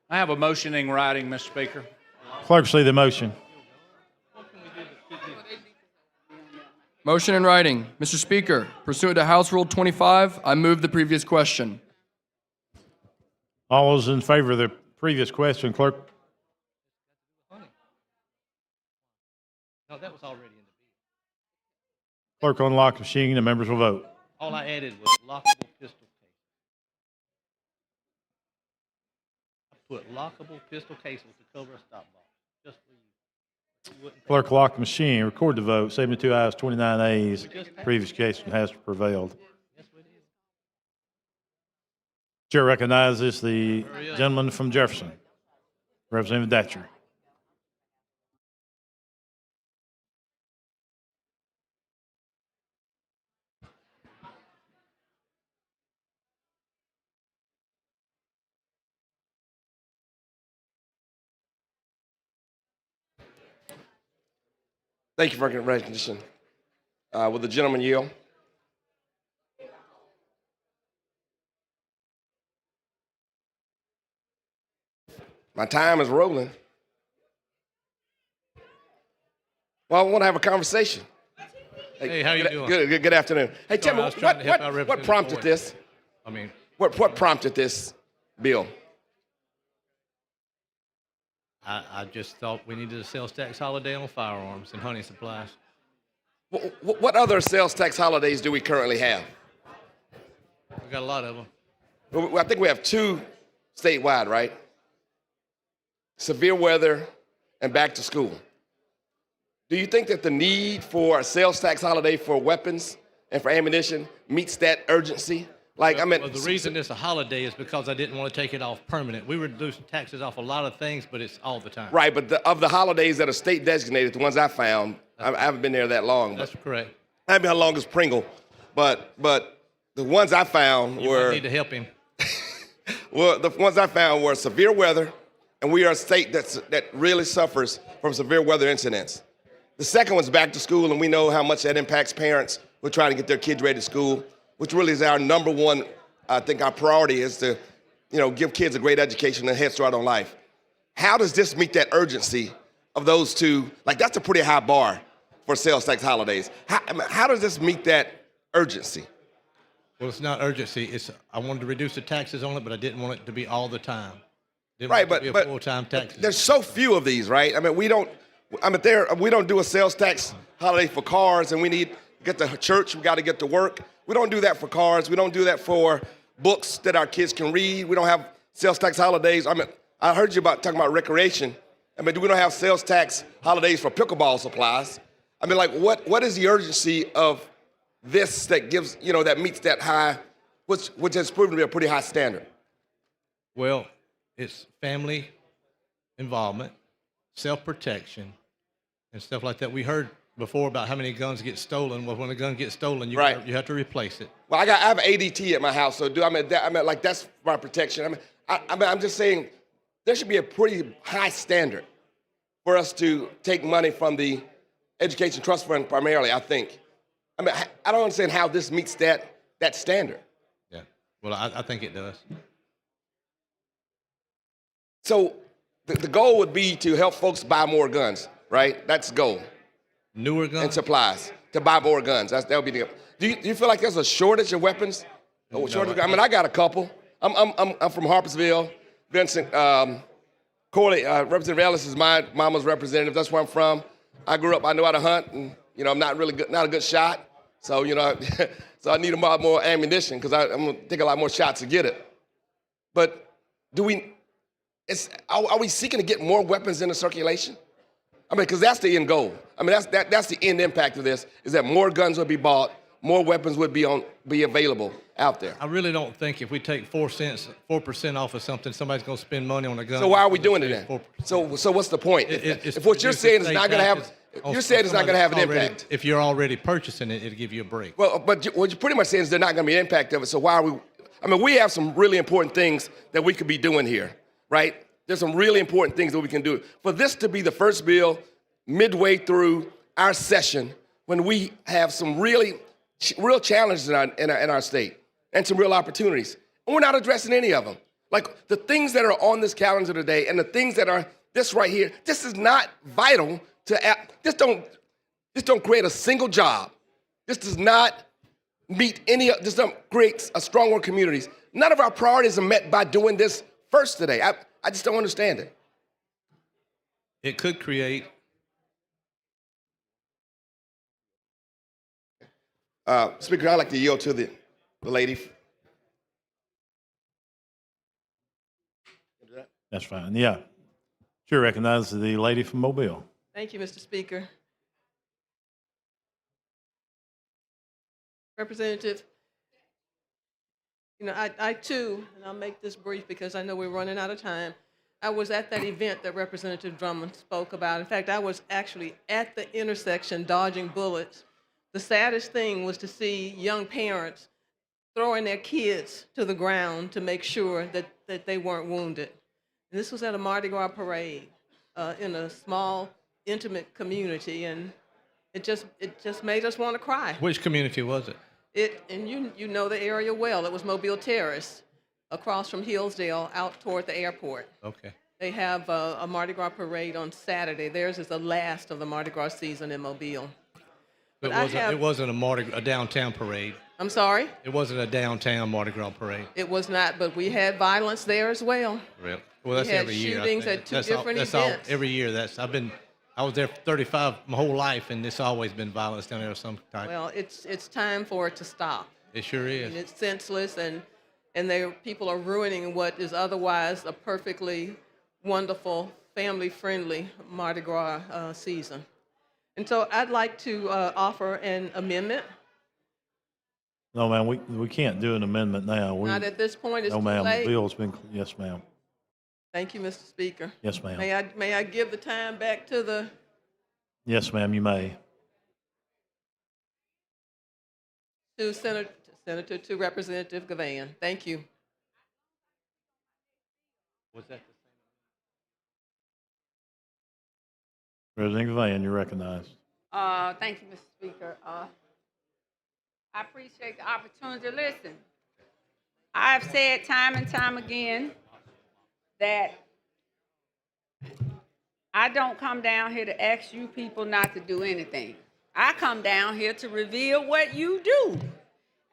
I have a motion in writing, Mr. Speaker. Clerk, see the motion. Motion in writing. Mr. Speaker, pursuant to House Rule 25, I move the previous question. All those in favor of the previous question, clerk? No, that was already in the Clerk unlock the machine. The members will vote. All I added was lockable pistol case. I put lockable pistol cases to cover a stop box, just for you. Clerk lock the machine. Record the vote. 72 ayes, 29 ayes. Previous case has prevailed. Chair recognizes the gentleman from Jefferson, Representative Datcher. Thank you for recognition. Will the gentleman yield? My time is rolling. Well, I want to have a conversation. Hey, how you doing? Good afternoon. Hey, tell me, I was trying to help our what Representative prompted Ford. this? I mean, What prompted this bill? I just thought we needed a sales tax holiday on firearms and hunting supplies. What other sales tax holidays do we currently have? We got a lot of them. Well, I think we have two statewide, right? Severe weather and back to school. Do you think that the need for a sales tax holiday for weapons and for ammunition meets that urgency? Like, I mean, Well, the reason it's a holiday is because I didn't want to take it off permanent. We were reducing taxes off a lot of things, but it's all the time. right, but of the holidays that are state designated, the ones I found, I haven't been there that long. That's But correct. I haven't been how long as Pringle, but the ones I found You were might need to help him. well, the ones I found were severe weather, and we are a state that really suffers from severe weather incidents. The second one's back to school, and we know how much that impacts parents who are trying to get their kids ready to school, which really is our number one. I think our priority is to, give kids a great education and a head start on life. How does this meet that urgency of those two? Like, that's a pretty high bar for sales tax holidays. How does this meet that urgency? Well, it's not urgency. I wanted to reduce the taxes on it, but I didn't want it to be all the time. Didn't Right, want it to but be a full-time tax. there's so few of these, right? I mean, we don't do a sales tax holiday for cars, and we need to get to church. We got to get to work. We don't do that for cars. We don't do that for books that our kids can read. We don't have sales tax holidays. I mean, I heard you talking about recreation. I mean, we don't have sales tax holidays for pickleball supplies. I mean, like, what is the urgency of this that gives, that meets that high, which has proven to be a pretty high standard? Well, it's family involvement, self-protection, and stuff like that. We heard before about how many guns get stolen. Well, when a gun gets stolen, you have to replace it. Well, I have ADT at my house, so like that's my protection. I'm just saying there should be a pretty high standard for us to take money from the Education Trust Fund primarily, I think. I don't understand how this meets that standard. Yeah. Well, I think it does. So the goal would be to help folks buy more guns, right? That's the goal. Newer guns? And supplies to buy more guns. That would be the. Do you feel like there's a shortage of weapons? I got a couple. I'm from Harpersville. Vincent Corley, Representative Ellis is my mama's representative. That's where I'm from. I grew up. I know how to hunt, and I'm not really good, not a good shot. So so I need a lot more ammunition because I'm gonna take a lot more shots to get it. But are we seeking to get more weapons into circulation? Because that's the end goal. That's the end impact of this, is that more guns will be bought, more weapons would be available out there. I really don't think if we take 4% off of something, somebody's going to spend money on a gun. So why are we doing it then? So what's the point? If what you're saying is not going to have, you're saying it's not going to have an impact. If you're already purchasing it, it'll give you a break. Well, but what you're pretty much saying is there's not going to be an impact of it. So why are we? We have some really important things that we could be doing here, right? There's some really important things that we can do. For this to be the first bill midway through our session, when we have some real challenges in our state and some real opportunities, and we're not addressing any of them. Like the things that are on this calendar today and the things that are this right here, this is not vital to. This don't create a single job. This does not meet this don't create a stronger communities. None of our priorities are met by doing this first today. I just don't understand it. It could create. Speaker, I'd like to yield to the lady. That's fine. Yeah. Sure, recognize the lady from Mobile. Thank you, Mr. Speaker. Representative, I too, and I'll make this brief because I know we're running out of time, I was at that event that Representative Drummond spoke about. In fact, I was actually at the intersection dodging bullets. The saddest thing was to see young parents throwing their kids to the ground to make sure that they weren't wounded. And this was at a Mardi Gras parade in a small, intimate community, and it just made us want to cry. Which community was it? And you know the area well. It was Mobile Terrace, across from Hillsdale, out toward the airport. Okay. They have a Mardi Gras parade on Saturday. Theirs is the last of the Mardi Gras season in Mobile. It wasn't a downtown parade. I'm sorry? It wasn't a downtown Mardi Gras parade. It was not, but we had violence there as well. Really? Well, that's we had every year. shootings at two different events. Every year. I was there 35 my whole life, and it's always been violence down there of some type. Well, it's time for it to stop. It sure is. And it's senseless, and people are ruining what is otherwise a perfectly wonderful, family-friendly Mardi Gras season. And so I'd like to offer an amendment. No, ma'am, we can't do an amendment now. Not at this point. It's no, too ma'am. late. The bill's been. Yes, ma'am. Thank you, Mr. Speaker. Yes, ma'am. May I give the time back to the? Yes, ma'am. You may. To Senator to Representative Gavan. Thank you. Was that? President Gavan, you're recognized. Thank you, Mr. Speaker. I appreciate the opportunity to listen. I've said time and time again that I don't come down here to ask you people not to do anything. I come down here to reveal what you do.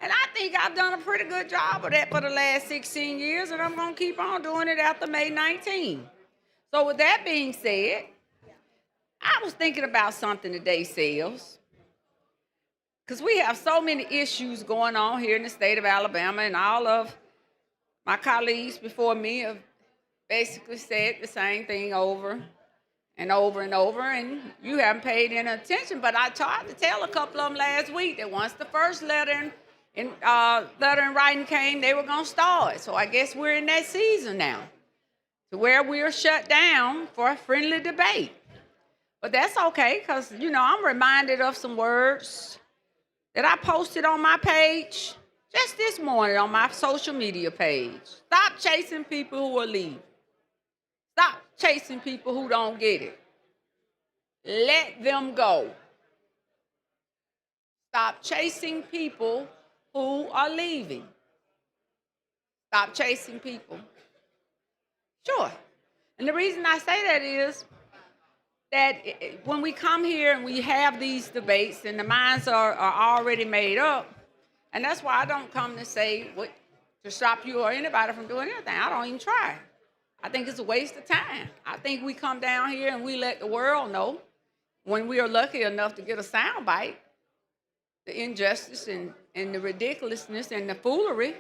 And I think I've done a pretty good job of that for the last 16 years, and I'm going to keep on doing it after May 19. So with that being said, I was thinking about something today, Sales, because we have so many issues going on here in the state of Alabama, and all of my colleagues before me have basically said the same thing over and over and over, and you haven't paid any attention. But I tried to tell a couple of them last week that once the first letter in writing came, they were going to start. So I guess we're in that season now, to where we are shut down for a friendly debate. But that's okay, because, you know, I'm reminded of some words that I posted on my page just this morning on my social media page. Stop chasing people who are leaving. Stop chasing people who don't get it. Let them go. Stop chasing people who are leaving. Stop chasing people. Sure. And the reason I say that is that when we come here and we have these debates and the minds are already made up, and that's why I don't come to say what to stop you or anybody from doing anything. I don't even try. I think it's a waste of time. I think we come down here and we let the world know, when we are lucky enough to get a sound bite, the injustice and the ridiculousness and the foolery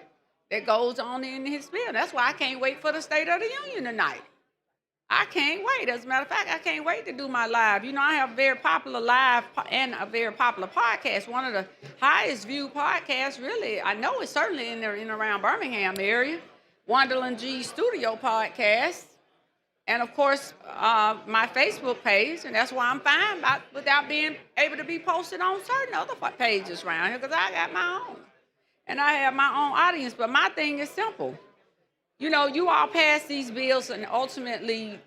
that goes on in his bill. That's why I can't wait for the State of the Union tonight. I can't wait. As a matter of fact, I can't wait to do my live. You know, I have a very popular live and a very popular podcast. One of the highest viewed podcasts, really, I know it's certainly in and around Birmingham area. Wonderland G Studio Podcast. And of course, my Facebook page, and that's why I'm fine without being able to be posted on certain other pages around here, because I got my own. And I have my own audience. But my thing is simple. You know, you all pass these bills, and ultimately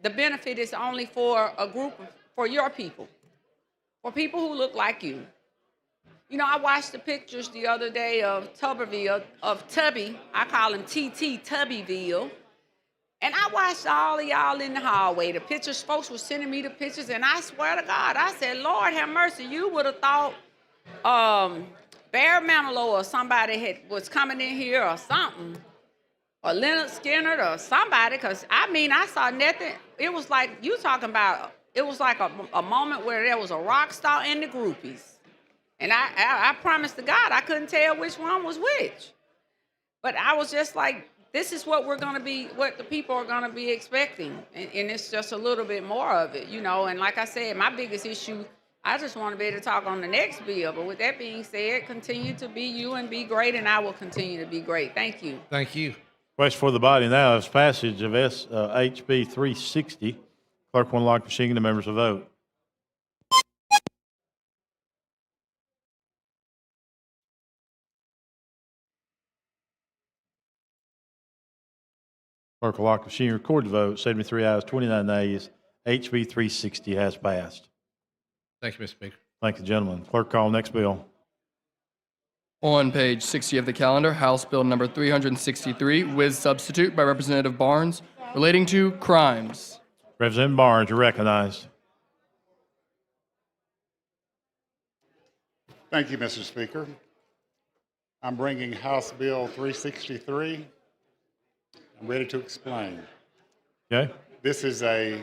the benefit is only for a group, for your people, for people who look like you. You know, I watched the pictures the other day of Tuberville, of Tubby. I call him TT Tubbyville. And I watched all of y'all in the hallway. The pictures, folks were sending me the pictures, and I swear to God, I said, Lord have mercy, you would have thought Barry Manilow or somebody was coming in here or something. Or Leonard Skinner or somebody, because I mean, I saw nothing. It was like, you talking about, it was like a moment where there was a rock star and the groupies. And I promised to God I couldn't tell which one was which. But I was just like, this is what we're going to be, what the people are going to be expecting. And it's just a little bit more of it, you know. And like I said, my biggest issue, I just want to be able to talk on the next bill. But with that being said, continue to be you and be great, and I will continue to be great. Thank you. Thank you. Question for the body now is passage of HB 360. Clerk will lock the machine and the members will vote. Clerk will lock the machine, record the vote. 73 ayes, 29 nays. HB 360 has passed. Thank you, Mr. Speaker. Thank you, gentlemen. Clerk, call next bill. On page 60 of the calendar, House Bill number 363, with substitute by Representative Barnes, relating to crimes. Representative Barnes, you're recognized. Thank you, Mr. Speaker. I'm bringing House Bill 363. I'm ready to explain. Okay. This is a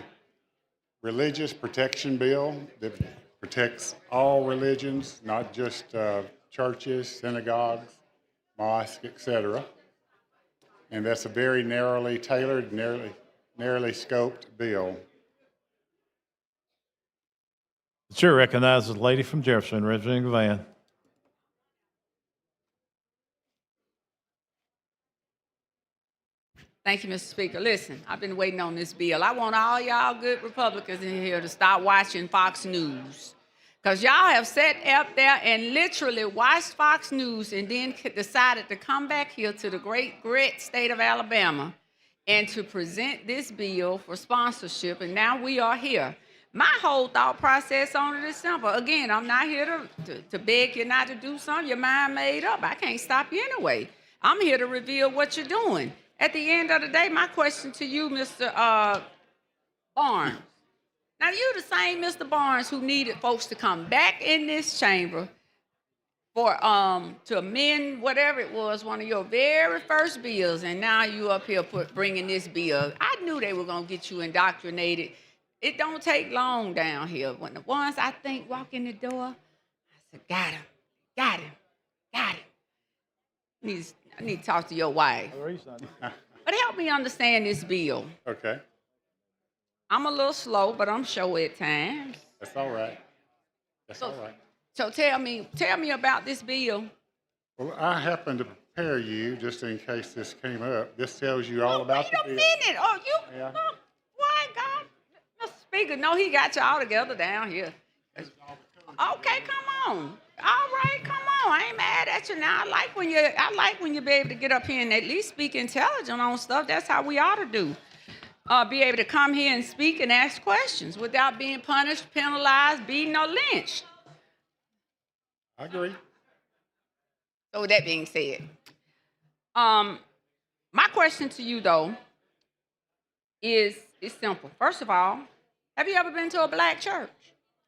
religious protection bill that protects all religions, not just churches, synagogues, mosques, etc. And that's a very narrowly tailored, narrowly scoped bill. The chair recognizes the lady from Jefferson, Representative Van. Thank you, Mr. Speaker. Listen, I've been waiting on this bill. I want all y'all good Republicans in here to start watching Fox News. Because y'all have sat up there and literally watched Fox News and then decided to come back here to the great state of Alabama and to present this bill for sponsorship, and now we are here. My whole thought process on it is simple. Again, I'm not here to beg you not to do something your mind made up. I can't stop you anyway. I'm here to reveal what you're doing. At the end of the day, my question to you, Mr. Barnes. Now, you're the same Mr. Barnes who needed folks to come back in this chamber for to amend whatever it was, one of your very first bills, and now you up here bringing this bill. I knew they were going to get you indoctrinated. It don't take long down here. When the ones I think walk in the door, I said, got him, got him, got him. I need to talk to your wife. But help me understand this bill. Okay. I'm a little slow, but I'm sure at times. That's all right. That's all right. So tell me about this bill. Well, I happened to prepare you just in case this came up. This tells you all about the bill. Wait a minute. Oh, you. Yeah. Why, God, Mr. Speaker know he got y'all together down here. Okay, come on. All right, come on. I ain't mad at you now. I like when you be able to get up here and at least speak intelligent on stuff. That's how we ought to do. Be able to come here and speak and ask questions without being punished, penalized, beaten, or lynched. I agree. So with that being said, my question to you though is simple. First of all, have you ever been to a black church?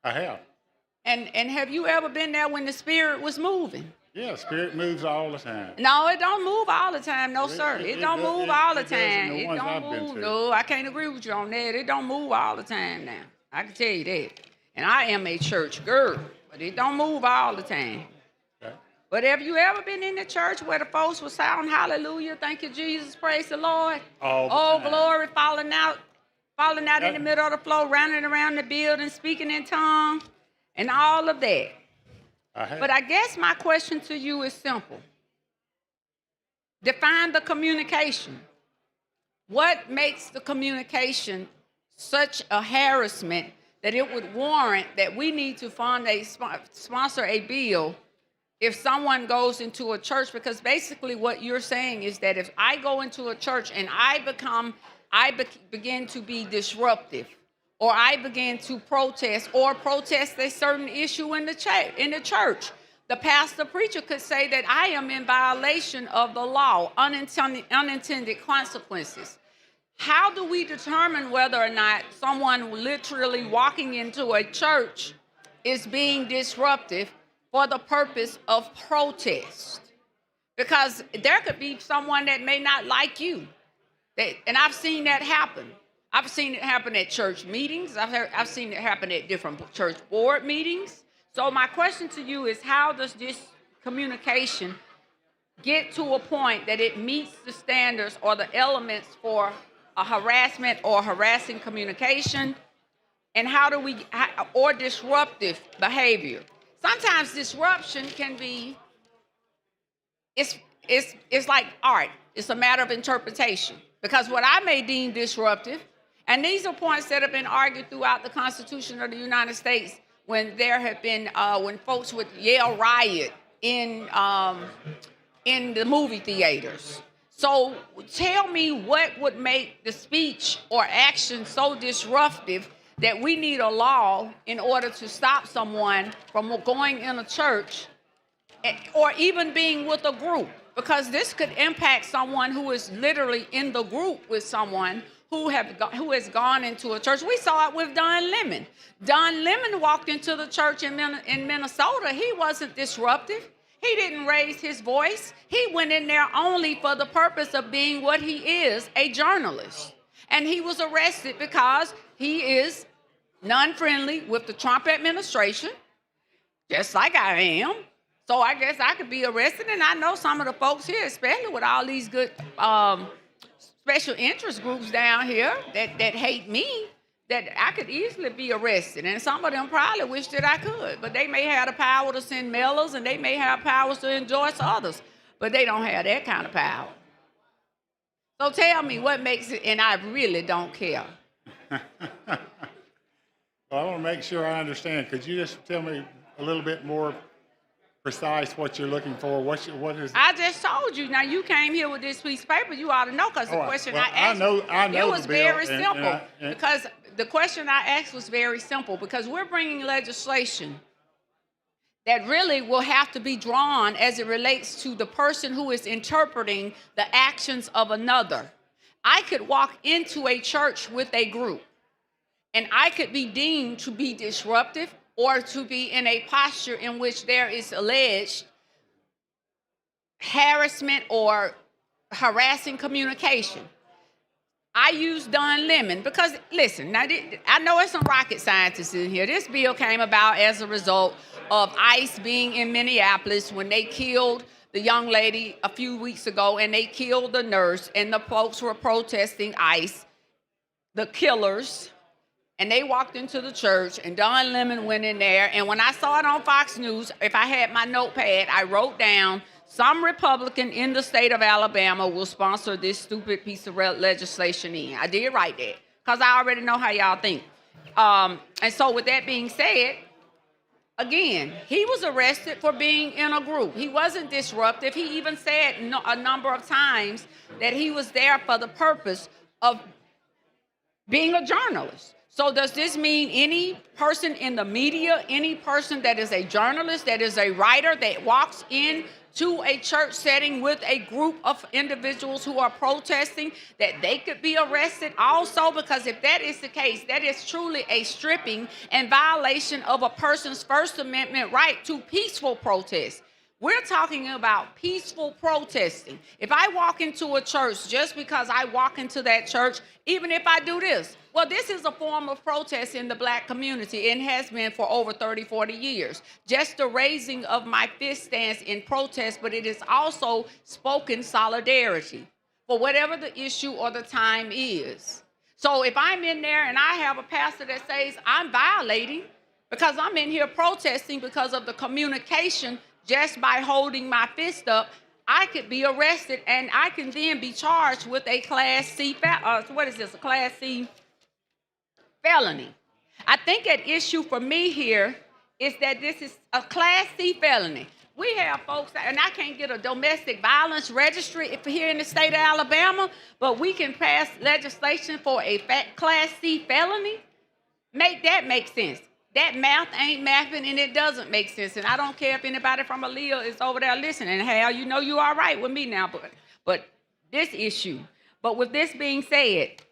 I have. And have you ever been there when the Spirit was moving? Yeah, Spirit moves all the time. No, it don't move all the time. No, sir. It don't move all the time. It It does in the ones don't I've been move. to. No, I can't agree with you on that. It don't move all the time now. I can tell you that. And I am a church girl, but it don't move all the time. Okay. But have you ever been in the church where the folks were shouting hallelujah, thank you, Jesus, praise the Lord? All the Oh, time. glory, falling out in the middle of the floor, running around the building, speaking in tongues, and all of that. But I guess my question to you is simple. Define the communication. What makes the communication such a harassment that it would warrant that we need to sponsor a bill if someone goes into a church? Because basically what you're saying is that if I go into a church and I begin to be disruptive, or I begin to protest a certain issue in the church, the pastor preacher could say that I am in violation of the law, unintended consequences. How do we determine whether or not someone literally walking into a church is being disruptive for the purpose of protest? Because there could be someone that may not like you. And I've seen that happen. I've seen it happen at church meetings. I've seen it happen at different church board meetings. So my question to you is, how does this communication get to a point that it meets the standards or the elements for a harassment or harassing communication? And how do we, or disruptive behavior? Sometimes disruption can be, it's like art. It's a matter of interpretation. Because what I may deem disruptive, and these are points that have been argued throughout the Constitution of the United States when there have been, when folks would yell riot in the movie theaters. So tell me what would make the speech or action so disruptive that we need a law in order to stop someone from going in a church or even being with a group. Because this could impact someone who is literally in the group with someone who has gone into a church. We saw it with Don Lemon. Don Lemon walked into the church in Minnesota. He wasn't disruptive. He didn't raise his voice. He went in there only for the purpose of being what he is, a journalist. And he was arrested because he is non-friendly with the Trump administration, just like I am. So I guess I could be arrested, and I know some of the folks here, especially with all these good special interest groups down here that hate me, that I could easily be arrested. And some of them probably wish that I could, but they may have the power to send mailers, and they may have powers to endorse others, but they don't have that kind of power. So tell me what makes it, and I really don't care. Well, I want to make sure I understand. Could you just tell me a little bit more precise what you're looking for? What is? I just told you. Now you came here with this piece of paper. You ought to know, because the question I asked, I know it was the bill, very simple. Because the question I asked was very simple. Because we're bringing legislation that really will have to be drawn as it relates to the person who is interpreting the actions of another. I could walk into a church with a group, and I could be deemed to be disruptive or to be in a posture in which there is alleged harassment or harassing communication. I use Don Lemon because, listen, now I know there's some rocket scientists in here. This bill came about as a result of ICE being in Minneapolis when they killed the young lady a few weeks ago, and they killed the nurse, and the folks were protesting ICE, the killers. And they walked into the church, and Don Lemon went in there. And when I saw it on Fox News, if I had my notepad, I wrote down, some Republican in the state of Alabama will sponsor this stupid piece of legislation in. I did write that, because I already know how y'all think. And so with that being said, again, he was arrested for being in a group. He wasn't disruptive. He even said a number of times that he was there for the purpose of being a journalist. So does this mean any person in the media, any person that is a journalist, that is a writer, that walks in to a church setting with a group of individuals who are protesting, that they could be arrested also? Because if that is the case, that is truly a stripping and violation of a person's First Amendment right to peaceful protest. We're talking about peaceful protesting. If I walk into a church just because I walk into that church, even if I do this, well, this is a form of protest in the black community and has been for over 30, 40 years. Just the raising of my fist stance in protest, but it is also spoken solidarity for whatever the issue or the time is. So if I'm in there and I have a pastor that says I'm violating because I'm in here protesting because of the communication just by holding my fist up, I could be arrested and I can then be charged with a Class C, a Class C felony. I think an issue for me here is that this is a Class C felony. We have folks, and I can't get a domestic violence registry here in the state of Alabama, but we can pass legislation for a Class C felony. Make that make sense. That math ain't mapping, and it doesn't make sense. And I don't care if anybody from Aaliyah is over there listening. Hal, you know you all right with me now, but this issue. But with this being said,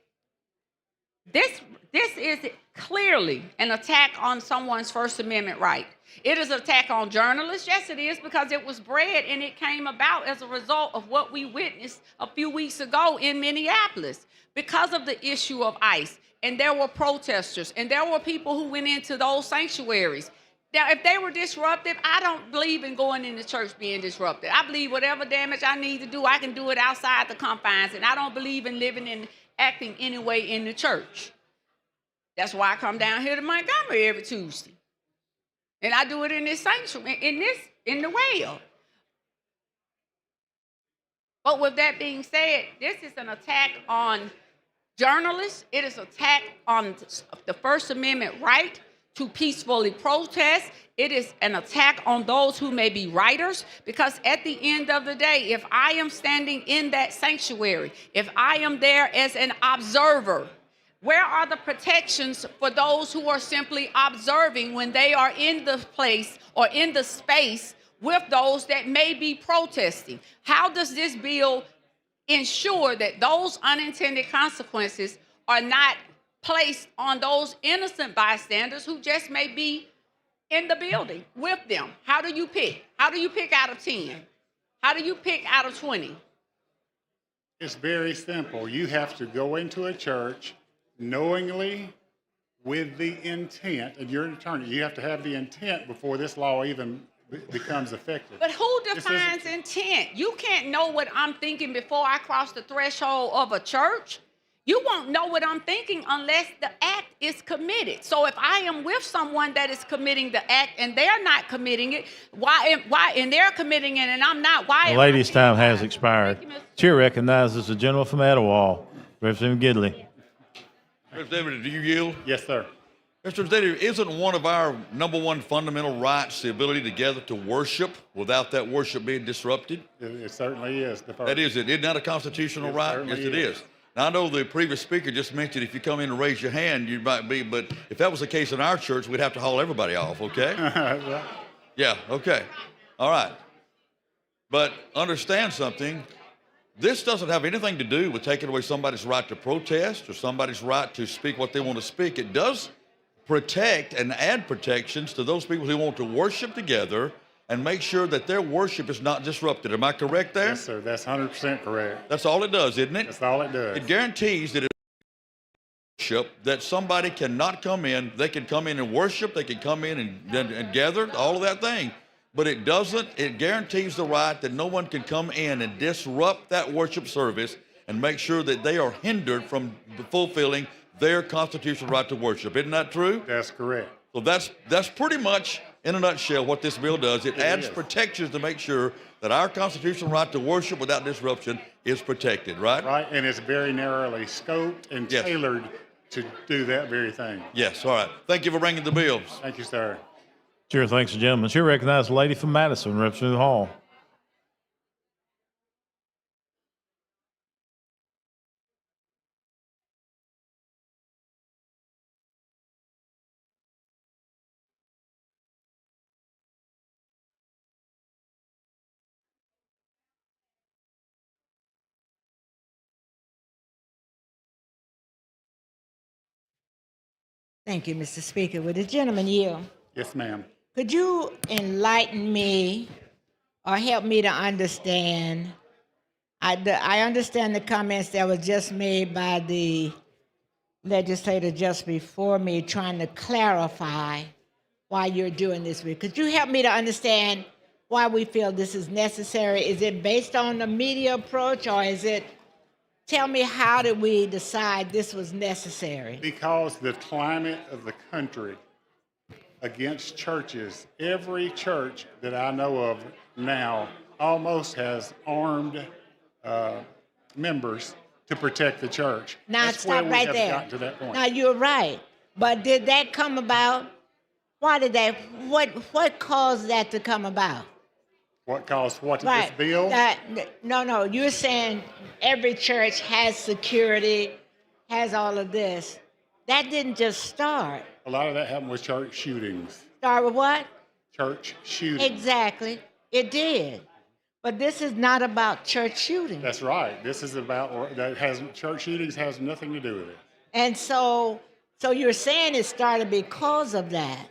this is clearly an attack on someone's First Amendment right. It is an attack on journalists. Yes, it is, because it was bred and it came about as a result of what we witnessed a few weeks ago in Minneapolis because of the issue of ICE. And there were protesters, and there were people who went into those sanctuaries. Now, if they were disruptive, I don't believe in going into church being disruptive. I believe whatever damage I need to do, I can do it outside the confines, and I don't believe in living and acting any way in the church. That's why I come down here to Montgomery every Tuesday. And I do it in this sanctuary, in the well. But with that being said, this is an attack on journalists. It is an attack on the First Amendment right to peacefully protest. It is an attack on those who may be writers, because at the end of the day, if I am standing in that sanctuary, if I am there as an observer, where are the protections for those who are simply observing when they are in the place or in the space with those that may be protesting? How does this bill ensure that those unintended consequences are not placed on those innocent bystanders who just may be in the building with them? How do you pick? How do you pick out of 10? How do you pick out of 20? It's very simple. You have to go into a church knowingly with the intent, and you're an attorney, you have to have the intent before this law even becomes effective. But who defines intent? You can't know what I'm thinking before I cross the threshold of a church. You won't know what I'm thinking unless the act is committed. So if I am with someone that is committing the act and they're not committing it, why and they're committing it and I'm not, why? The lady's time has expired. Chair recognizes the gentleman from Etowah, Representative Gidley. Representative, do you yield? Yes, sir. Mr. Representative, isn't one of our number one fundamental rights the ability to gather to worship without that worship being disrupted? It certainly is. That is it. Isn't that a constitutional right? Yes, it is. Now, I know the previous speaker just mentioned if you come in and raise your hand, you might be, but if that was the case in our church, we'd have to haul everybody off, okay? Yeah, okay. All right. But understand something. This doesn't have anything to do with taking away somebody's right to protest or somebody's right to speak what they want to speak. It does protect and add protections to those people who want to worship together and make sure that their worship is not disrupted. Am I correct there? Yes, sir. That's 100% correct. That's all it does, isn't it? That's all it does. It guarantees that worship that somebody cannot come in. They can come in and worship. They can come in and gather, all of that thing. But it doesn't. It guarantees the right that no one can come in and disrupt that worship service and make sure that they are hindered from fulfilling their constitutional right to worship. Isn't that true? That's correct. So that's pretty much, in a nutshell, what this bill does. It adds protections to make sure that our constitutional right to worship without disruption is protected, right? Right, and it's very narrowly scoped and tailored to do that very thing. Yes, all right. Thank you for bringing the bills. Thank you, sir. Sure, thanks, gentlemen. Sure recognize the lady from Madison, Representative Hall. Thank you, Mr. Speaker. Would the gentleman yield? Yes, ma'am. Could you enlighten me or help me to understand? I understand the comments that were just made by the legislator just before me, trying to clarify why you're doing this. Could you help me to understand why we feel this is necessary? Is it based on the media approach, or is it? Tell me, how did we decide this was necessary? Because the climate of the country against churches, every church that I know of now almost has armed members to protect the church. Now, That's where stop we right have there. gotten to that point. Now, you're right. But did that come about? Why did that? What caused that to come about? What caused what to Right. this bill? No. You're saying every church has security, has all of this. That didn't just start. A lot of that happened with church shootings. Start with what? Church shootings. Exactly. It did. But this is not about church shooting. That's right. This is about church shootings has nothing to do with it. And so you're saying it started because of that.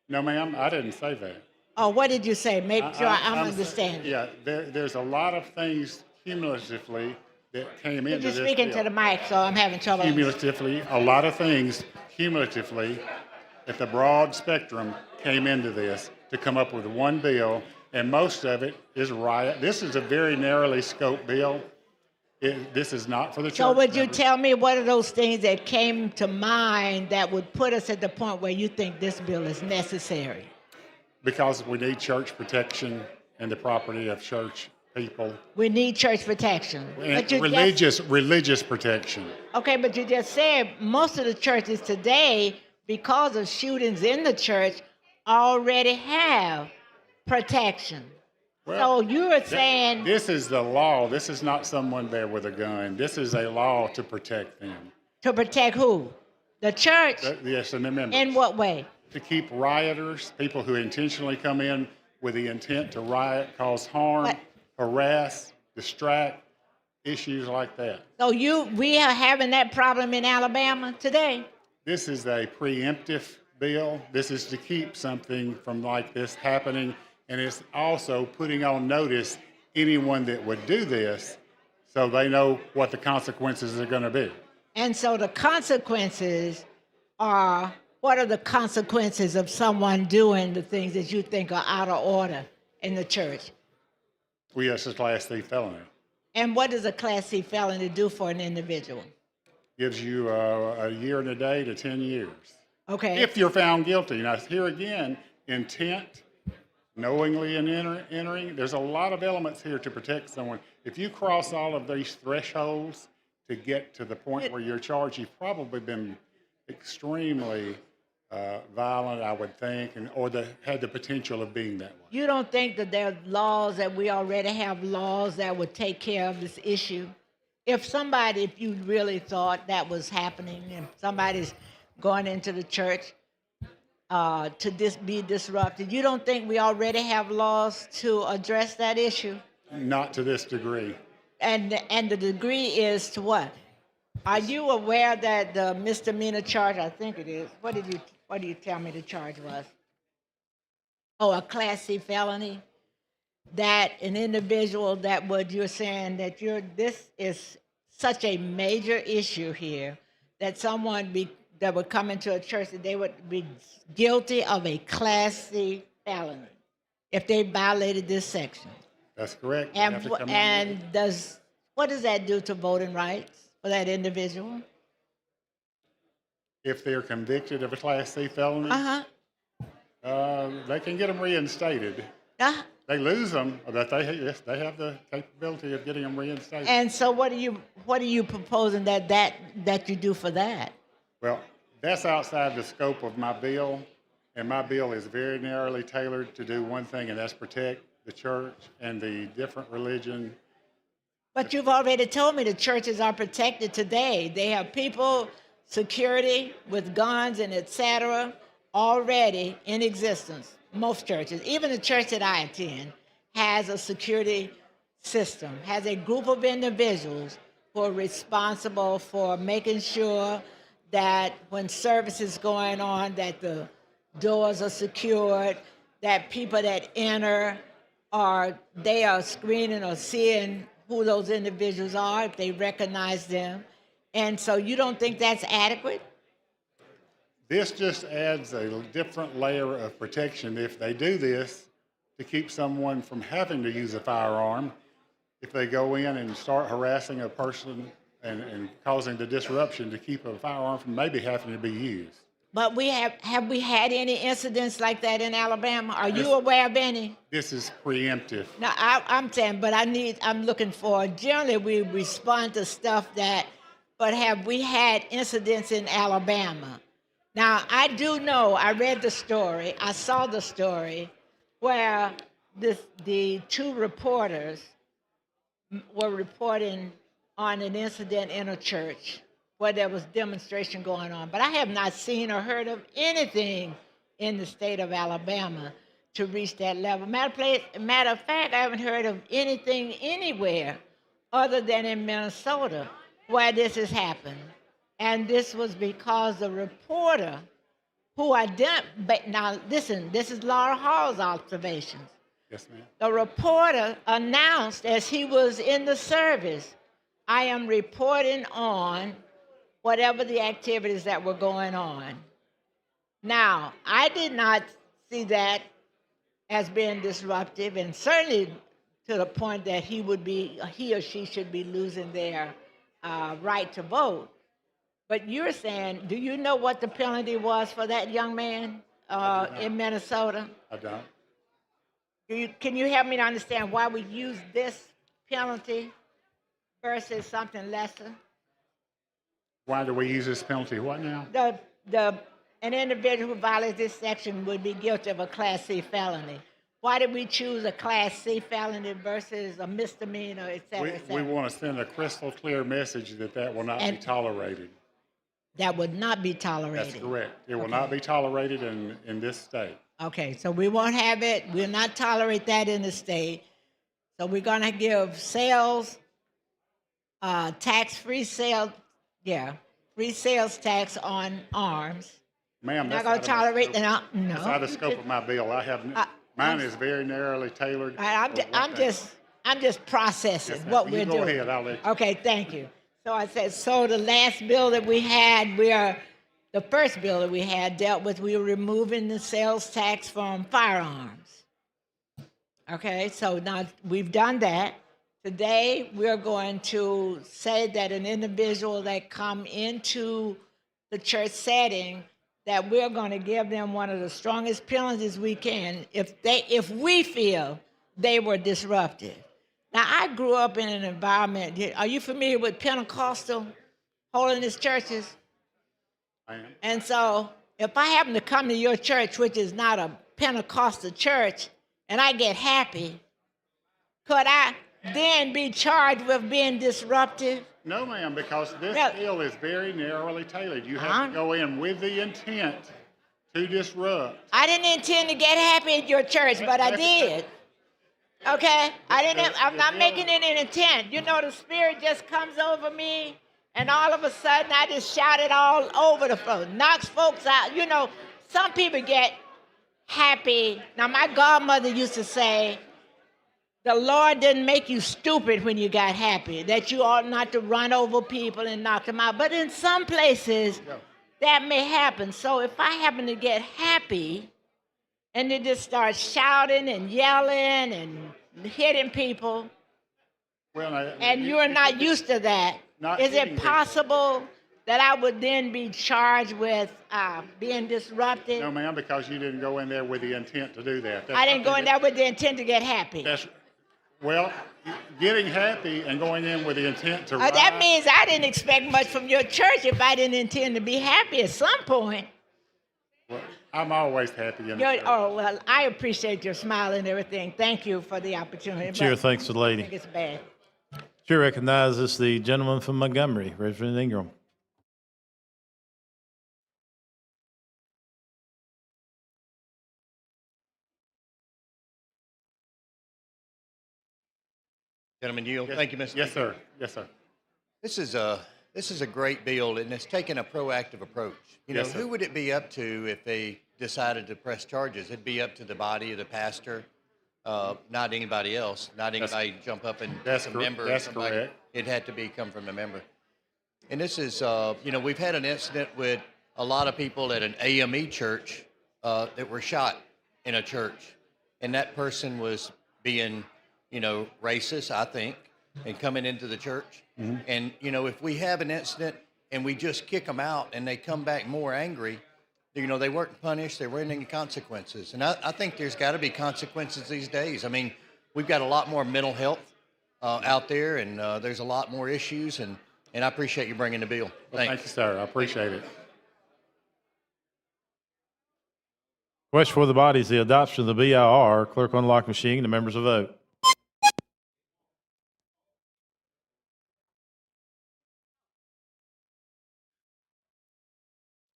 No, ma'am, I didn't say that. Oh, what did you say? Make sure I'm I'm understanding. Yeah, there's a lot of things cumulatively that came into You're this speaking bill. to the mic, so I'm having trouble. Cumulatively, a lot of things cumulatively at the broad spectrum came into this to come up with one bill, and most of it is riot. This is a very narrowly scoped bill. This is not for the church. So would you members. tell me what are those things that came to mind that would put us at the point where you think this bill is necessary? Because we need church protection and the property of church people. We need church protection. And But you religious protection. okay, but you just said most of the churches today, because of shootings in the church, already have protection. So you're saying This is the law. This is not someone there with a gun. This is a law to protect them. to protect who? The church? Yes, and the members. In what way? To keep rioters, people who intentionally come in with the intent to riot, cause harm, harass, distract, issues like that. So we are having that problem in Alabama today? This is a preemptive bill. This is to keep something from like this happening, and it's also putting on notice anyone that would do this so they know what the consequences are going to be. And so the consequences are, what are the consequences of someone doing the things that you think are out of order in the church? Yes, it's a Class C felony. And what does a Class C felony do for an individual? Gives you a year and a day to 10 years. Okay. If you're found guilty. Now, here again, intent, knowingly and entering, there's a lot of elements here to protect someone. If you cross all of these thresholds to get to the point where you're charged, you've probably been extremely violent, I would think, or had the potential of being that way. You don't think that there are laws, that we already have laws that would take care of this issue? If you really thought that was happening and somebody's going into the church to be disrupted, you don't think we already have laws to address that issue? Not to this degree. And the degree is to what? Are you aware that the misdemeanor charge, I think it is, what do you tell me the charge was? Oh, a Class C felony? That an individual that you're saying that this is such a major issue here that someone that would come into a church that they would be guilty of a Class C felony if they violated this section. That's correct. You have to come in with- What does that do to voting rights for that individual? If they're convicted of a Class C felony, they can get them reinstated. They lose them, but they have the capability of getting them reinstated. And so what are you proposing that you do for that? Well, that's outside the scope of my bill, and my bill is very narrowly tailored to do one thing, and that's protect the church and the different religion. But you've already told me the churches are protected today. They have people, security with guns and et cetera, already in existence. Most churches, even the church that I attend, has a security system, has a group of individuals who are responsible for making sure that when service is going on, that the doors are secured, that people that enter they are screening or seeing who those individuals are, if they recognize them. And so you don't think that's adequate? This just adds a different layer of protection if they do this to keep someone from having to use a firearm. If they go in and start harassing a person and causing the disruption to keep a firearm from maybe having to be used. But have we had any incidents like that in Alabama? Are you aware of any? This is preemptive. No, I'm saying, but I'm looking for, generally we respond to stuff but have we had incidents in Alabama? Now, I do know, I read the story, I saw the story where the two reporters were reporting on an incident in a church where there was demonstration going on. But I have not seen or heard of anything in the state of Alabama to reach that level. Matter of fact, I haven't heard of anything anywhere other than in Minnesota where this has happened. And this was because the reporter who now listen, this is Laura Hall's observations. Yes, ma'am. The reporter announced as he was in the service, I am reporting on whatever the activities that were going on. Now, I did not see that as being disruptive, and certainly to the point that he or she should be losing their right to vote. But you're saying, do you know what the penalty was for that young man in Minnesota? I don't. Can you help me to understand why we use this penalty versus something lesser? Why do we use this penalty? What now? An individual who violates this section would be guilty of a Class C felony. Why did we choose a Class C felony versus a misdemeanor, et cetera, et We cetera? want to send a crystal clear message that will not be tolerated. That would not be tolerated. That's correct. It will not be tolerated in this state. Okay, so we won't have it. We'll not tolerate that in the state. So we're going to give sales, tax-free sales, free sales tax on arms. Ma'am, Not that's going to out of my tolerate that. No. That's out of the scope of my bill. Mine is very narrowly tailored. I'm just processing Yes, ma'am. what You we're go doing. ahead, I'll let you. Okay, thank you. So I said, so the last bill that we had, the first bill that we had dealt with, we were removing the sales tax from firearms. Okay, so now we've done that. Today, we're going to say that an individual that come into the church setting, that we're going to give them one of the strongest penalties we can if we feel they were disruptive. Now, I grew up in an environment. Are you familiar with Pentecostal holiness churches? I am. And so, if I happen to come to your church, which is not a Pentecostal church, and I get happy, could I then be charged with being disruptive? No, ma'am, because this bill is very narrowly tailored. You have to go in with the intent to disrupt. I didn't intend to get happy at your church, but I did. Okay? I'm not making it an intent. You know, the Spirit just comes over me, and all of a sudden I just shout it all over the floor, knocks folks out. You know, some people get happy. Now, my godmother used to say, the Lord didn't make you stupid when you got happy, that you ought not to run over people and knock them out. But in some places, that may happen. So if I happen to get happy and they just start shouting and yelling and hitting people, and you're not used to that, is it possible that I would then be charged with being disruptive? No, ma'am, because you didn't go in there with the intent to do that. I didn't go in there with the intent to get happy. Well, getting happy and going in with the intent to That means I didn't expect much from your church if I didn't intend to be happy at some point. Well, I'm always happy in the church. Oh, well, I appreciate your smile and everything. Thank you for the opportunity. Chair but thanks the I lady. think it's bad. Chair recognizes the gentleman from Montgomery, Reverend Ingram. Gentlemen, yield. Thank you, Mr. Yes, Speaker. sir. Yes, sir. This is a great bill, and it's taken a proactive approach. You know, Yes, sir. who would it be up to if they decided to press charges? It'd be up to the body of the pastor, not anybody else. Not anybody jump up and That's a cor- member. or that's somebody. correct. It had to come from a member. And this is, you know, we've had an incident with a lot of people at an AME church that were shot in a church, and that person was being, you know, racist, I think, and coming into the church. Mm-hmm. And, you know, if we have an incident and we just kick them out and they come back more angry, you know, they weren't punished, there weren't any consequences. And I think there's got to be consequences these days. I mean, we've got a lot more mental health out there, and there's a lot more issues, and I appreciate you bringing the bill. Well, thank you, sir. I appreciate it. Question for the body is the adoption of the BIR. Clerk unlock machine. The members will vote.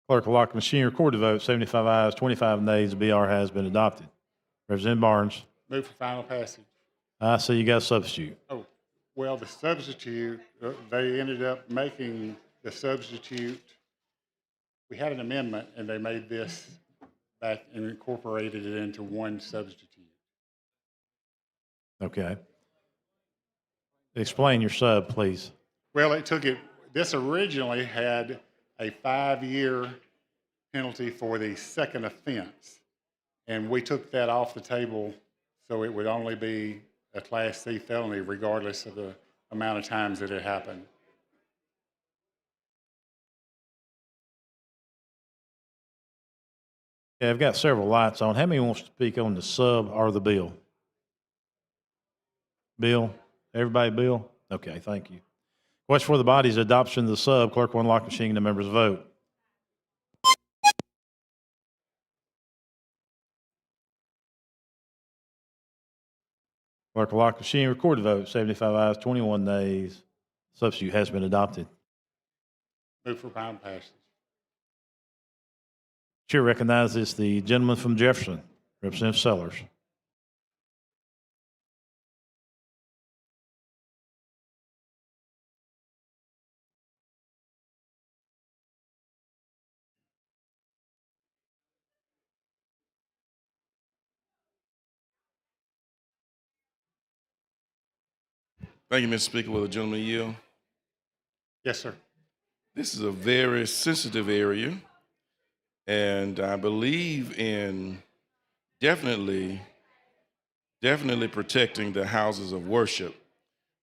Clerk will lock the machine. Record the vote. 75 ayes, 25 nays. The BR has been adopted. Representative Barnes. Move for final passage. I see you got a substitute. Oh, well, the substitute, they ended up making the substitute. We had an amendment, and they made this back and incorporated it into one substitute. Okay. Explain your sub, please. Well, this originally had a 5-year penalty for the second offense. And we took that off the table so it would only be a Class C felony regardless of the amount of times that it happened. Yeah, I've got several lights on. How many wants to speak on the sub or the bill? Bill? Everybody bill? Okay, thank you. Question for the body is adoption of the sub. Clerk will unlock machine. The members vote. Clerk will lock machine. Record the vote. 75 ayes, 21 nays. Substitute has been adopted. Move for final passage. Chair recognizes the gentleman from Jefferson, Representative Sellers. Thank you, Mr. Speaker. Will the gentleman yield? Yes, sir. This is a very sensitive area, and I believe in definitely protecting the houses of worship.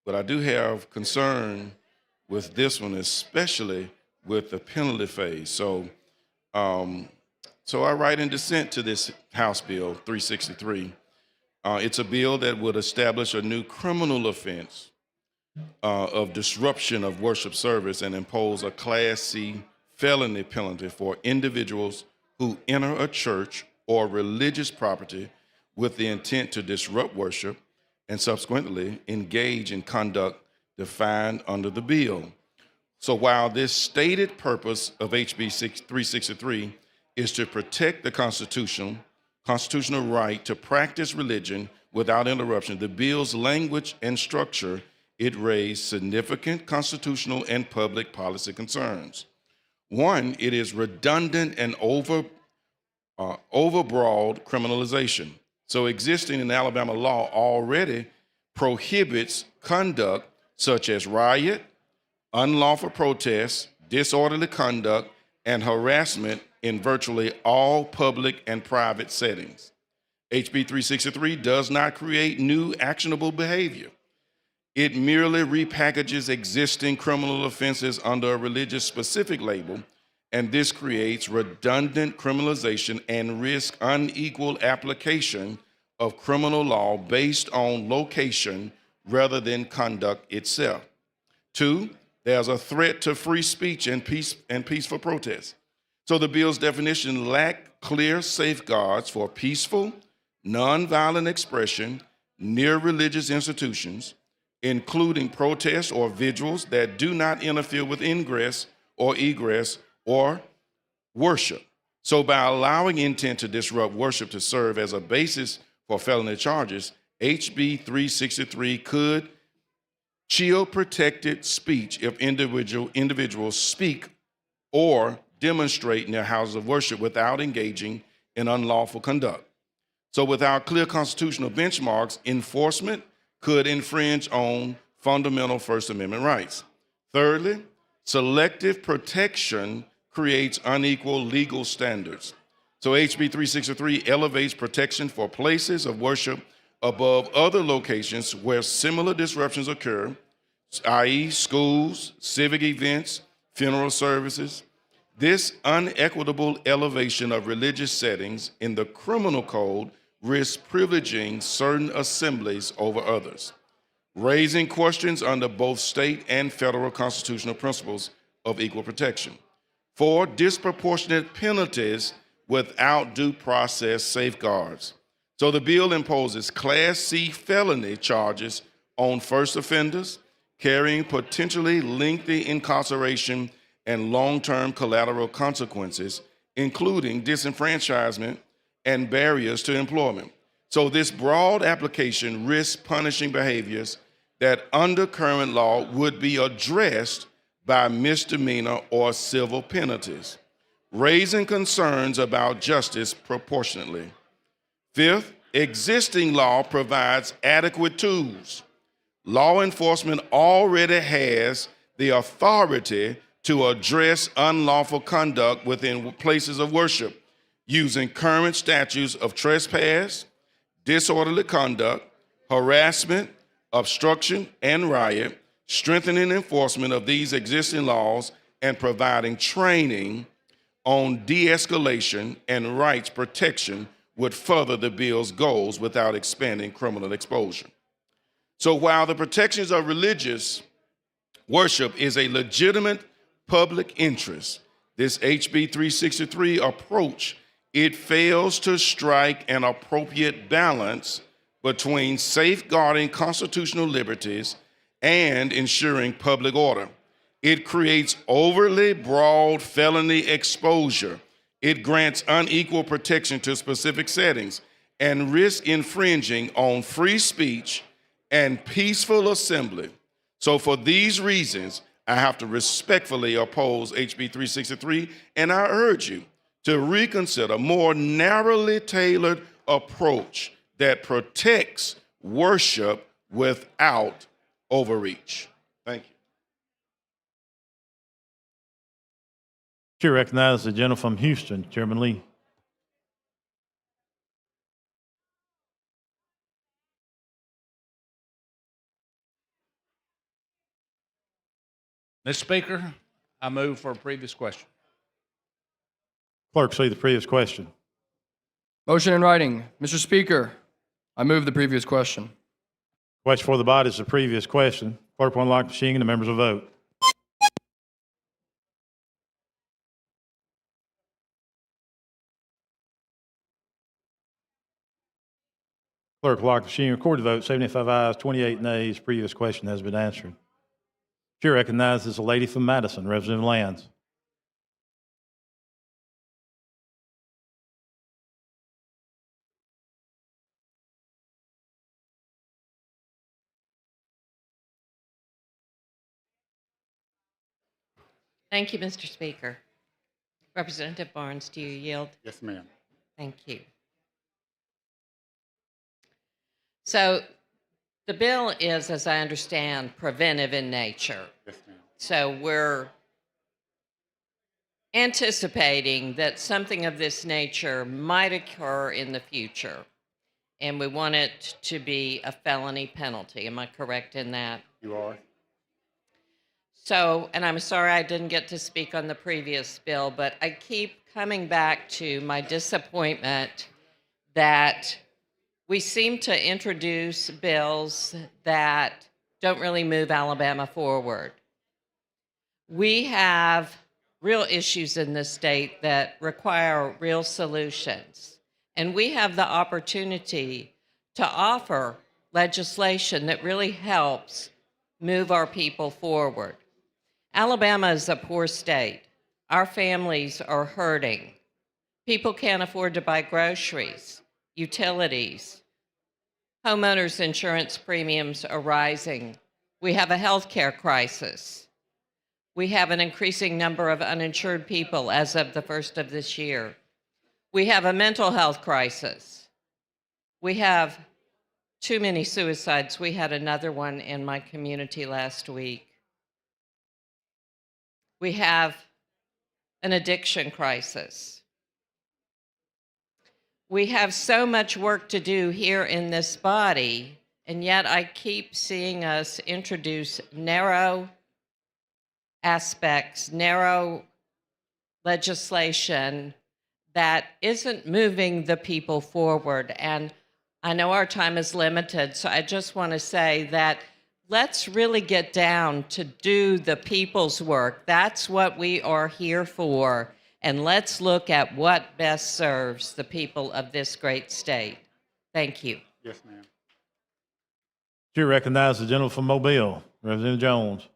But I do have concern with this one, especially with the penalty phase. So I write in dissent to this House Bill 363. It's a bill that would establish a new criminal offense of disruption of worship service and impose a Class C felony penalty for individuals who enter a church or religious property with the intent to disrupt worship and subsequently engage in conduct defined under the bill. So while this stated purpose of HB 363 is to protect the constitutional right to practice religion without interruption, the bill's language and structure, it raised significant constitutional and public policy concerns. One, it is redundant and overbroad criminalization. So existing in Alabama law already prohibits conduct such as riot, unlawful protest, disorderly conduct, and harassment in virtually all public and private settings. HB 363 does not create new actionable behavior. It merely repackages existing criminal offenses under a religious specific label, and this creates redundant criminalization and risks unequal application of criminal law based on location rather than conduct itself. 2, there's a threat to free speech and peaceful protest. So the bill's definition lack clear safeguards for peaceful, nonviolent expression near religious institutions, including protests or vigils that do not interfere with ingress or egress or worship. So by allowing intent to disrupt worship to serve as a basis for felony charges, HB 363 could shield protected speech if individuals speak or demonstrate in their houses of worship without engaging in unlawful conduct. So without clear constitutional benchmarks, enforcement could infringe on fundamental First Amendment rights. Thirdly, selective protection creates unequal legal standards. So HB 363 elevates protection for places of worship above other locations where similar disruptions occur, i.e. schools, civic events, funeral services. This unequitable elevation of religious settings in the criminal code risks privileging certain assemblies over others, raising questions under both state and federal constitutional principles of equal protection. 4, disproportionate penalties without due process safeguards. So the bill imposes Class C felony charges on first offenders carrying potentially lengthy incarceration and long-term collateral consequences, including disenfranchisement and barriers to employment. So this broad application risks punishing behaviors that under current law would be addressed by misdemeanor or civil penalties, raising concerns about justice proportionately. 5th, existing law provides adequate tools. Law enforcement already has the authority to address unlawful conduct within places of worship using current statutes of trespass, disorderly conduct, harassment, obstruction, and riot, strengthening enforcement of these existing laws and providing training on de-escalation and rights protection would further the bill's goals without expanding criminal exposure. So while the protections of religious worship is a legitimate public interest, this HB 363 approach, it fails to strike an appropriate balance between safeguarding constitutional liberties and ensuring public order. It creates overly broad felony exposure. It grants unequal protection to specific settings and risks infringing on free speech and peaceful assembly. So for these reasons, I have to respectfully oppose HB 363, and I urge you to reconsider a more narrowly tailored approach that protects worship without overreach. Thank you. Chair recognizes the gentleman from Houston, Chairman Lee. Mr. Speaker, I move for a previous question. Clerk, see the previous question. Motion in writing. Mr. Speaker, I move the previous question. Question for the body is the previous question. Clerk will unlock the machine and the members will vote. Clerk will lock the machine. Record the vote. 75 ayes, 28 nays. Previous question has been answered. Chair recognizes the lady from Madison, Representative Lands. Thank you, Mr. Speaker. Representative Barnes, do you yield? Yes, ma'am. Thank you. So the bill is, as I understand, preventive in nature. Yes, ma'am. So we're anticipating that something of this nature might occur in the future, and we want it to be a felony penalty. Am I correct in that? You are. So, and I'm sorry I didn't get to speak on the previous bill, but I keep coming back to my disappointment that we seem to introduce bills that don't really move Alabama forward. We have real issues in this state that require real solutions. And we have the opportunity to offer legislation that really helps move our people forward. Alabama is a poor state. Our families are hurting. People can't afford to buy groceries, utilities. Homeowners insurance premiums are rising. We have a healthcare crisis. We have an increasing number of uninsured people as of the first of this year. We have a mental health crisis. We have too many suicides. We had another one in my community last week. We have an addiction crisis. We have so much work to do here in this body, and yet I keep seeing us introduce narrow aspects, narrow legislation that isn't moving the people forward. And I know our time is limited, so I just want to say that let's really get down to do the people's work. That's what we are here for. And let's look at what best serves the people of this great state. Thank you. Yes, ma'am. You recognize the gentleman from Mobile, Representative Jones.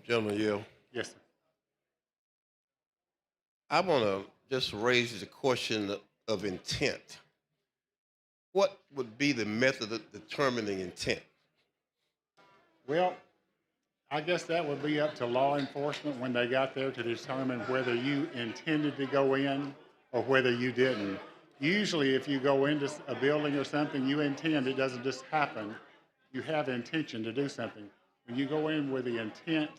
Gentleman Yale. Yes, sir. I want to just raise the question of intent. What would be the method of determining intent? Well, I guess that would be up to law enforcement when they got there to determine whether you intended to go in or whether you didn't. Usually, if you go into a building or something, you intend. It doesn't just happen. You have intention to do something. When you go in with the intent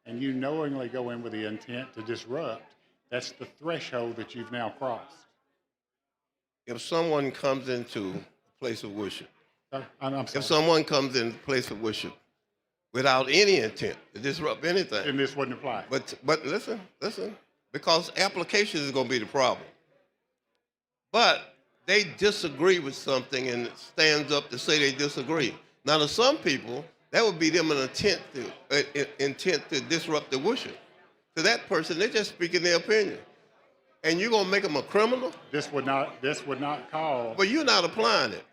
and you knowingly go in with the intent to disrupt, that's the threshold that you've now crossed. If someone comes into a place of worship, I'm sorry. if someone comes in a place of worship without any intent to disrupt anything, Then this wouldn't apply. but listen, because application is going to be the problem. But they disagree with something and it stands up to say they disagree. Now, to some people, that would be them an intent to disrupt the worship. To that person, they're just speaking their opinion. And you're going to make them a criminal? This would not call. But you're not applying it.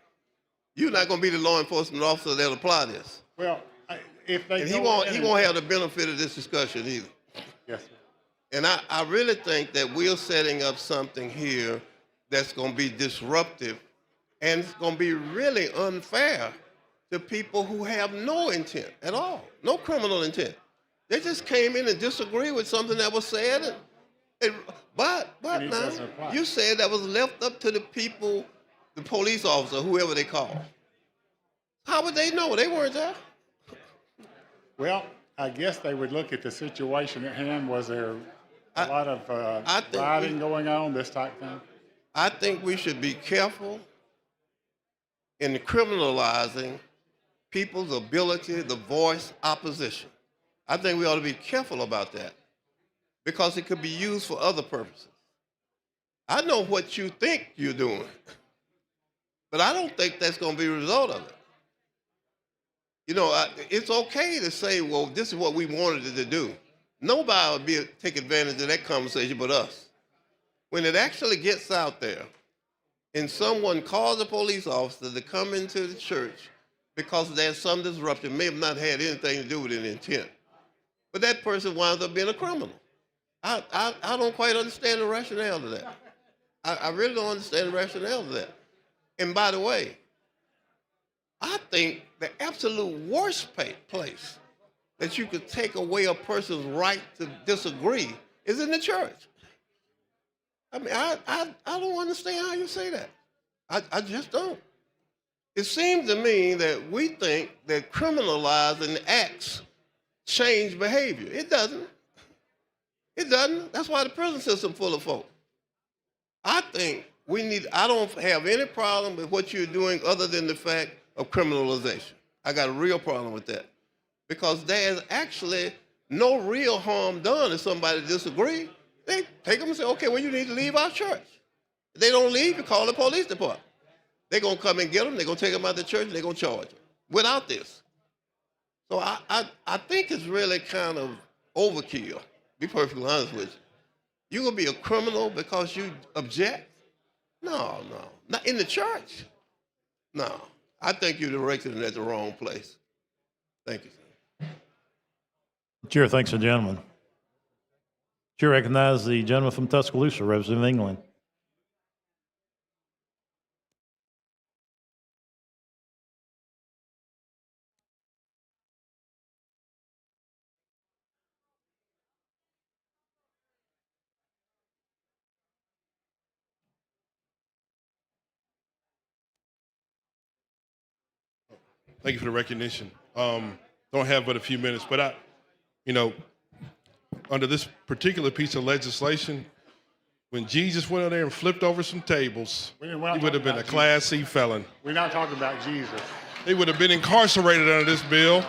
You're not going to be the law enforcement officer that'll apply this. Well, if they And go he in won't have the benefit of this discussion either. Yes, sir. And I really think that we're setting up something here that's going to be disruptive, and it's going to be really unfair to people who have no intent at all, no criminal intent. They just came in and disagreed with something that was said. But And it now, doesn't apply. you said that was left up to the people, the police officer, whoever they call. How would they know? They weren't there. Well, I guess they would look at the situation at hand. Was there a lot of rioting going on, this type of thing? I think we should be careful in criminalizing people's ability to voice opposition. I think we ought to be careful about that because it could be used for other purposes. I know what you think you're doing, but I don't think that's going to be a result of it. You know, it's okay to say, well, this is what we wanted it to do. Nobody will take advantage of that conversation but us. When it actually gets out there and someone calls a police officer to come into the church because there's some disruption, may have not had anything to do with an intent, but that person winds up being a criminal. I don't quite understand the rationale of that. I really don't understand the rationale of that. And by the way, I think the absolute worst place that you could take away a person's right to disagree is in the church. I mean, I don't understand how you say that. I just don't. It seems to me that we think that criminalizing acts change behavior. It doesn't. It doesn't. That's why the prison system full of folk. I think I don't have any problem with what you're doing other than the fact of criminalization. I got a real problem with that because there's actually no real harm done if somebody disagrees. They take them and say, okay, well, you need to leave our church. If they don't leave, you call the police department. They're going to come and get them. They're going to take them out of the church, and they're going to charge them without this. So I think it's really kind of overkill, to be perfectly honest with you. You're going to be a criminal because you object? No. Not in the church. No. I think you're directing it at the wrong place. Thank you, sir. Chair thanks the gentleman. Chair recognizes the gentleman from Tuscaloosa, representing England. Thank you for the recognition. Don't have but a few minutes, but under this particular piece of legislation, when Jesus went in there and flipped over some tables, he would have been a Class C felon. We're not talking about Jesus. He would have been incarcerated under this bill.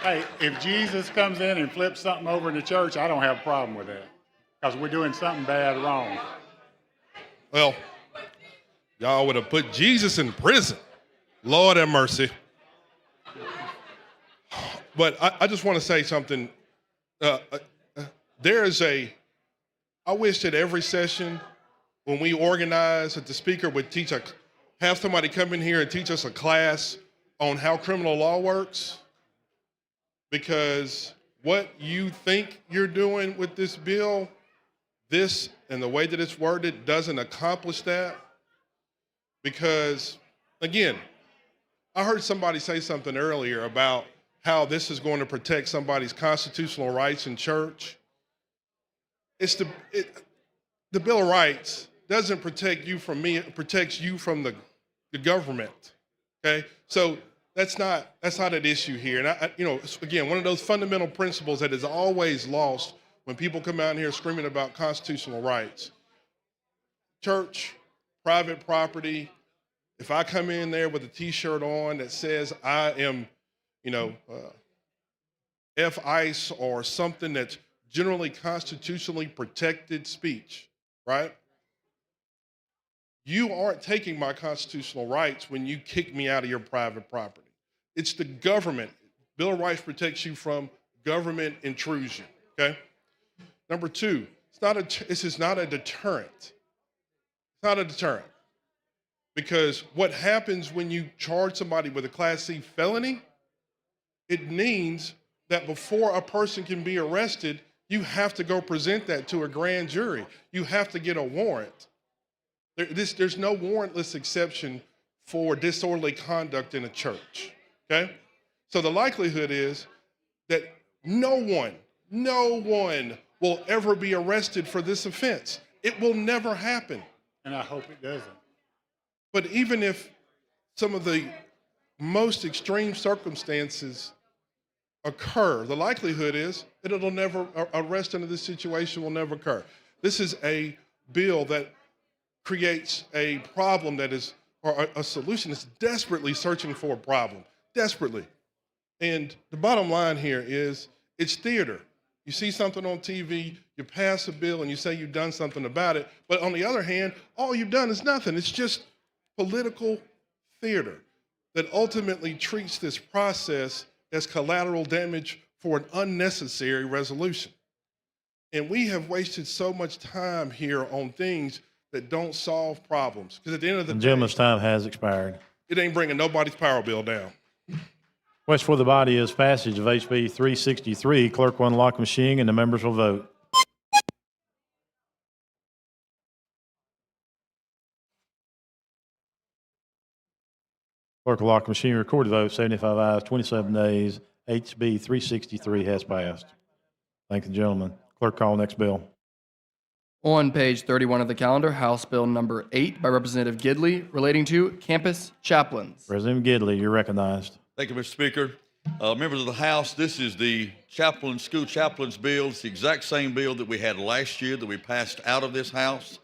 Hey, if Jesus comes in and flips something over in the church, I don't have a problem with that because we're doing something bad wrong. Well, y'all would have put Jesus in prison. Lord have mercy. But I just want to say something. I wish that every session when we organize that the speaker would have somebody come in here and teach us a class on how criminal law works. Because what you think you're doing with this bill, this and the way that it's worded doesn't accomplish that. Because, again, I heard somebody say something earlier about how this is going to protect somebody's constitutional rights in church. The Bill of Rights doesn't protect you from me, it protects you from the government. Okay? So that's not an issue here. And again, one of those fundamental principles that is always lost when people come out here screaming about constitutional rights. Church, private property. If I come in there with a T-shirt on that says I am, F-ICE or something that's generally constitutionally protected speech, right? You aren't taking my constitutional rights when you kick me out of your private property. It's the government. Bill of Rights protects you from government intrusion, okay? Number two, this is not a deterrent. It's not a deterrent. Because what happens when you charge somebody with a Class C felony, it means that before a person can be arrested, you have to go present that to a grand jury. You have to get a warrant. There's no warrantless exception for disorderly conduct in a church, okay? So the likelihood is that no one will ever be arrested for this offense. It will never happen. And I hope it doesn't. But even if some of the most extreme circumstances occur, the likelihood is that it'll never, arrest under this situation will never occur. This is a bill that creates a problem that is, or a solution that's desperately searching for a problem, desperately. And the bottom line here is it's theater. You see something on TV, you pass a bill and you say you've done something about it. But on the other hand, all you've done is nothing. It's just political theater that ultimately treats this process as collateral damage for an unnecessary resolution. And we have wasted so much time here on things that don't solve problems. Because at the end of the The day, gentleman's time has expired. it ain't bringing nobody's power bill down. Question for the body is passage of HB 363. Clerk will unlock machine and the members will vote. Clerk will lock machine, record the vote, 75 ayes, 27 nays. HB 363 has passed. Thank the gentleman. Clerk, call next bill. On page 31 of the calendar, House Bill number 8 by Representative Gidley relating to campus chaplains. Representative Gidley, you're recognized. Thank you, Mr. Speaker. Members of the House, this is the school chaplains bill. It's the exact same bill that we had last year that we passed out of this House.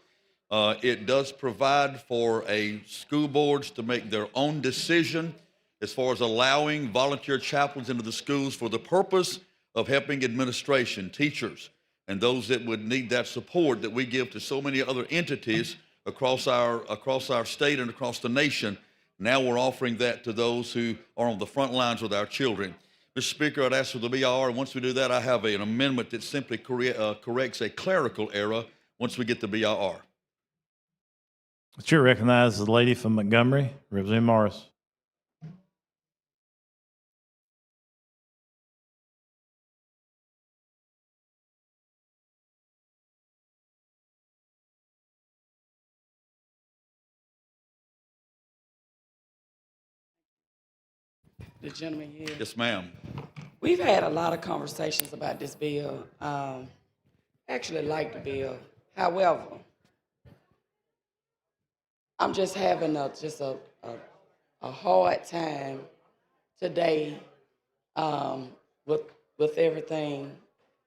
It does provide for school boards to make their own decision as far as allowing volunteer chaplains into the schools for the purpose of helping administration, teachers, and those that would need that support that we give to so many other entities across our state and across the nation. Now we're offering that to those who are on the front lines with our children. Mr. Speaker, I'd ask for the BIR, and once we do that, I have an amendment that simply corrects a clerical error once we get the BIR. The chair recognizes the lady from Montgomery, Representative Morris. The gentleman here. Yes, ma'am. We've had a lot of conversations about this bill. Actually like the bill. However, I'm just having a hard time today with everything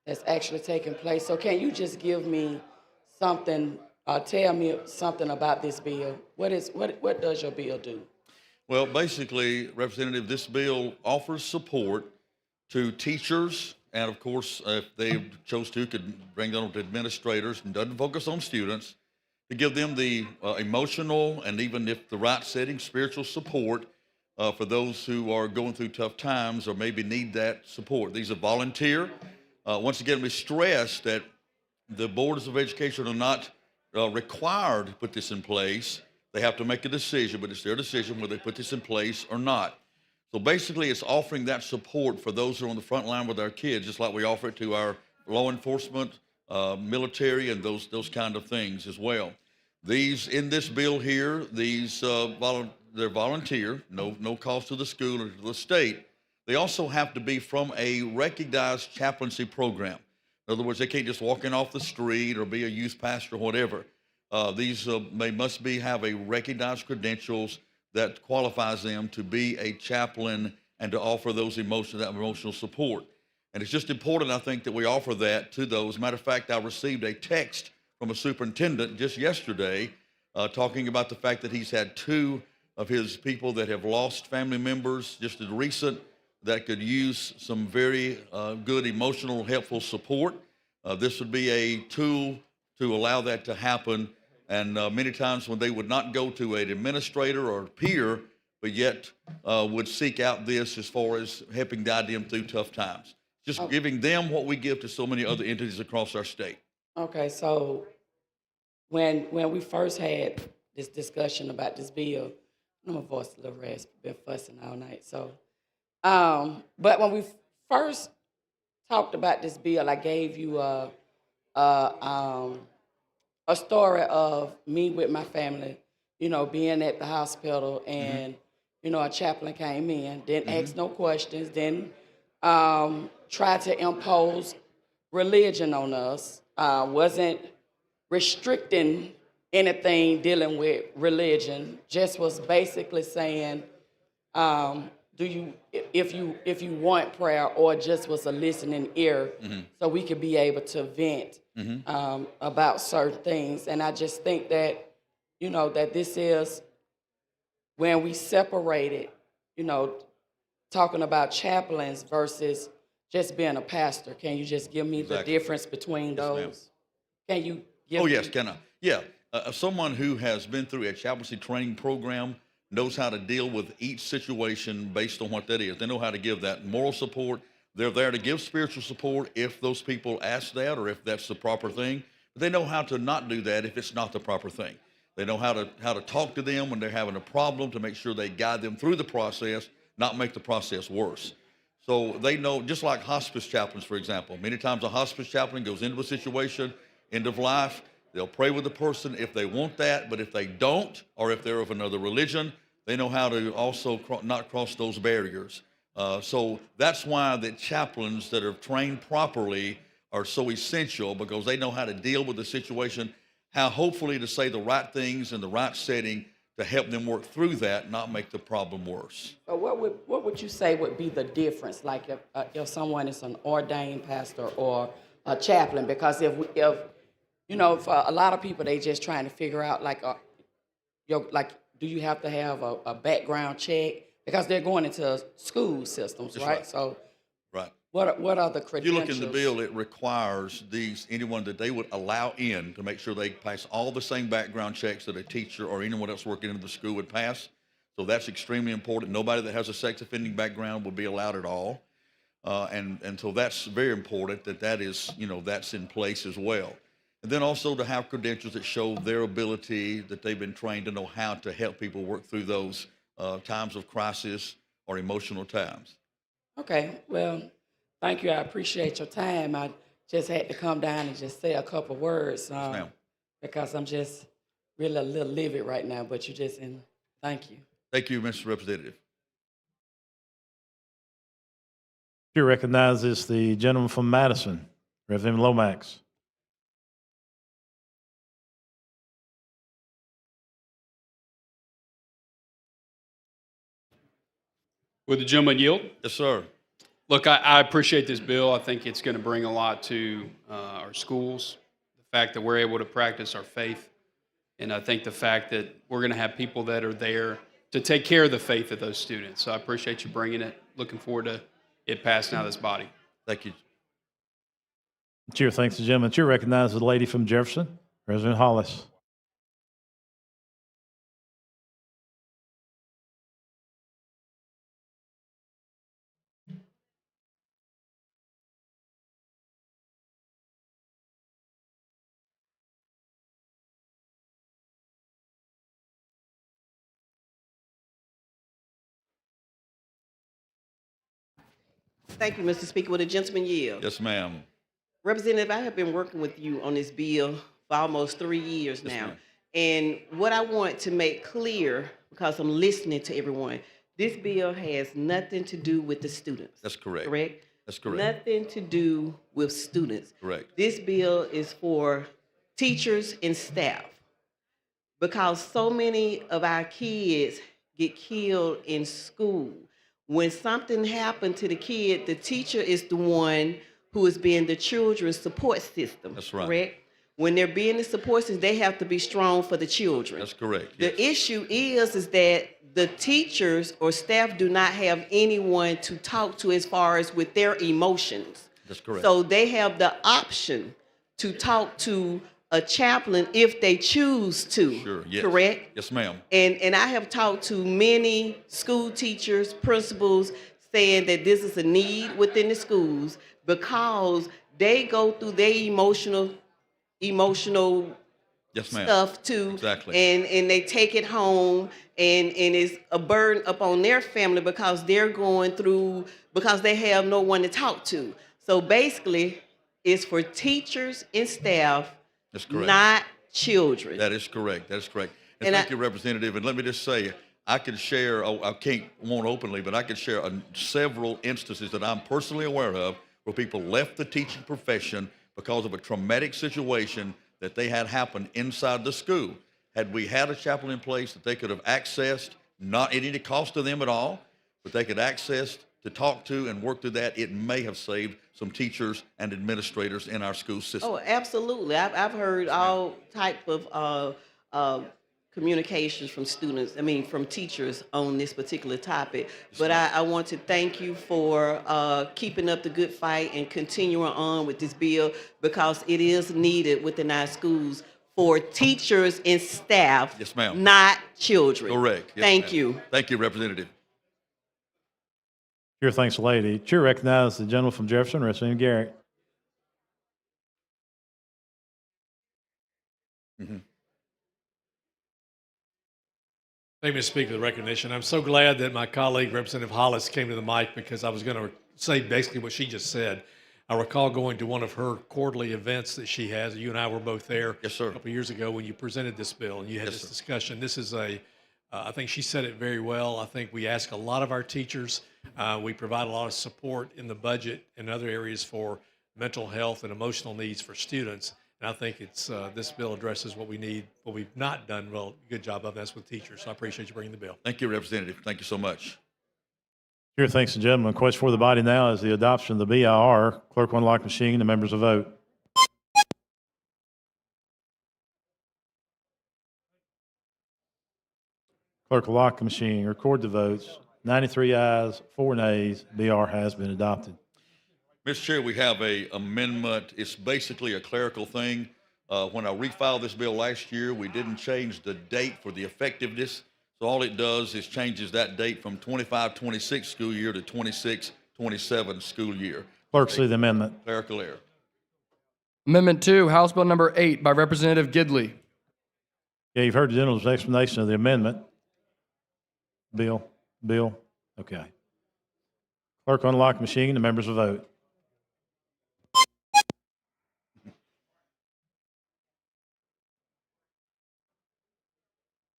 that's actually taking place. So can you just give me something, tell me something about this bill? What does your bill do? Well, basically, Representative, this bill offers support to teachers, and of course, if they chose to, could bring them to administrators, and doesn't focus on students, to give them the emotional and even if the right setting, spiritual support for those who are going through tough times or maybe need that support. These are volunteer. Once again, we stress that the boards of education are not required to put this in place. They have to make a decision, but it's their decision whether they put this in place or not. So basically, it's offering that support for those who are on the front line with our kids, just like we offer it to our law enforcement, military, and those kind of things as well. These, in this bill here, these they're volunteer, no cost to the school or to the state. They also have to be from a recognized chaplaincy program. In other words, they can't just walk in off the street or be a youth pastor or whatever. These must have a recognized credentials that qualifies them to be a chaplain and to offer those emotional support. And it's just important, I think, that we offer that to those. As a matter of fact, I received a text from a superintendent just yesterday talking about the fact that he's had 2 of his people that have lost family members just as recent that could use some very good emotional, helpful support. This would be a tool to allow that to happen. And many times when they would not go to an administrator or a peer, but yet would seek out this as far as helping guide them through tough times. Just giving them what we give to so many other entities across our state. Okay, so when we first had this discussion about this bill, my voice a little raspy, been fussing all night. So, but when we first talked about this bill, I gave you a story of me with my family, being at the hospital and, a chaplain came in, didn't ask no questions, didn't try to impose religion on us, wasn't restricting anything dealing with religion, just was basically saying, if you want prayer, or just was a listening ear so we could be able to vent about certain things. And I just think that, that this is when we separated, talking about chaplains versus just being a pastor. Can you just give me the difference between those? Can you give me? Yes, can I? Yeah, someone who has been through a chaplaincy training program knows how to deal with each situation based on what that is. They know how to give that moral support. They're there to give spiritual support if those people ask that or if that's the proper thing. But they know how to not do that if it's not the proper thing. They know how to talk to them when they're having a problem to make sure they guide them through the process, not make the process worse. So they know, just like hospice chaplains, for example. Many times a hospice chaplain goes into a situation, end of life, they'll pray with the person if they want that, but if they don't, or if they're of another religion, they know how to also not cross those barriers. So that's why the chaplains that are trained properly are so essential, because they know how to deal with the situation, how hopefully to say the right things in the right setting to help them work through that, not make the problem worse. So what would you say would be the difference, like if someone is an ordained pastor or a chaplain? Because if for a lot of people, they just trying to figure out do you have to have a background check because they're going into school systems, That's right? right. So Right. what are the If you credentials? look in the bill, it requires anyone that they would allow in to make sure they pass all the same background checks that a teacher or anyone else working in the school would pass. So that's extremely important. Nobody that has a sex offending background would be allowed at all. And so that's very important that is, that's in place as well. And then also to have credentials that show their ability, that they've been trained to know how to help people work through those times of crisis or emotional times. Okay, well, thank you. I appreciate your time. I just had to come down and just say a couple words ma'am. because I'm just really a little livid right now. But thank you. Thank you, Mr. Representative. Chair recognizes the gentleman from Madison, Representative Lomax. Would the gentleman yield? Yes, sir. Look, I appreciate this bill. I think it's going to bring a lot to our schools. The fact that we're able to practice our faith. And I think the fact that we're going to have people that are there to take care of the faith of those students. So I appreciate you bringing it. Looking forward to it passing out of this body. Thank you. Chair thanks the gentleman. Chair recognizes the lady from Jefferson, President Hollis. Thank you, Mr. Speaker. Will the gentleman yield? Yes, ma'am. Representative, I have been working with you on this bill for almost 3 years Yes, now. ma'am. And what I want to make clear, because I'm listening to everyone, this bill has nothing to do with the students. That's correct. Correct? That's correct. Nothing to do with students. Correct. This bill is for teachers and staff. Because so many of our kids get killed in school. When something happened to the kid, the teacher is the one who is being the children's support system. That's right. Correct? When they're being the support system, they have to be strong for the children. That's correct. The issue is that the teachers or staff do not have anyone to talk to as far as with their emotions. That's correct. So they have the option to talk to a chaplain if they choose to. Sure. Yes. Correct? Yes, ma'am. And I have talked to many school teachers, principals, saying that this is a need within the schools because they go through their emotional Yes, ma'am. stuff too. Exactly. And they take it home and it's a burden upon their family because they're going through, because they have no one to talk to. So basically, it's for teachers and staff, That's correct. not children. That is correct. That is correct. And, And thank I- you, Representative. And let me just say, I can share, won't openly, but I can share several instances that I'm personally aware of where people left the teaching profession because of a traumatic situation that they had happen inside the school. Had we had a chaplain in place that they could have accessed, not at any cost to them at all, but they could access to talk to and work through that, it may have saved some teachers and administrators in our school system. Oh, absolutely. I've heard all type of communications from students, from teachers on this particular topic. But I want to thank you for keeping up the good fight and continuing on with this bill because it is needed within our schools for teachers and staff, Yes, ma'am. not children. Correct. Yes, Thank ma'am. you. Thank you, Representative. Chair thanks the lady. Chair recognizes the gentleman from Jefferson, Representative Garrett. Thank you, Mr. Speaker, for the recognition. I'm so glad that my colleague, Representative Hollis, came to the mic because I was going to say basically what she just said. I recall going to one of her quarterly events that she has. You and I were both there Yes, sir. a couple of years ago when you presented this bill and you had Yes, this sir. discussion. This is I think she said it very well. I think we ask a lot of our teachers. We provide a lot of support in the budget and other areas for mental health and emotional needs for students. And I think it's this bill addresses what we need, what we've not done well, good job of. That's with teachers. So I appreciate you bringing the bill. Thank you, Representative. Thank you so much. Chair thanks the gentleman. Question for the body now is the adoption of the BIR. Clerk will unlock machine. The members will vote. Clerk will lock the machine. Record the votes. 93 ayes, 4 nays. BR has been adopted. Mr. Chair, we have a amendment. It's basically a clerical thing. When I refiled this bill last year, we didn't change the date for the effectiveness. So all it does is changes that date from 25-26 school year to 26-27 school year. Clerk, see the amendment. Clerical error. Amendment 2, House Bill number 8 by Representative Gidley. Yeah, you've heard the gentleman's explanation of the amendment. Bill? Okay. Clerk, unlock machine. The members will vote.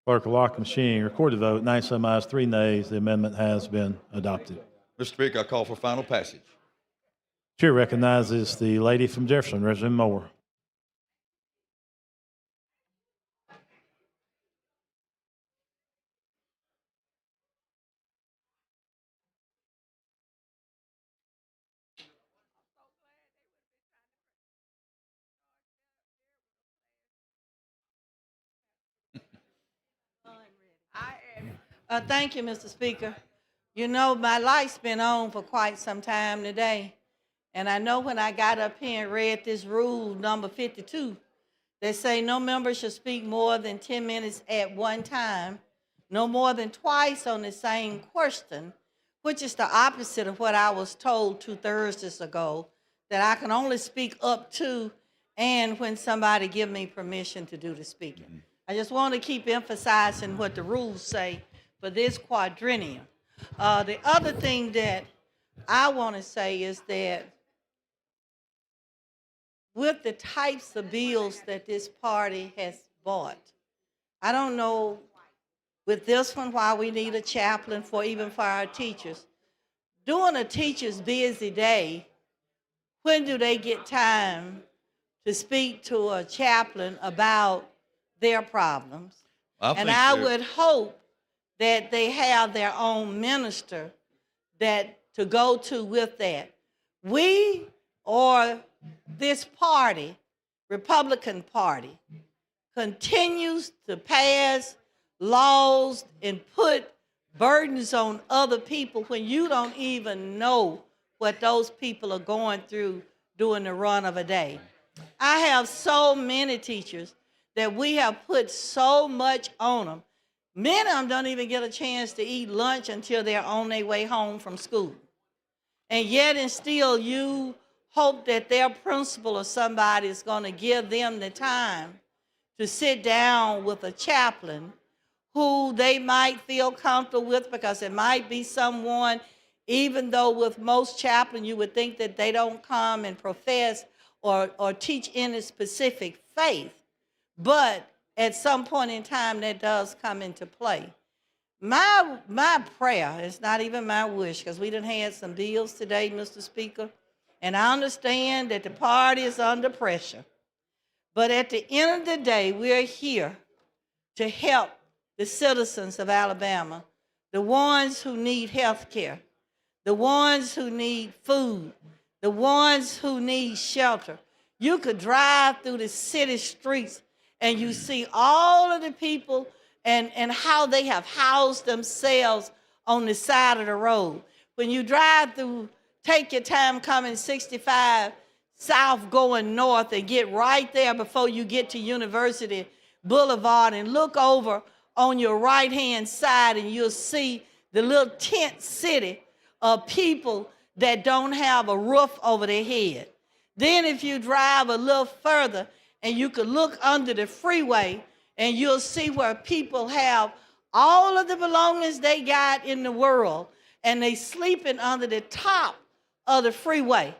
Clerk will lock the machine. Record the vote. 9 some ayes, 3 nays. The amendment has been adopted. Mr. Speaker, I call for final passage. Chair recognizes the lady from Jefferson, Reverend Moore. Thank you, Mr. Speaker. You know, my light's been on for quite some time today. And I know when I got up here and read this rule number 52, they say no member should speak more than 10 minutes at one time, no more than twice on the same question, which is the opposite of what I was told 2 Thursdays ago, that I can only speak up to and when somebody give me permission to do the speaking. I just want to keep emphasizing what the rules say for this quadrennium. The other thing that I want to say is that with the types of bills that this party has bought, I don't know with this one why we need a chaplain for even for our teachers. During a teacher's busy day, when do they get time to speak to a chaplain about their problems? And I would hope that they have their own minister that to go to with that. We or this party, Republican Party, continues to pass laws and put burdens on other people when you don't even know what those people are going through during the run of a day. I have so many teachers that we have put so much on them. Many of them don't even get a chance to eat lunch until they're on their way home from school. And yet and still you hope that their principal or somebody is going to give them the time to sit down with a chaplain who they might feel comfortable with, because it might be someone, even though with most chaplains you would think that they don't come and profess or teach any specific faith. But at some point in time, that does come into play. My prayer, it's not even my wish, because we done had some bills today, Mr. Speaker, and I understand that the party is under pressure. But at the end of the day, we're here to help the citizens of Alabama, the ones who need health care, the ones who need food, the ones who need shelter. You could drive through the city streets and you see all of the people and how they have housed themselves on the side of the road. When you drive through, take your time coming 65 south going north and get right there before you get to University Boulevard and look over on your right-hand side and you'll see the little tent city of people that don't have a roof over their head. Then if you drive a little further and you could look under the freeway and you'll see where people have all of the belongings they got in the world and they sleeping under the top of the freeway.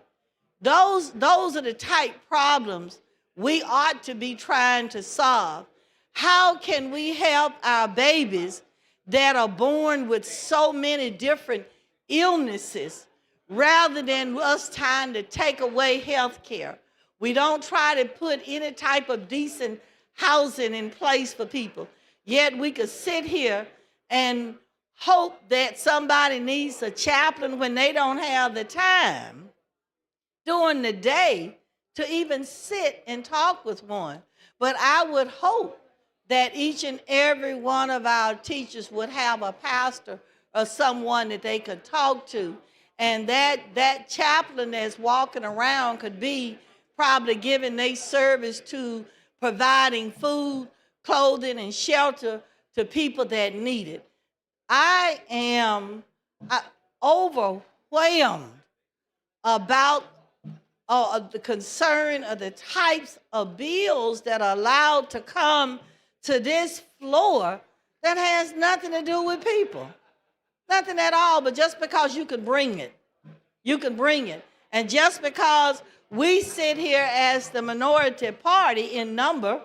Those are the type problems we ought to be trying to solve. How can we help our babies that are born with so many different illnesses rather than us trying to take away health care? We don't try to put any type of decent housing in place for people. Yet we could sit here and hope that somebody needs a chaplain when they don't have the time during the day to even sit and talk with one. But I would hope that each and every one of our teachers would have a pastor or someone that they could talk to. And that chaplain that's walking around could be probably giving their service to providing food, clothing, and shelter to people that need it. I am overwhelmed about the concern of the types of bills that are allowed to come to this floor that has nothing to do with people. Nothing at all, but just because you can bring it. You can bring it. And just because we sit here as the minority party in number,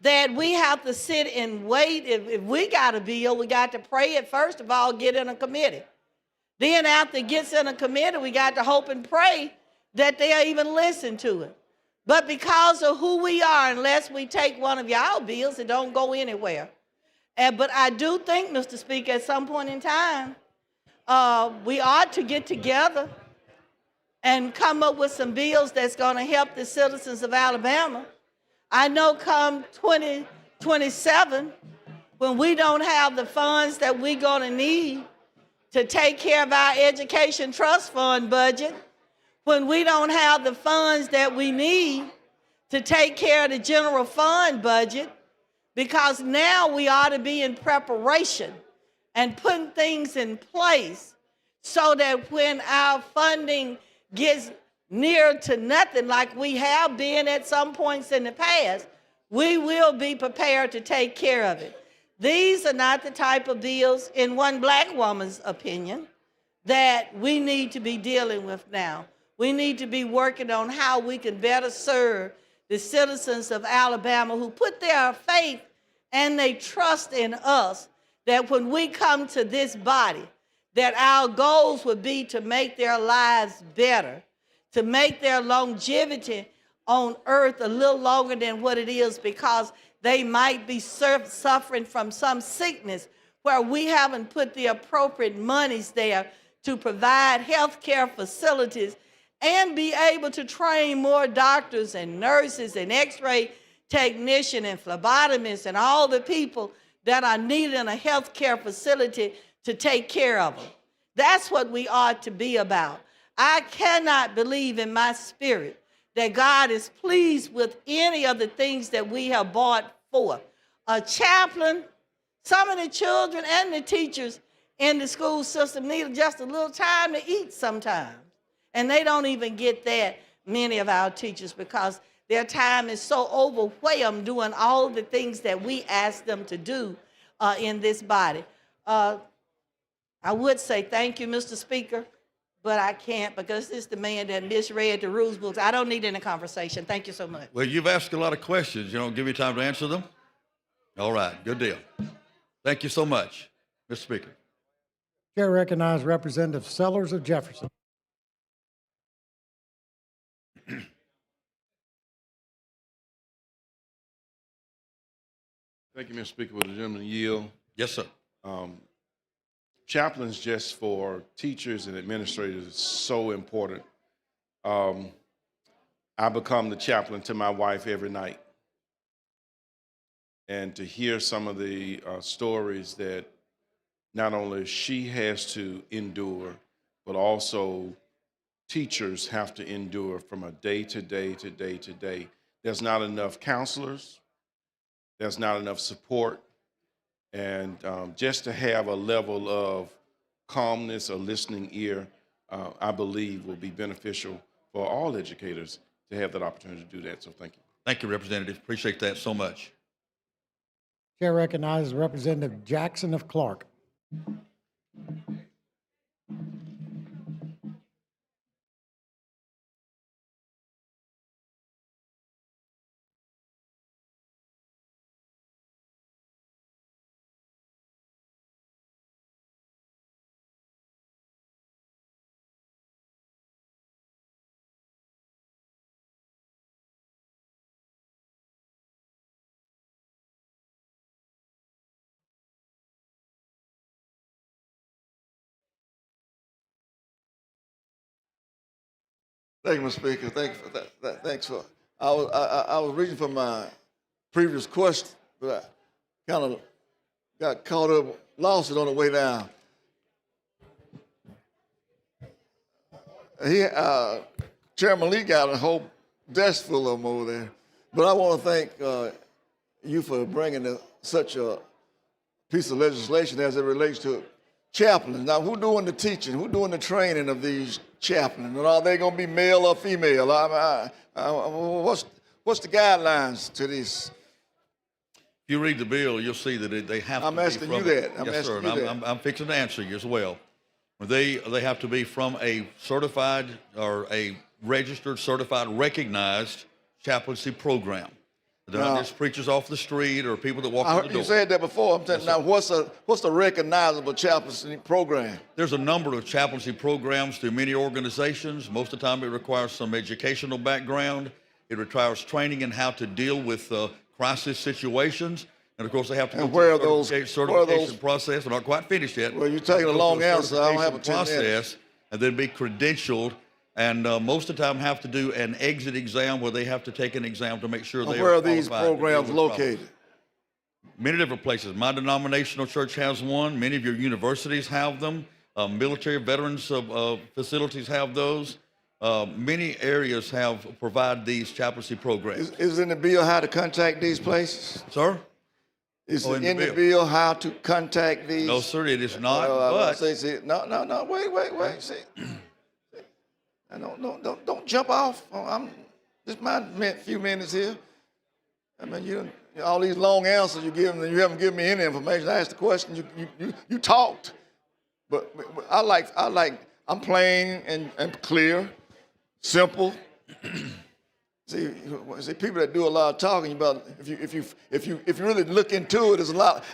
that we have to sit and wait. If we got a bill, we got to pray it first of all, get in a committee. Then after it gets in a committee, we got to hope and pray that they'll even listen to it. But because of who we are, unless we take one of y'all bills, it don't go anywhere. But I do think, Mr. Speaker, at some point in time, we ought to get together and come up with some bills that's going to help the citizens of Alabama. I know come 2027, when we don't have the funds that we're going to need to take care of our education trust fund budget, when we don't have the funds that we need to take care of the general fund budget, because now we ought to be in preparation and putting things in place so that when our funding gets near to nothing like we have been at some points in the past, we will be prepared to take care of it. These are not the type of bills, in one black woman's opinion, that we need to be dealing with now. We need to be working on how we can better serve the citizens of Alabama who put their faith and they trust in us, that when we come to this body, that our goals would be to make their lives better, to make their longevity on earth a little longer than what it is, because they might be suffering from some sickness where we haven't put the appropriate monies there to provide health care facilities and be able to train more doctors and nurses and x-ray technicians and phlebotomists and all the people that are needed in a health care facility to take care of them. That's what we ought to be about. I cannot believe in my spirit that God is pleased with any of the things that we have brought forth. A chaplain, some of the children and the teachers in the school system need just a little time to eat sometimes. And they don't even get that, many of our teachers, because their time is so overwhelmed doing all the things that we ask them to do in this body. I would say thank you, Mr. Speaker, but I can't, because this is the man that misread the rules books. I don't need any conversation. Thank you so much. Well, you've asked a lot of questions. You don't give me time to answer them? All right, good deal. Thank you so much, Mr. Speaker. Chair recognizes Representative Sellers of Jefferson. Thank you, Mr. Speaker. Will the gentleman yield? Yes, sir. Chaplains, just for teachers and administrators, is so important. I become the chaplain to my wife every night. And to hear some of the stories that not only she has to endure, but also teachers have to endure from a day to day to day to day. There's not enough counselors. There's not enough support. And just to have a level of calmness, a listening ear, I believe will be beneficial for all educators to have that opportunity to do that. So thank you. Thank you, Representative. Appreciate that so much. Chair recognizes Representative Jackson of Clark. Thank you, Mr. Speaker. Thank you for that. Thanks for. I was reading from my previous question, but I kind of got caught up, lost it on the way down. Chairman Lee got a whole desk full of them over there. But I want to thank you for bringing such a piece of legislation as it relates to chaplains. Now, who doing the teaching? Who doing the training of these chaplains? And are they going to be male or female? What's the guidelines to this? If you read the bill, you'll see that they have I'm to be asking from, you that. I'm yes, sir. asking you And that. I'm fixing to answer you as well. They have to be from a certified or a registered, certified, recognized chaplaincy program. They're Now- not just preachers off the street or people that walk in the door. You said that before. I'm saying, Yes, now, sir. what's the recognizable chaplaincy program? There's a number of chaplaincy programs through many organizations. Most of the time, it requires some educational background. It requires training in how to deal with crisis situations. And of course, they have to go And through where are the those- certification where are those- process. They're not quite finished yet. Well, you're taking a Go through long answer. I don't have a certification 10 minutes. process, and then be credentialed. And most of the time, have to do an exit exam where they have to take an exam to make sure And they where are are these qualified to deal programs with problems. located? Many different places. My denominational church has one. Many of your universities have them. Military veterans facilities have those. Many areas provide these chaplaincy programs. Is in the bill how to contact these places? Sir? Is Oh, it in the bill how to contact these? No, sir, it is not. I But no, wait. See, don't jump off. This my few minutes here. I mean, all these long answers you give me, you haven't given me any information. I asked the question, you talked, but I'm plain and clear, simple. See, people that do a lot of talking about, if you really look into it, there's a lot.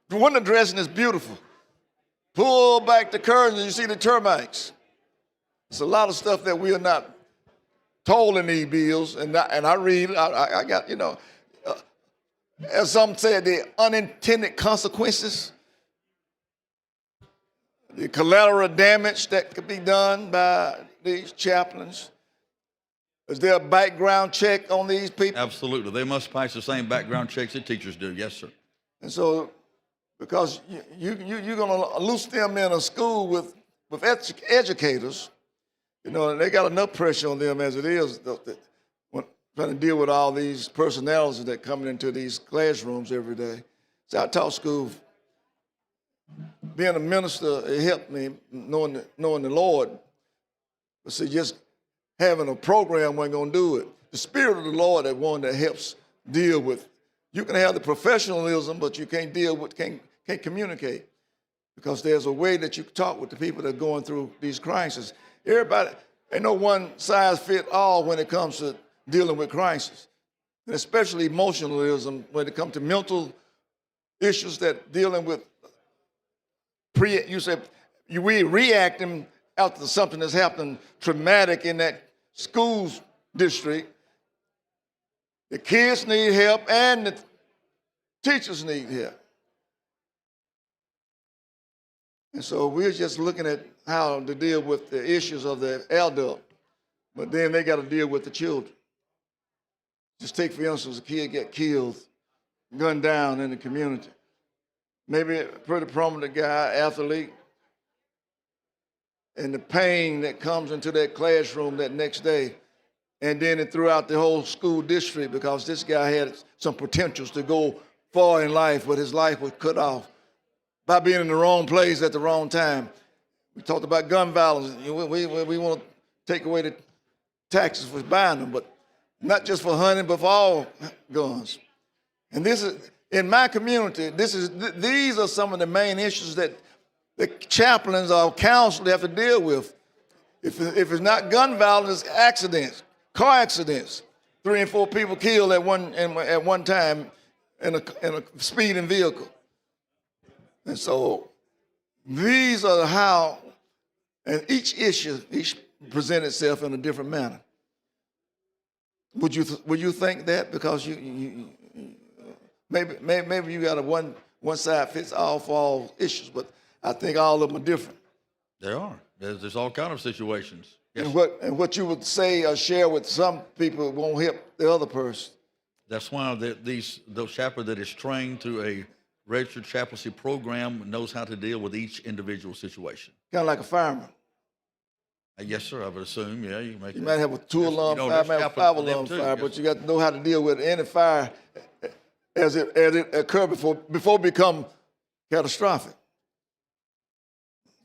The window dressing is beautiful. Pull back the curtains and you see the termites. It's a lot of stuff that we are not told in these bills, and I read. I got as some said, the unintended consequences, the collateral damage that could be done by these chaplains. Is there a background check on these people? absolutely, they must pass the same background checks that teachers do. Yes, sir. And so, because you're going to loose them in a school with educators, they got enough pressure on them as it is, trying to deal with all these personalities that coming into these classrooms every day. So I taught school. Being a minister, it helped me knowing the Lord. But see, just having a program wasn't going to do it. The Spirit of the Lord is one that helps deal with. You can have the professionalism, but you can't can't communicate, because there's a way that you talk with the people that are going through these crises. Everybody, ain't no one size fit all when it comes to dealing with crisis, and especially emotionalism when it comes to mental issues that dealing with. You said we reacting after something that's happened traumatic in that school district. The kids need help and the teachers need help. And so we're just looking at how to deal with the issues of the adult, but then they got to deal with the children. Just take, for instance, a kid get killed, gunned down in the community. Maybe a pretty prominent guy, athlete, and the pain that comes into that classroom that next day, and then throughout the whole school district, because this guy had some potentials to go far in life, but his life was cut off by being in the wrong place at the wrong time. We talked about gun violence. We want to take away the taxes for buying them, but not just for hunting, but for all guns. And this is, in my community, these are some of the main issues that the chaplains or counselors have to deal with. If it's not gun violence, it's accidents, car accidents. 3 and 4 people killed at one time in a speeding vehicle. And so these are how, and each issue present itself in a different manner. Would you think that because maybe you got a one size fits all for all issues, but I think all of them are different. There are. There's all kind of situations. Yes. And what you would say or share with some people won't help the other person. That's why those chaplains that is trained through a registered chaplaincy program knows how to deal with each individual situation. Kind of like a fireman. Yes, sir. I would assume. Yeah, you can make. You might have a 2-alarm You know, fire, there's might have a chaplains for them 5-alarm too, fire, yes. but you got to know how to deal with any fire as it occurs before it become catastrophic.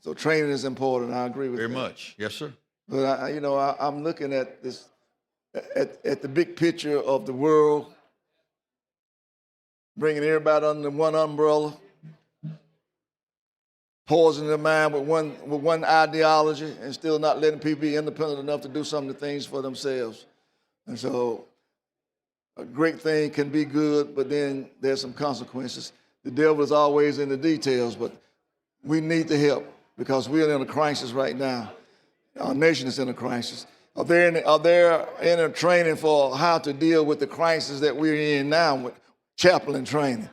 So training is important. I agree with Very that. much. Yes, sir. But I'm looking at this, at the big picture of the world, bringing everybody under one umbrella, poisoning their mind with one ideology, and still not letting people be independent enough to do some of the things for themselves. And so, a great thing can be good, but then there's some consequences. The devil is always in the details, but we need the help because we are in a crisis right now. Our nation is in a crisis. Are there in a training for how to deal with the crisis that we're in now with chaplain training?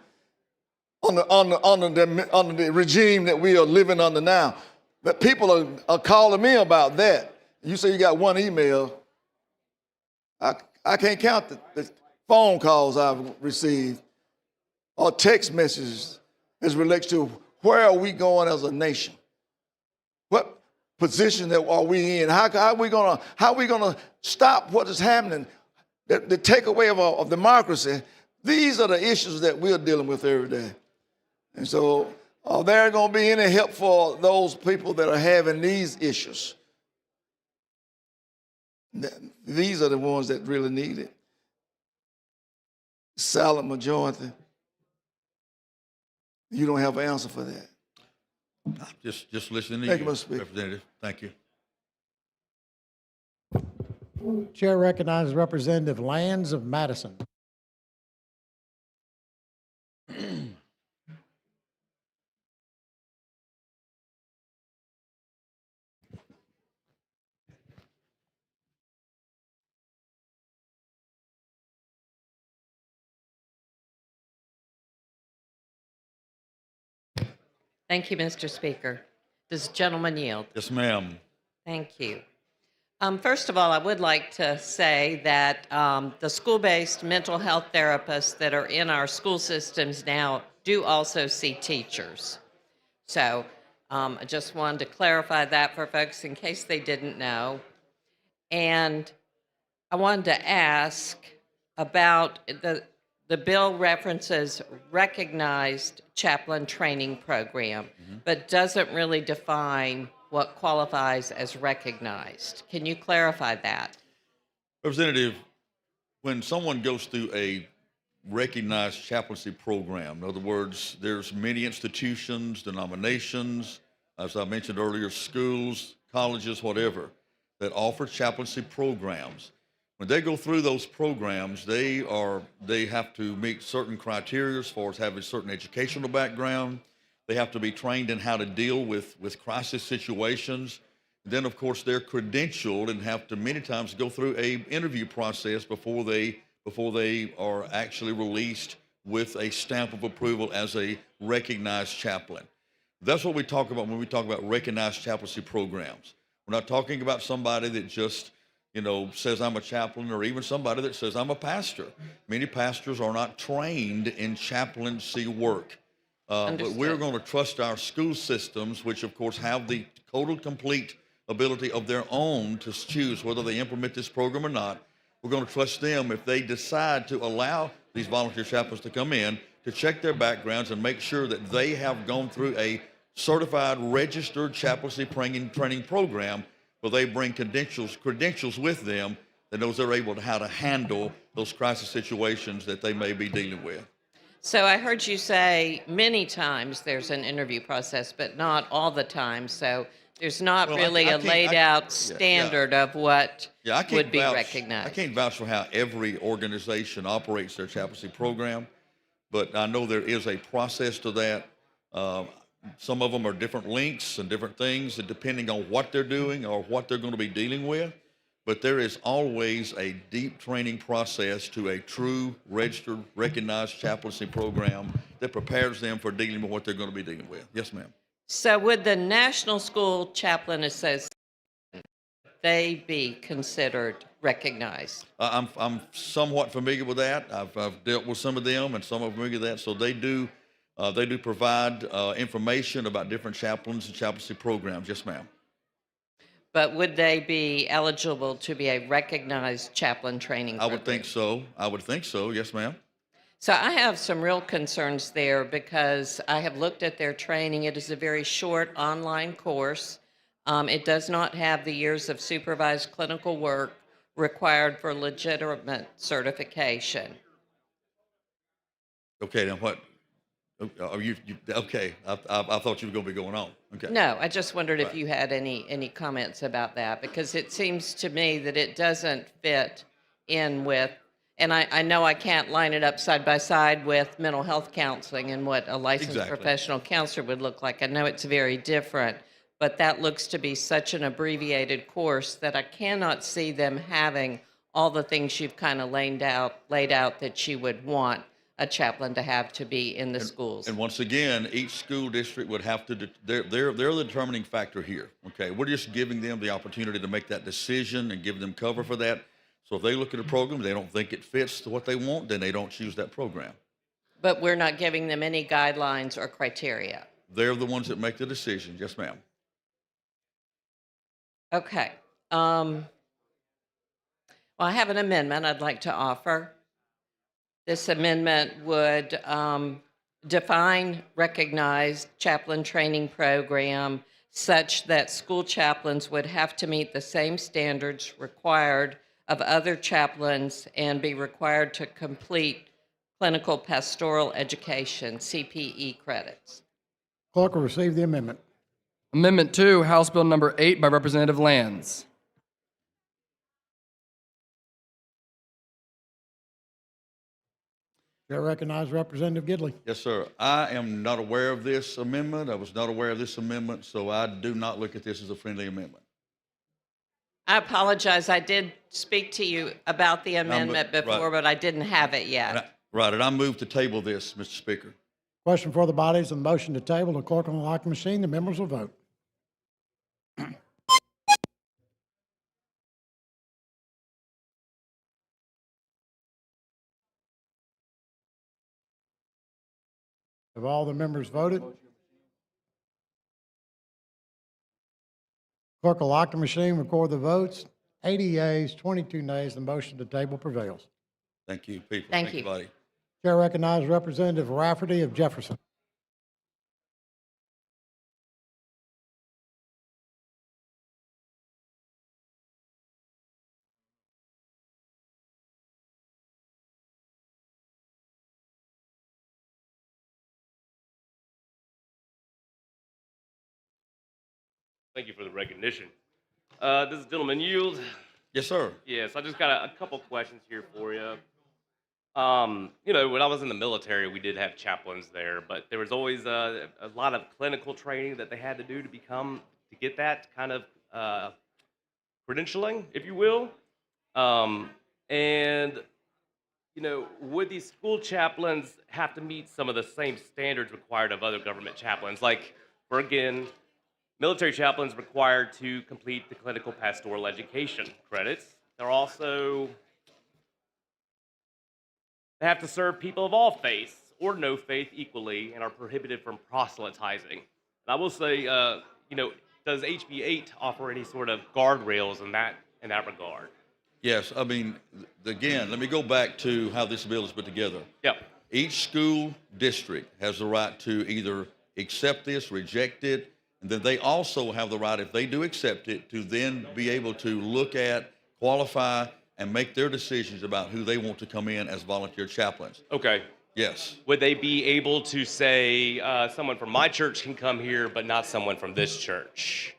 Under the regime that we are living under now. But people are calling me about that. You say you got one email. I can't count the phone calls I've received or text messages as relates to where are we going as a nation? What position that are we in? How are we gonna stop what is happening? The takeaway of democracy. These are the issues that we're dealing with every day. And so, are there going to be any help for those people that are having these issues? These are the ones that really need it. Silent majority. You don't have an answer for that. Just listening to Thank you, you, Mr. Speaker. Representative. Thank you. Chair recognizes Representative Lands of Madison. Thank you, Mr. Speaker. Does the gentleman yield? Yes, ma'am. Thank you. First of all, I would like to say that the school-based mental health therapists that are in our school systems now do also see teachers. So I just wanted to clarify that for folks in case they didn't know. And I wanted to ask about the bill references recognized chaplain training program, but doesn't really define what qualifies as recognized. Can you clarify that? Representative, when someone goes through a recognized chaplaincy program, in other words, there's many institutions, denominations, as I mentioned earlier, schools, colleges, whatever, that offer chaplaincy programs. When they go through those programs, they have to meet certain criteria as far as having a certain educational background. They have to be trained in how to deal with crisis situations. And then, of course, they're credentialed and have to many times go through a interview process before they are actually released with a stamp of approval as a recognized chaplain. That's what we talk about when we talk about recognized chaplaincy programs. We're not talking about somebody that just says I'm a chaplain, or even somebody that says I'm a pastor. Many pastors are not trained in chaplaincy work. But we're going to trust our school systems, which of course have the total complete ability of their own to choose whether they implement this program or not. We're going to trust them if they decide to allow these volunteer chaplains to come in to check their backgrounds and make sure that they have gone through a certified, registered chaplaincy training program where they bring credentials with them that knows they're able to how to handle those crisis situations that they may be dealing with. So I heard you say many times there's an interview process, but not all the time. So there's not really a laid out standard of what would be recognized. I can't vouch for how every organization operates their chaplaincy program, but I know there is a process to that. Some of them are different lengths and different things, and depending on what they're doing or what they're going to be dealing with. But there is always a deep training process to a true registered, recognized chaplaincy program that prepares them for dealing with what they're going to be dealing with. Yes, ma'am. So would the National School Chaplain Association, they be considered recognized? I'm somewhat familiar with that. I've dealt with some of them, and some are familiar with that. So they do provide information about different chaplains and chaplaincy programs. Yes, ma'am. But would they be eligible to be a recognized chaplain training I would program? think so. I would think so. Yes, ma'am. So I have some real concerns there because I have looked at their training. It is a very short online course. It does not have the years of supervised clinical work required for legitimate certification. Okay, now what? Are you okay? I thought you were going to be going on. Okay. No, I just wondered if Right. you had any comments about that, because it seems to me that it doesn't fit in with, and I know I can't line it up side by side with mental health counseling and what a licensed Exactly. professional counselor would look like. I know it's very different, but that looks to be such an abbreviated course that I cannot see them having all the things you've kind of laid out that you would want a chaplain to have to be in the schools. And once again, each school district would have to, they're the determining factor here. Okay, we're just giving them the opportunity to make that decision and give them cover for that. So if they look at a program, they don't think it fits to what they want, then they don't choose that program. But we're not giving them any guidelines or criteria. They're the ones that make the decision. Yes, ma'am. Okay. Well, I have an amendment I'd like to offer. This amendment would define recognized chaplain training program such that school chaplains would have to meet the same standards required of other chaplains and be required to complete clinical pastoral education, CPE credits. Clerk will receive the amendment. Amendment 2, House Bill number 8 by Representative Lands. Chair recognizes Representative Gidley. Yes, sir. I am not aware of this amendment. I was not aware of this amendment, so I do not look at this as a friendly amendment. I apologize. I did speak to you about the amendment right. before, but I didn't have it yet. Right, and I move to table this, Mr. Speaker. Question for the bodies and motion to table. The clerk will unlock the machine. The members will vote. Have all the members voted? Clerk will lock the machine, record the votes. 80 yeas, 22 nays. The motion to table prevails. Thank you, people. Thank you. buddy. Chair recognizes Representative Rafferty of Jefferson. Thank you for the recognition. This is Gentleman Yield. Yes, sir. Yes, I just got a couple questions here for you. You know, when I was in the military, we did have chaplains there, but there was always a lot of clinical training that they had to do to get that kind of credentialing, if you will. And, you know, would these school chaplains have to meet some of the same standards required of other government chaplains? Like, for again, military chaplains required to complete the clinical pastoral education credits. They're also, they have to serve people of all faiths or no faith equally and are prohibited from proselytizing. And I will say, you know, does HB 8 offer any sort of guardrails in that regard? Yes, I mean, again, let me go back to how this bill is put together. Yep. Each school district has the right to either accept this, reject it, and then they also have the right, if they do accept it, to then be able to look at, qualify, and make their decisions about who they want to come in as volunteer chaplains. Okay. Yes. Would they be able to say, someone from my church can come here, but not someone from this church?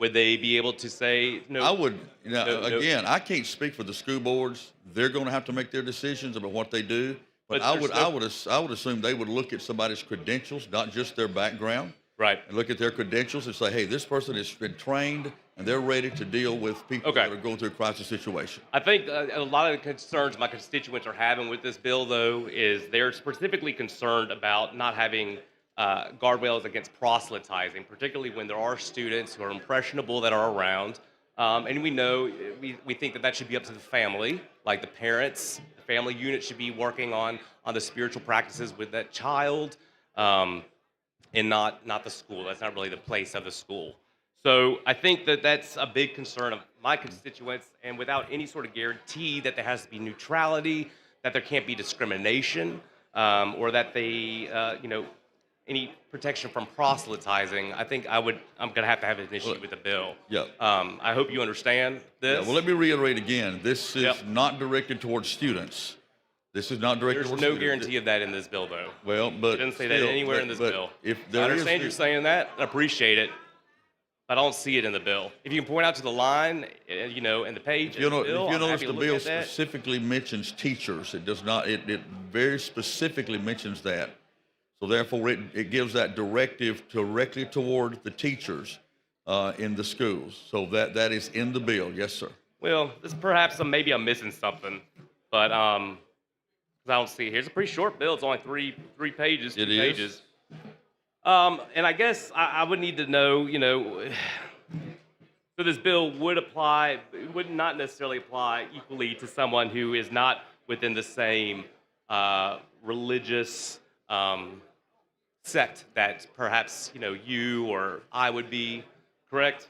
Would they be able to say no? I would, no. again, I can't speak for the school boards. They're going to have to make their decisions about what they do. But I would assume they would look at somebody's credentials, not just their background. Right. And look at their credentials and say, hey, this person has been trained and they're ready to deal with people that are going through a crisis situation. I think a lot of the concerns my constituents are having with this bill, though, is they're specifically concerned about not having guardrails against proselytizing, particularly when there are students who are impressionable that are around. And we know, we think that should be up to the family, like the parents. The family unit should be working on the spiritual practices with that child, and not the school. That's not really the place of the school. So I think that that's a big concern of my constituents, and without any sort of guarantee that there has to be neutrality, that there can't be discrimination, or that they, any protection from proselytizing, I think I'm going to have an issue with the bill. Yeah. I hope you understand this. Yeah, well, let me reiterate again. This is Yep. not directed towards students. This is not directed There's towards no students. guarantee of that in this bill, though. Well, but It doesn't say that still, anywhere in this but bill. If I there is, understand you're saying that. I appreciate it. But I don't see it in the bill. If you can point out to the line, and the page If you in the bill, I'm notice, happy the to bill look at that. specifically mentions teachers. It does not. It very specifically mentions that. So therefore, it gives that directive directly toward the teachers in the schools. So that is in the bill. Yes, sir. Well, perhaps maybe I'm missing something, but 'cause I don't see it here. It's a pretty short bill. It's only three pages, two It is. pages. And I guess I would need to know, so this bill would not necessarily apply equally to someone who is not within the same religious sect that perhaps, you or I would be, correct?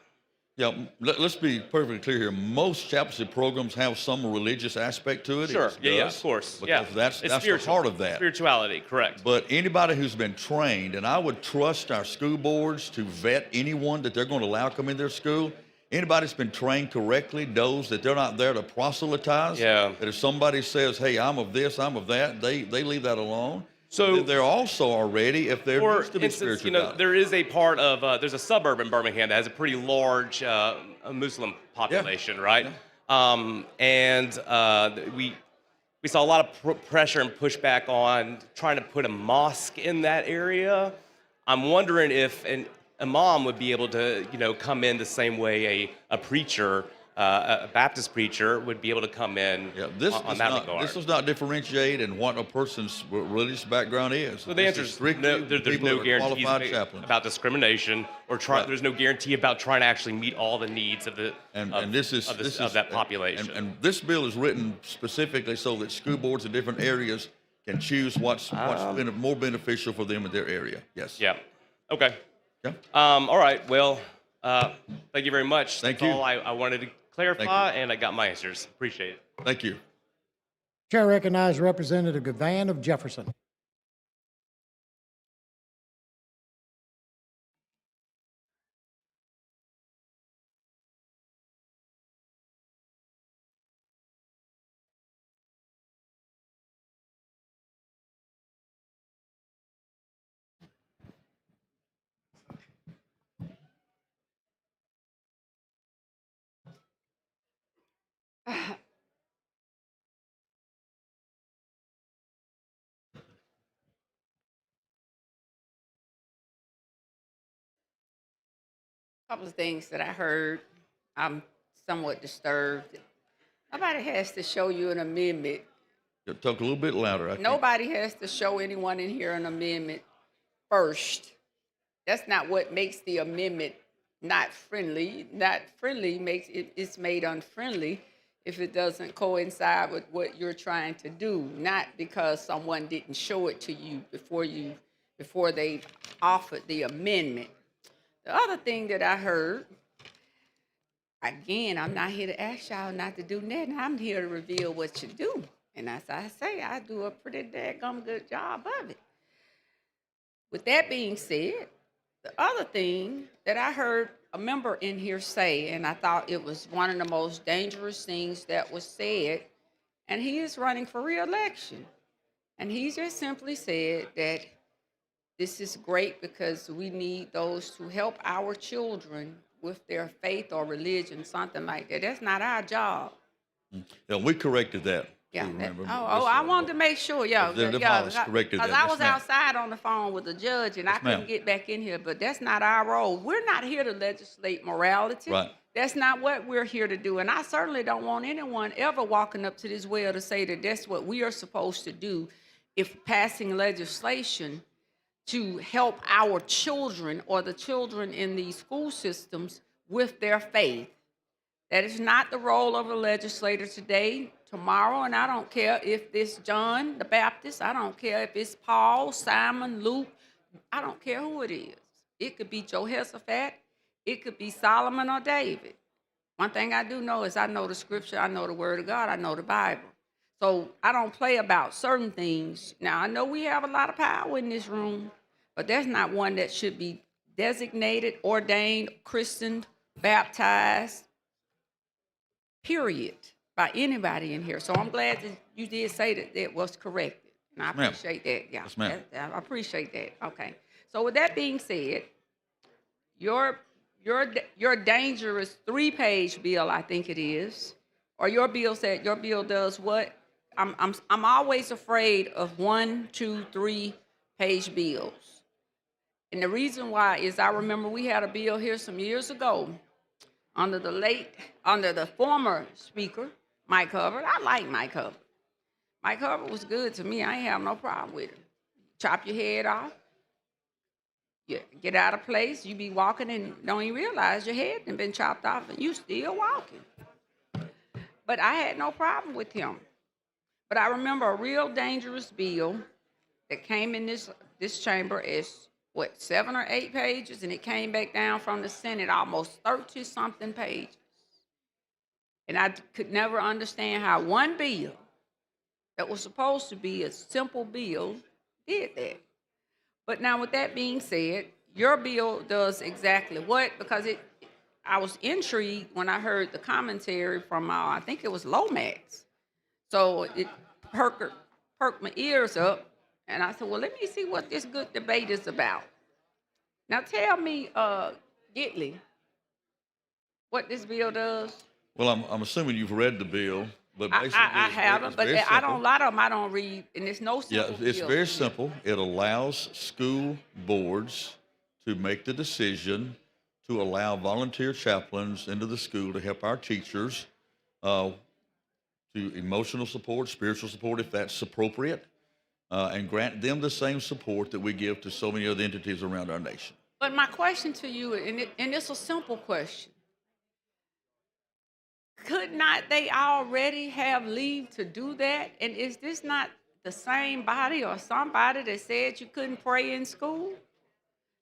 Yeah, let's be perfectly clear here. Most chaplaincy programs have some religious aspect to it. Sure. It Yeah, does, of course. Because Yeah. that's It's the spiritual. heart of that. Spirituality, correct. But anybody who's been trained, and I would trust our school boards to vet anyone that they're going to allow come in their school. Anybody that's been trained correctly knows that they're not there to proselytize. Yeah. That if somebody says, "Hey, I'm of this, I'm of that," they leave that alone. So they're also already, if there For needs to be instance, spirituality. there is a part of there's a suburb in Birmingham that has a pretty large Muslim population, right? We saw a lot of pressure and pushback on trying to put a mosque in that area. I'm wondering if an imam would be able to, come in the same way a preacher, a Baptist preacher, would be able to come in on that regard. This does not differentiate in what a person's religious background is. So the answer is no. There's no guarantees chaplains. about discrimination, or there's no guarantee about trying to actually meet all the needs of that population. And this bill is written specifically so that school boards in different areas can choose what's more beneficial for them in their area. Yes. Yeah. Okay. Yeah. All right. Well, thank you very much. Thank That's you. all I wanted to clarify, and I got my answers. Appreciate it. Thank you. Chair recognizes Representative Gavan of Jefferson. Couple of things that I heard, I'm somewhat disturbed. Nobody has to show you an amendment. Talk a little bit louder. Nobody has to show anyone in here an amendment first. That's not what makes the amendment not friendly. Not friendly makes it's made unfriendly if it doesn't coincide with what you're trying to do, not because someone didn't show it to you before they offered the amendment. The other thing that I heard, again, I'm not here to ask y'all not to do nothing. I'm here to reveal what you do. And as I say, I do a pretty daggum good job of it. With that being said, the other thing that I heard a member in here say, and I thought it was one of the most dangerous things that was said, and he is running for re-election. And he just simply said that this is great because we need those to help our children with their faith or religion, something like that. That's not our job. Yeah, we corrected that. Yeah. too, remember? I wanted to make sure, yeah. The policy corrected that. Because I Yes, was ma'am. outside on the phone with the judge and I Yes, ma'am. couldn't get back in here, but that's not our role. We're not here to legislate morality. Right. That's not what we're here to do. And I certainly don't want anyone ever walking up to this well to say that that's what we are supposed to do if passing legislation to help our children or the children in these school systems with their faith. That is not the role of a legislator today, tomorrow, and I don't care if it's John the Baptist, I don't care if it's Paul, Simon, Luke, I don't care who it is. It could be Jehoshaphat, It could be Solomon or David. One thing I do know is I know the scripture, I know the word of God, I know the Bible. So I don't play about certain things. Now, I know we have a lot of power in this room, but there's not one that should be designated, ordained, christened, baptized, period, by anybody in here. So I'm glad that you did say that it was corrected. And I Ma'am. appreciate that. Yeah, Yes, ma'am. I appreciate that. Okay. So with that being said, your dangerous 3-page bill, I think it is, or your bill said your bill does what? I'm always afraid of 1, 2, 3-page bills. And the reason why is I remember we had a bill here some years ago under the former speaker, Mike Hubbard. I like Mike Hubbard. Mike Hubbard was good to me. I ain't have no problem with him. Chop your head off. You get out of place. You be walking and don't even realize your head had been chopped off and you still walking. But I had no problem with him. But I remember a real dangerous bill that came in this chamber as, 7 or 8 pages, and it came back down from the Senate almost 30-something pages. And I could never understand how one bill that was supposed to be a simple bill did that. But now with that being said, your bill does exactly what? Because I was intrigued when I heard the commentary from, I think it was Lomax. So it perked my ears up, and I said, well, let me see what this good debate is about. Now tell me, Gitley, what this bill does. Well, I'm assuming you've read the bill, but basically I haven't, but a lot of them I don't read, and it's no simple Yeah, it's bill. very simple. It allows school boards to make the decision to allow volunteer chaplains into the school to help our teachers to emotional support, spiritual support, if that's appropriate, and grant them the same support that we give to so many other entities around our nation. But my question to you, and it's a simple question, could not they already have leave to do that? And is this not the same body or somebody that said you couldn't pray in school?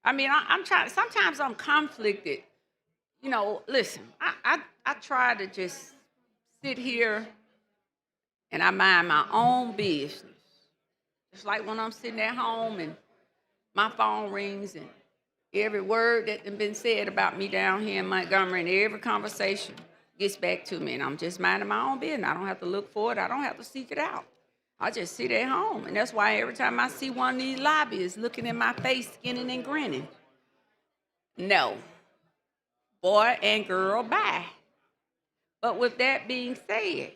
I mean, I'm trying, sometimes I'm conflicted. You know, listen, I try to just sit here and I mind my own business. Just like when I'm sitting at home and my phone rings and every word that has been said about me down here in Montgomery and every conversation gets back to me, and I'm just minding my own business. I don't have to look for it. I don't have to seek it out. I just sit at home, and that's why every time I see one of these lobbyists looking in my face, skinning and grinning, no, boy and girl, bye. But with that being said,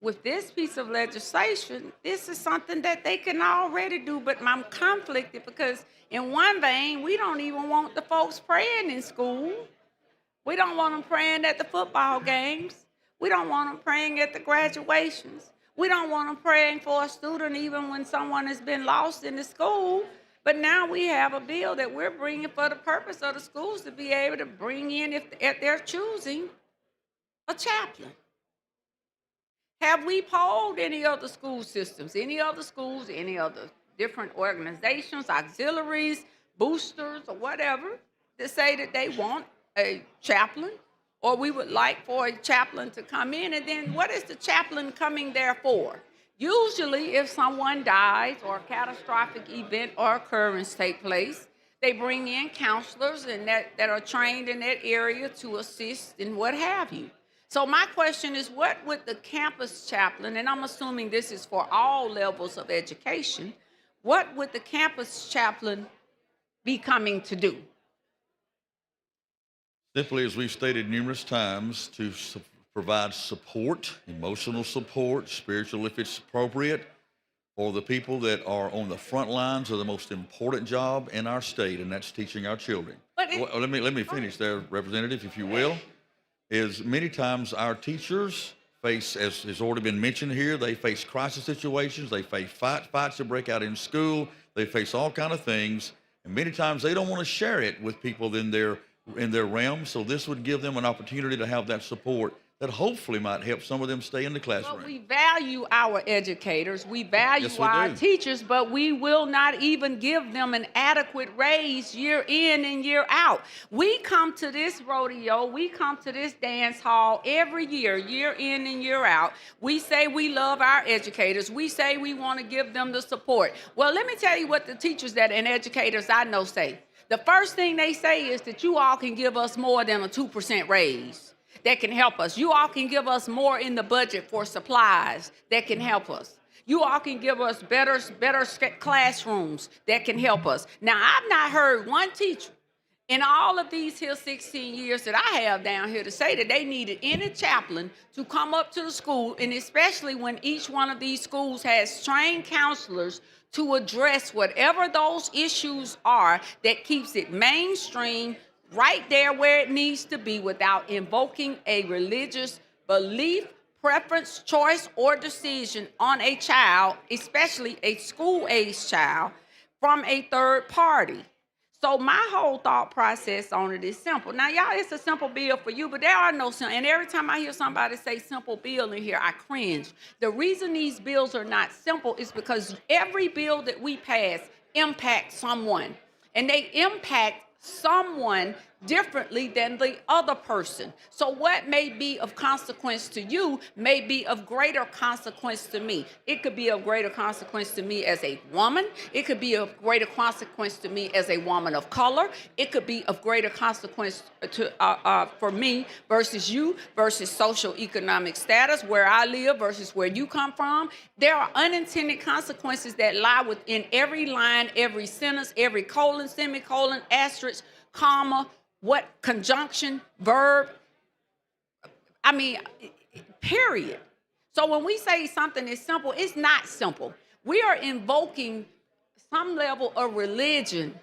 with this piece of legislation, this is something that they can already do, but I'm conflicted because in one vein, we don't even want the folks praying in school. We don't want them praying at the football games. We don't want them praying at the graduations. We don't want them praying for a student even when someone has been lost in the school. But now we have a bill that we're bringing for the purpose of the schools to be able to bring in, if they're choosing, a chaplain. Have we polled any other school systems, any other schools, any other different organizations, auxiliaries, boosters, or whatever, to say that they want a chaplain, or we would like for a chaplain to come in? And then what is the chaplain coming there for? Usually, if someone dies or a catastrophic event or occurrence take place, they bring in counselors and that are trained in that area to assist and what have you. So my question is, what would the campus chaplain, and I'm assuming this is for all levels of education, what would the campus chaplain be coming to do? Simply, as we've stated numerous times, to provide support, emotional support, spiritual if it's appropriate, for the people that are on the front lines of the most important job in our state, and that's teaching our children. Let me finish there, Representative, if you will. Is many times our teachers face, as has already been mentioned here, they face crisis situations, they face fights that break out in school, they face all kind of things, and many times they don't want to share it with people in their realm, so this would give them an opportunity to have that support that hopefully might help some of them stay in the classroom. But we value our educators, we value Yes, we our do. teachers, but we will not even give them an adequate raise year in and year out. We come to this rodeo, we come to this dance hall every year, year in and year out. We say we love our educators. We say we want to give them the support. Well, let me tell you what the teachers and educators I know say. The first thing they say is that you all can give us more than a 2% raise. That can help us. You all can give us more in the budget for supplies that can help us. You all can give us better classrooms that can help us. Now, I've not heard one teacher in all of these here 16 years that I have down here to say that they needed any chaplain to come up to the school, and especially when each one of these schools has trained counselors to address whatever those issues are that keeps it mainstream, right there where it needs to be without invoking a religious belief, preference, choice, or decision on a child, especially a school-age child, from a third party. So my whole thought process on it is simple. Now, y'all, it's a simple bill for you, but there are no simple. And every time I hear somebody say simple bill in here, I cringe. The reason these bills are not simple is because every bill that we pass impacts someone, and they impact someone differently than the other person. So what may be of consequence to you may be of greater consequence to me. It could be of greater consequence to me as a woman. It could be of greater consequence to me as a woman of color. It could be of greater consequence to for me versus you, versus social economic status, where I live versus where you come from. There are unintended consequences that lie within every line, every sentence, every colon, semicolon, asterisk, comma, what conjunction, verb, I mean, period. So when we say something is simple, it's not simple. We are invoking some level of religion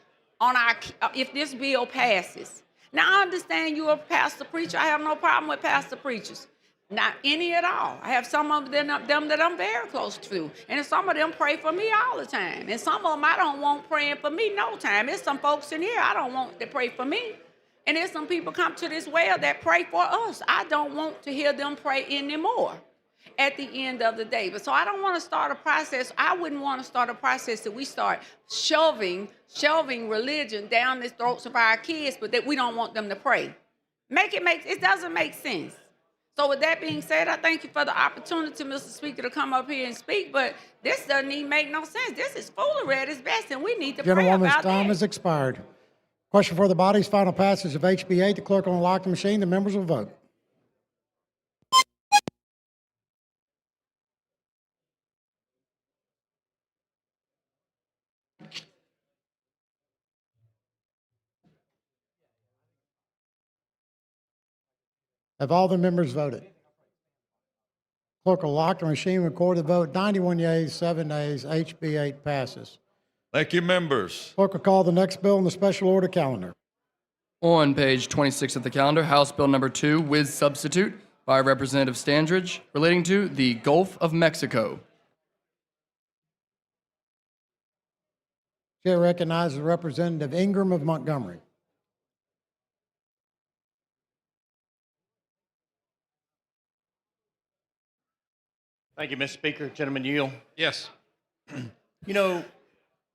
on our, if this bill passes. Now, I understand you're a pastor preacher. I have no problem with pastor preachers. Not any at all. I have some of them that I'm very close to. And some of them pray for me all the time. And some of them I don't want praying for me no time. There's some folks in here I don't want to pray for me. And there's some people come to this well that pray for us. I don't want to hear them pray anymore at the end of the day. But so I don't want to start a process. I wouldn't want to start a process that we start shoving religion down the throats of our kids, but that we don't want them to pray. It doesn't make sense. So with that being said, I thank you for the opportunity, Mr. Speaker, to come up here and speak, but this doesn't even make no sense. This is foolery at its best, and we need to pray Gentlewoman's about time that. has expired. Question for the body's final passage of HB 8. The clerk will unlock the machine. The members will vote. Have all the members voted? Clerk will lock the machine, record the vote. 91 yeas, 7 nays. HB 8 passes. Thank you, members. Clerk will call the next bill on the special order calendar. On page 26 of the calendar, House Bill Number 2, with substitute by Representative Standridge, relating to the Gulf of Mexico. Chair recognizes Representative Ingram of Montgomery. Thank you, Mr. Speaker. Gentleman Yield. Yes. You know,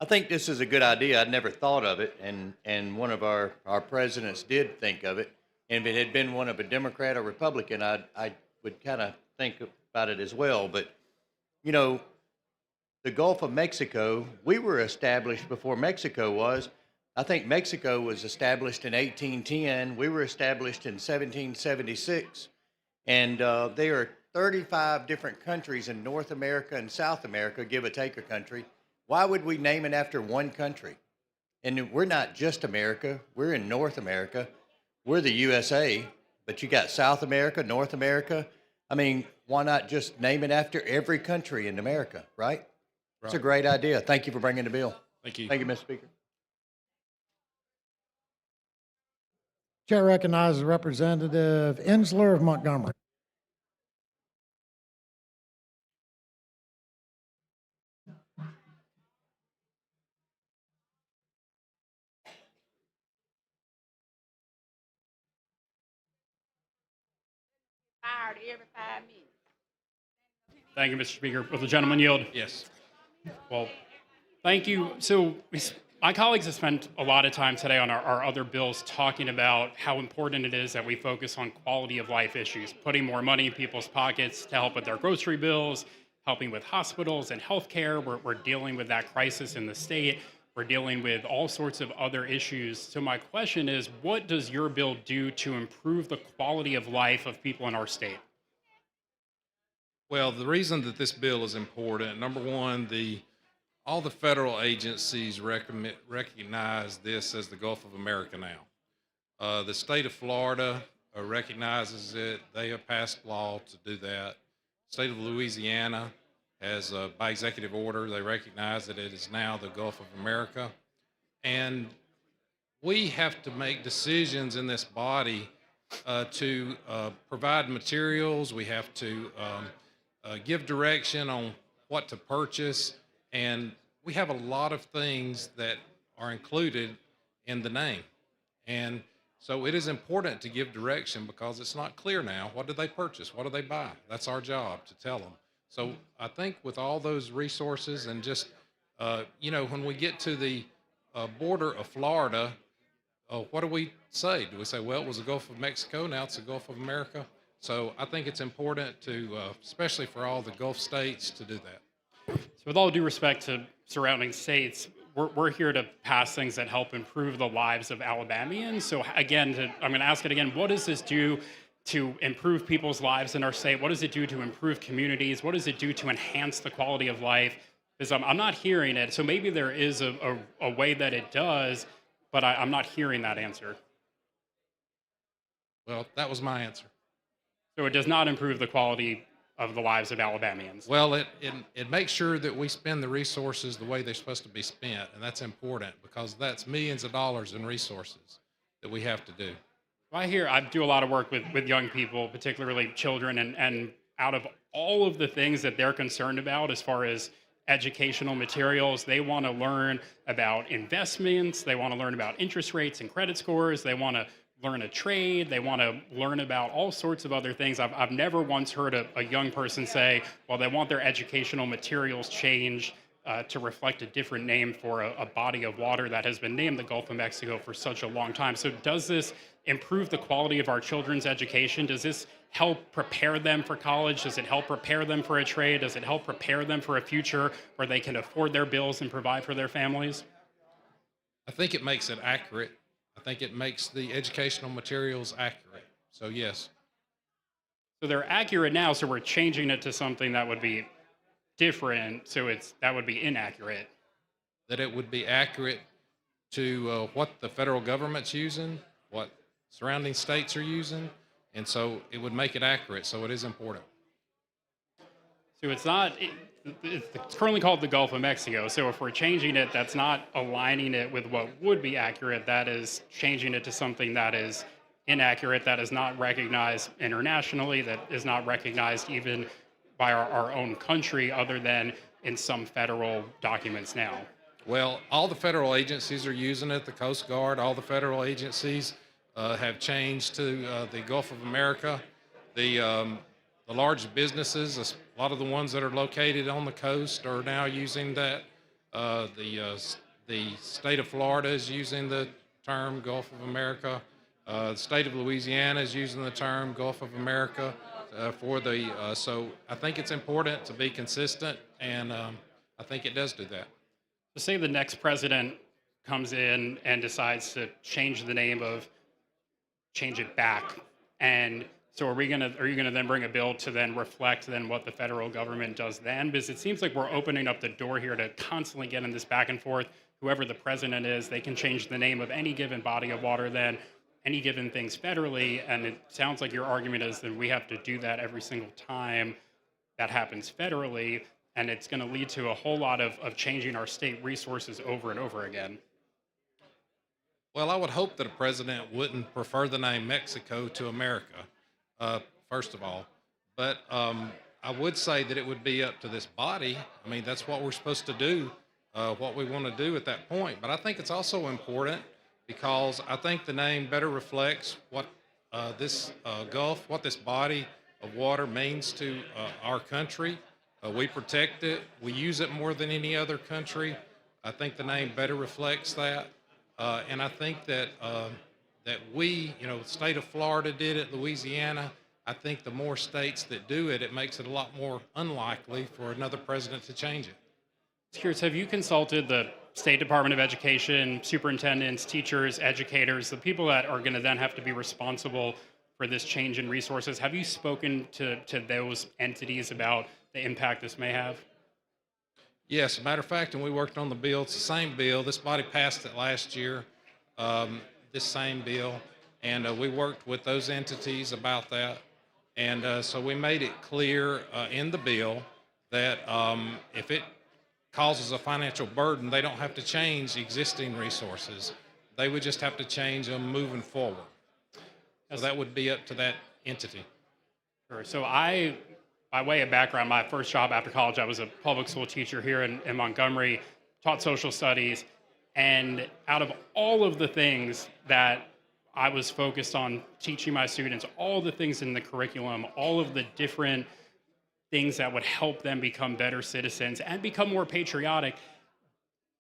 I think this is a good idea. I'd never thought of it, and one of our presidents did think of it. And if it had been one of a Democrat or Republican, I would kind of think about it as well. But, you know, the Gulf of Mexico, we were established before Mexico was. I think Mexico was established in 1810. We were established in 1776. And there are 35 different countries in North America and South America, give or take a country. Why would we name it after one country? And we're not just America. We're in North America. We're the USA, but you got South America, North America. I mean, why not just name it after every country in America, right? It's a great idea. Thank you for bringing the bill. Thank you. Thank you, Mr. Speaker. Chair recognizes Representative Ensler of Montgomery. fired every 5 minutes. Thank you, Mr. Speaker. Will the gentleman yield? Yes. Well, thank you. So my colleagues have spent a lot of time today on our other bills talking about how important it is that we focus on quality of life issues, putting more money in people's pockets to help with their grocery bills, helping with hospitals and healthcare. We're dealing with that crisis in the state. We're dealing with all sorts of other issues. So my question is, what does your bill do to improve the quality of life of people in our state? Well, the reason that this bill is important, number one, all the federal agencies recognize this as the Gulf of America now. The state of Florida recognizes it. They have passed law to do that. State of Louisiana has, by executive order, they recognize that it is now the Gulf of America. And we have to make decisions in this body to provide materials. We have to give direction on what to purchase. And we have a lot of things that are included in the name. And so it is important to give direction because it's not clear now. What do they purchase? What do they buy? That's our job to tell them. So I think with all those resources and just, when we get to the border of Florida, what do we say? Do we say, well, it was the Gulf of Mexico, now it's the Gulf of America? So I think it's important to, especially for all the Gulf states, to do that. So with all due respect to surrounding states, we're here to pass things that help improve the lives of Alabamians. So again, I'm going to ask it again, what does this do to improve people's lives in our state? What does it do to improve communities? What does it do to enhance the quality of life? Because I'm not hearing it. So maybe there is a way that it does, but I'm not hearing that answer. Well, that was my answer. So it does not improve the quality of the lives of Alabamians. Well, it makes sure that we spend the resources the way they're supposed to be spent, and that's important because that's millions of dollars in resources that we have to do. I do a lot of work with young people, particularly children, and out of all of the things that they're concerned about as far as educational materials, they want to learn about investments, they want to learn about interest rates and credit scores, they want to learn a trade, they want to learn about all sorts of other things. I've never once heard a young person say, well, they want their educational materials changed to reflect a different name for a body of water that has been named the Gulf of Mexico for such a long time. So does this improve the quality of our children's education? Does this help prepare them for college? Does it help prepare them for a trade? Does it help prepare them for a future where they can afford their bills and provide for their families? I think it makes it accurate. I think it makes the educational materials accurate. So yes. So they're accurate now, so we're changing it to something that would be different, so that would be inaccurate. That it would be accurate to what the federal government's using, what surrounding states are using, and so it would make it accurate, so it is important. So it's currently called the Gulf of Mexico, so if we're changing it, that's not aligning it with what would be accurate, that is changing it to something that is inaccurate, that is not recognized internationally, that is not recognized even by our own country other than in some federal documents now. Well, all the federal agencies are using it, the Coast Guard, all the federal agencies have changed to the Gulf of America. The large businesses, a lot of the ones that are located on the coast are now using that. The state of Florida is using the term Gulf of America. The state of Louisiana is using the term Gulf of America so I think it's important to be consistent, and I think it does do that. So say the next president comes in and decides to change it back, and so are you gonna then bring a bill to then reflect then what the federal government does then? Because it seems like we're opening up the door here to constantly get in this back and forth. Whoever the president is, they can change the name of any given body of water then, any given things federally, and it sounds like your argument is that we have to do that every single time that happens federally, and it's going to lead to a whole lot of changing our state resources over and over again. Well, I would hope that a president wouldn't prefer the name Mexico to America, first of all. But I would say that it would be up to this body. I mean, that's what we're supposed to do, what we want to do at that point. But I think it's also important because I think the name better reflects what this Gulf, what this body of water means to our country. We protect it. We use it more than any other country. I think the name better reflects that. And I think that that we, the state of Florida did it, Louisiana. I think the more states that do it, it makes it a lot more unlikely for another president to change it. Curious, have you consulted the State Department of Education, superintendents, teachers, educators, the people that are going to then have to be responsible for this change in resources? Have you spoken to those entities about the impact this may have? Yes, as a matter of fact, when we worked on the bill, it's the same bill. This body passed it last year, this same bill, and we worked with those entities about that. And so we made it clear in the bill that if it causes a financial burden, they don't have to change existing resources. They would just have to change them moving forward. So that would be up to that entity. Sure. So by way of background, my first job after college, I was a public school teacher here in Montgomery, taught social studies, and out of all of the things that I was focused on teaching my students, all the things in the curriculum, all of the different things that would help them become better citizens and become more patriotic,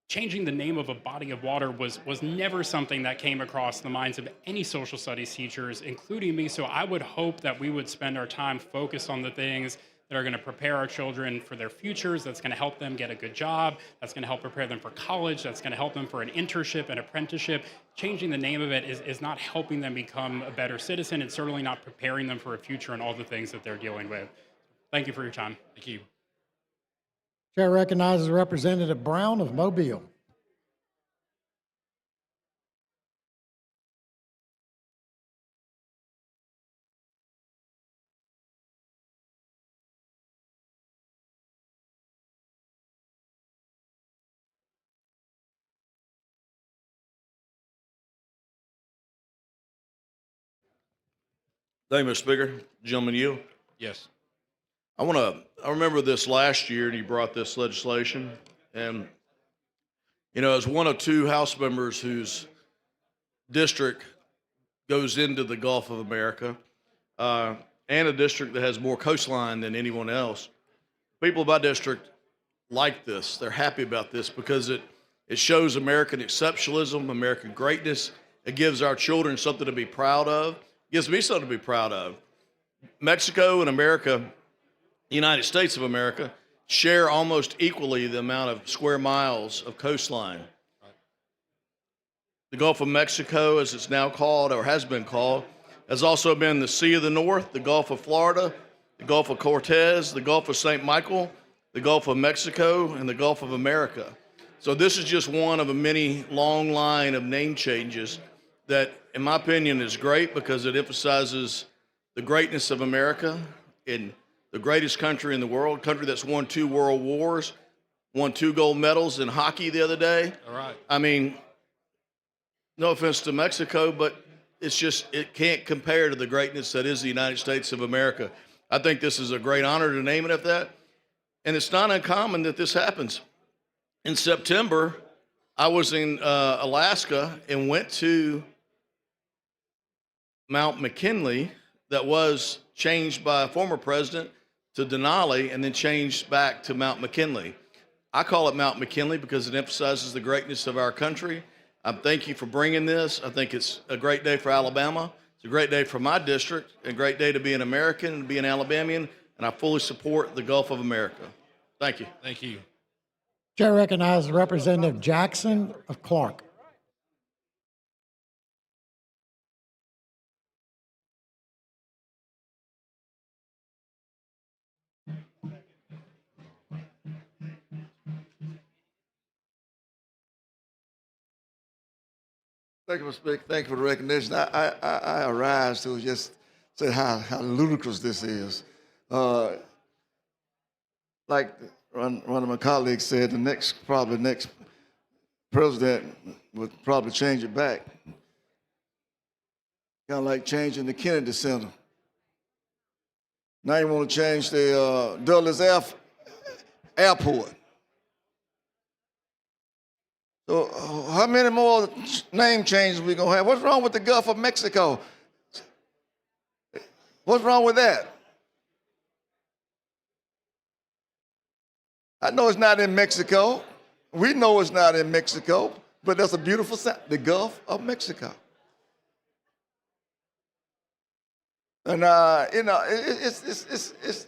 changing the name of a body of water was never something that came across the minds of any social studies teachers, including me. So I would hope that we would spend our time focused on the things that are going to prepare our children for their futures, that's going to help them get a good job, that's going to help prepare them for college, that's going to help them for an internship, an apprenticeship. Changing the name of it is not helping them become a better citizen. It's certainly not preparing them for a future and all the things that they're dealing with. Thank you for your time. Thank you. Chair recognizes Representative Brown of Mobile. Thank you, Mr. Speaker. Gentleman, you. Yes. I remember this last year, and you brought this legislation, and, as one of two House members whose district goes into the Gulf of America, and a district that has more coastline than anyone else, people of my district like this. They're happy about this because it shows American exceptionalism, American greatness. It gives our children something to be proud of. It gives me something to be proud of. Mexico and America, the United States of America, share almost equally the amount of square miles of coastline. The Gulf of Mexico, as it's now called or has been called, has also been the Sea of the North, the Gulf of Florida, the Gulf of Cortez, the Gulf of St. Michael, the Gulf of Mexico, and the Gulf of America. So this is just one of a many long line of name changes that, in my opinion, is great because it emphasizes the greatness of America in the greatest country in the world, country that's won 2 world wars, won 2 gold medals in hockey the other day. All right. I mean, no offense to Mexico, but it can't compare to the greatness that is the United States of America. I think this is a great honor to name it at that. And it's not uncommon that this happens. In September, I was in Alaska and went to Mount McKinley that was changed by a former president to Denali and then changed back to Mount McKinley. I call it Mount McKinley because it emphasizes the greatness of our country. I thank you for bringing this. I think it's a great day for Alabama. It's a great day for my district, a great day to be an American and be an Alabamian, and I fully support the Gulf of America. Thank you. Thank you. Chair recognizes Representative Jackson of Clark. Thank you, Mr. Speaker. Thank you for the recognition. I arise to just say how ludicrous this is. Like one of my colleagues said, the next president would probably change it back. Kind of like changing the Kennedy Center. Now you want to change the Dulles Airport. So how many more name changes we gonna have? What's wrong with the Gulf of Mexico? What's wrong with that? I know it's not in Mexico. We know it's not in Mexico, but that's a beautiful sound, the Gulf of Mexico. And you know, it's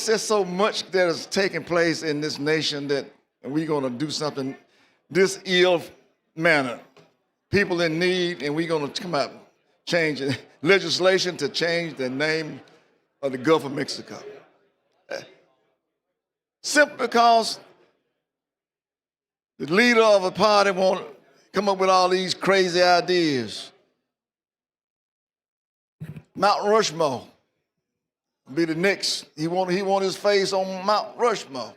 just so much that is taking place in this nation that we're going to do something this ill manner. People in need, and we're going to come out changing legislation to change the name of the Gulf of Mexico. Simply because the leader of a party want to come up with all these crazy ideas. Mount Rushmore be the next. He want his face on Mount Rushmore.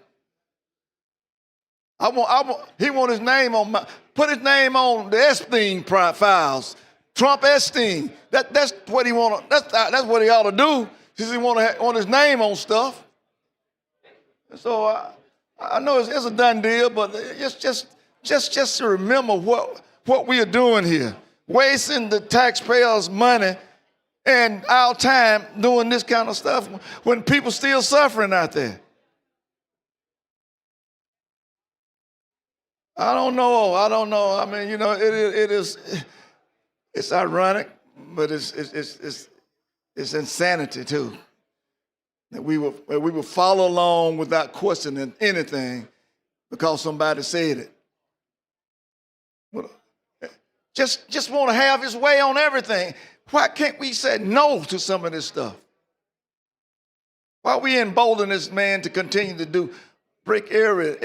He want his name on put his name on the Epstein files. Trump Epstein. That's what he want. That's what he ought to do. He want his name on stuff. So I know it's a done deal, but just to remember what we are doing here, wasting the taxpayers' money and our time doing this kind of stuff when people still suffering out there. I don't know. I mean, you know, it's ironic, but it's insanity too. That we will follow along without questioning anything because somebody said it. Well, just want to have his way on everything. Why can't we say no to some of this stuff? Why are we emboldening this man to continue to break every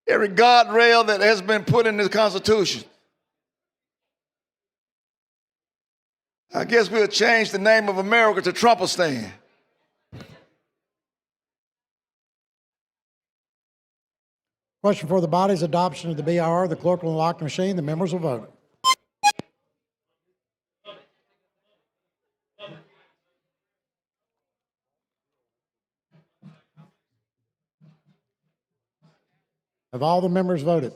guardrail that has been put in the Constitution? I guess we'll change the name of America to Trumpistan. Question for the body's adoption of the BIR. The clerk will unlock the machine. The members will vote. Have all the members voted?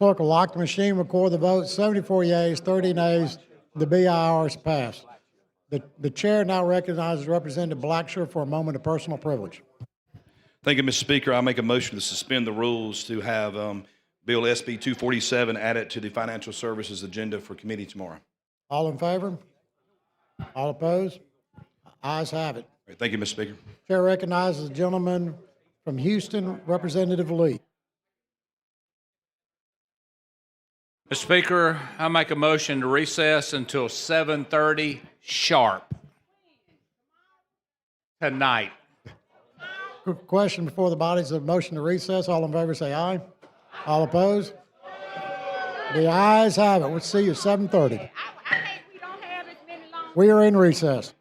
Clerk will lock the machine, record the vote. 74 yeas, 30 nays. The BIR is passed. The chair now recognizes Representative Blacksher for a moment of personal privilege. Thank you, Mr. Speaker. I make a motion to suspend the rules to have Bill SB 247 added to the Financial Services agenda for committee tomorrow. All in favor? All opposed? Ayes have it. Thank you, Mr. Speaker. Chair recognizes the gentleman from Houston, Representative Lee. Mr. Speaker, I make a motion to recess until 7:30 sharp tonight. Question before the body is a motion to recess. All in favor say aye. All opposed? The ayes have it. We'll see you at 7:30. We are in recess.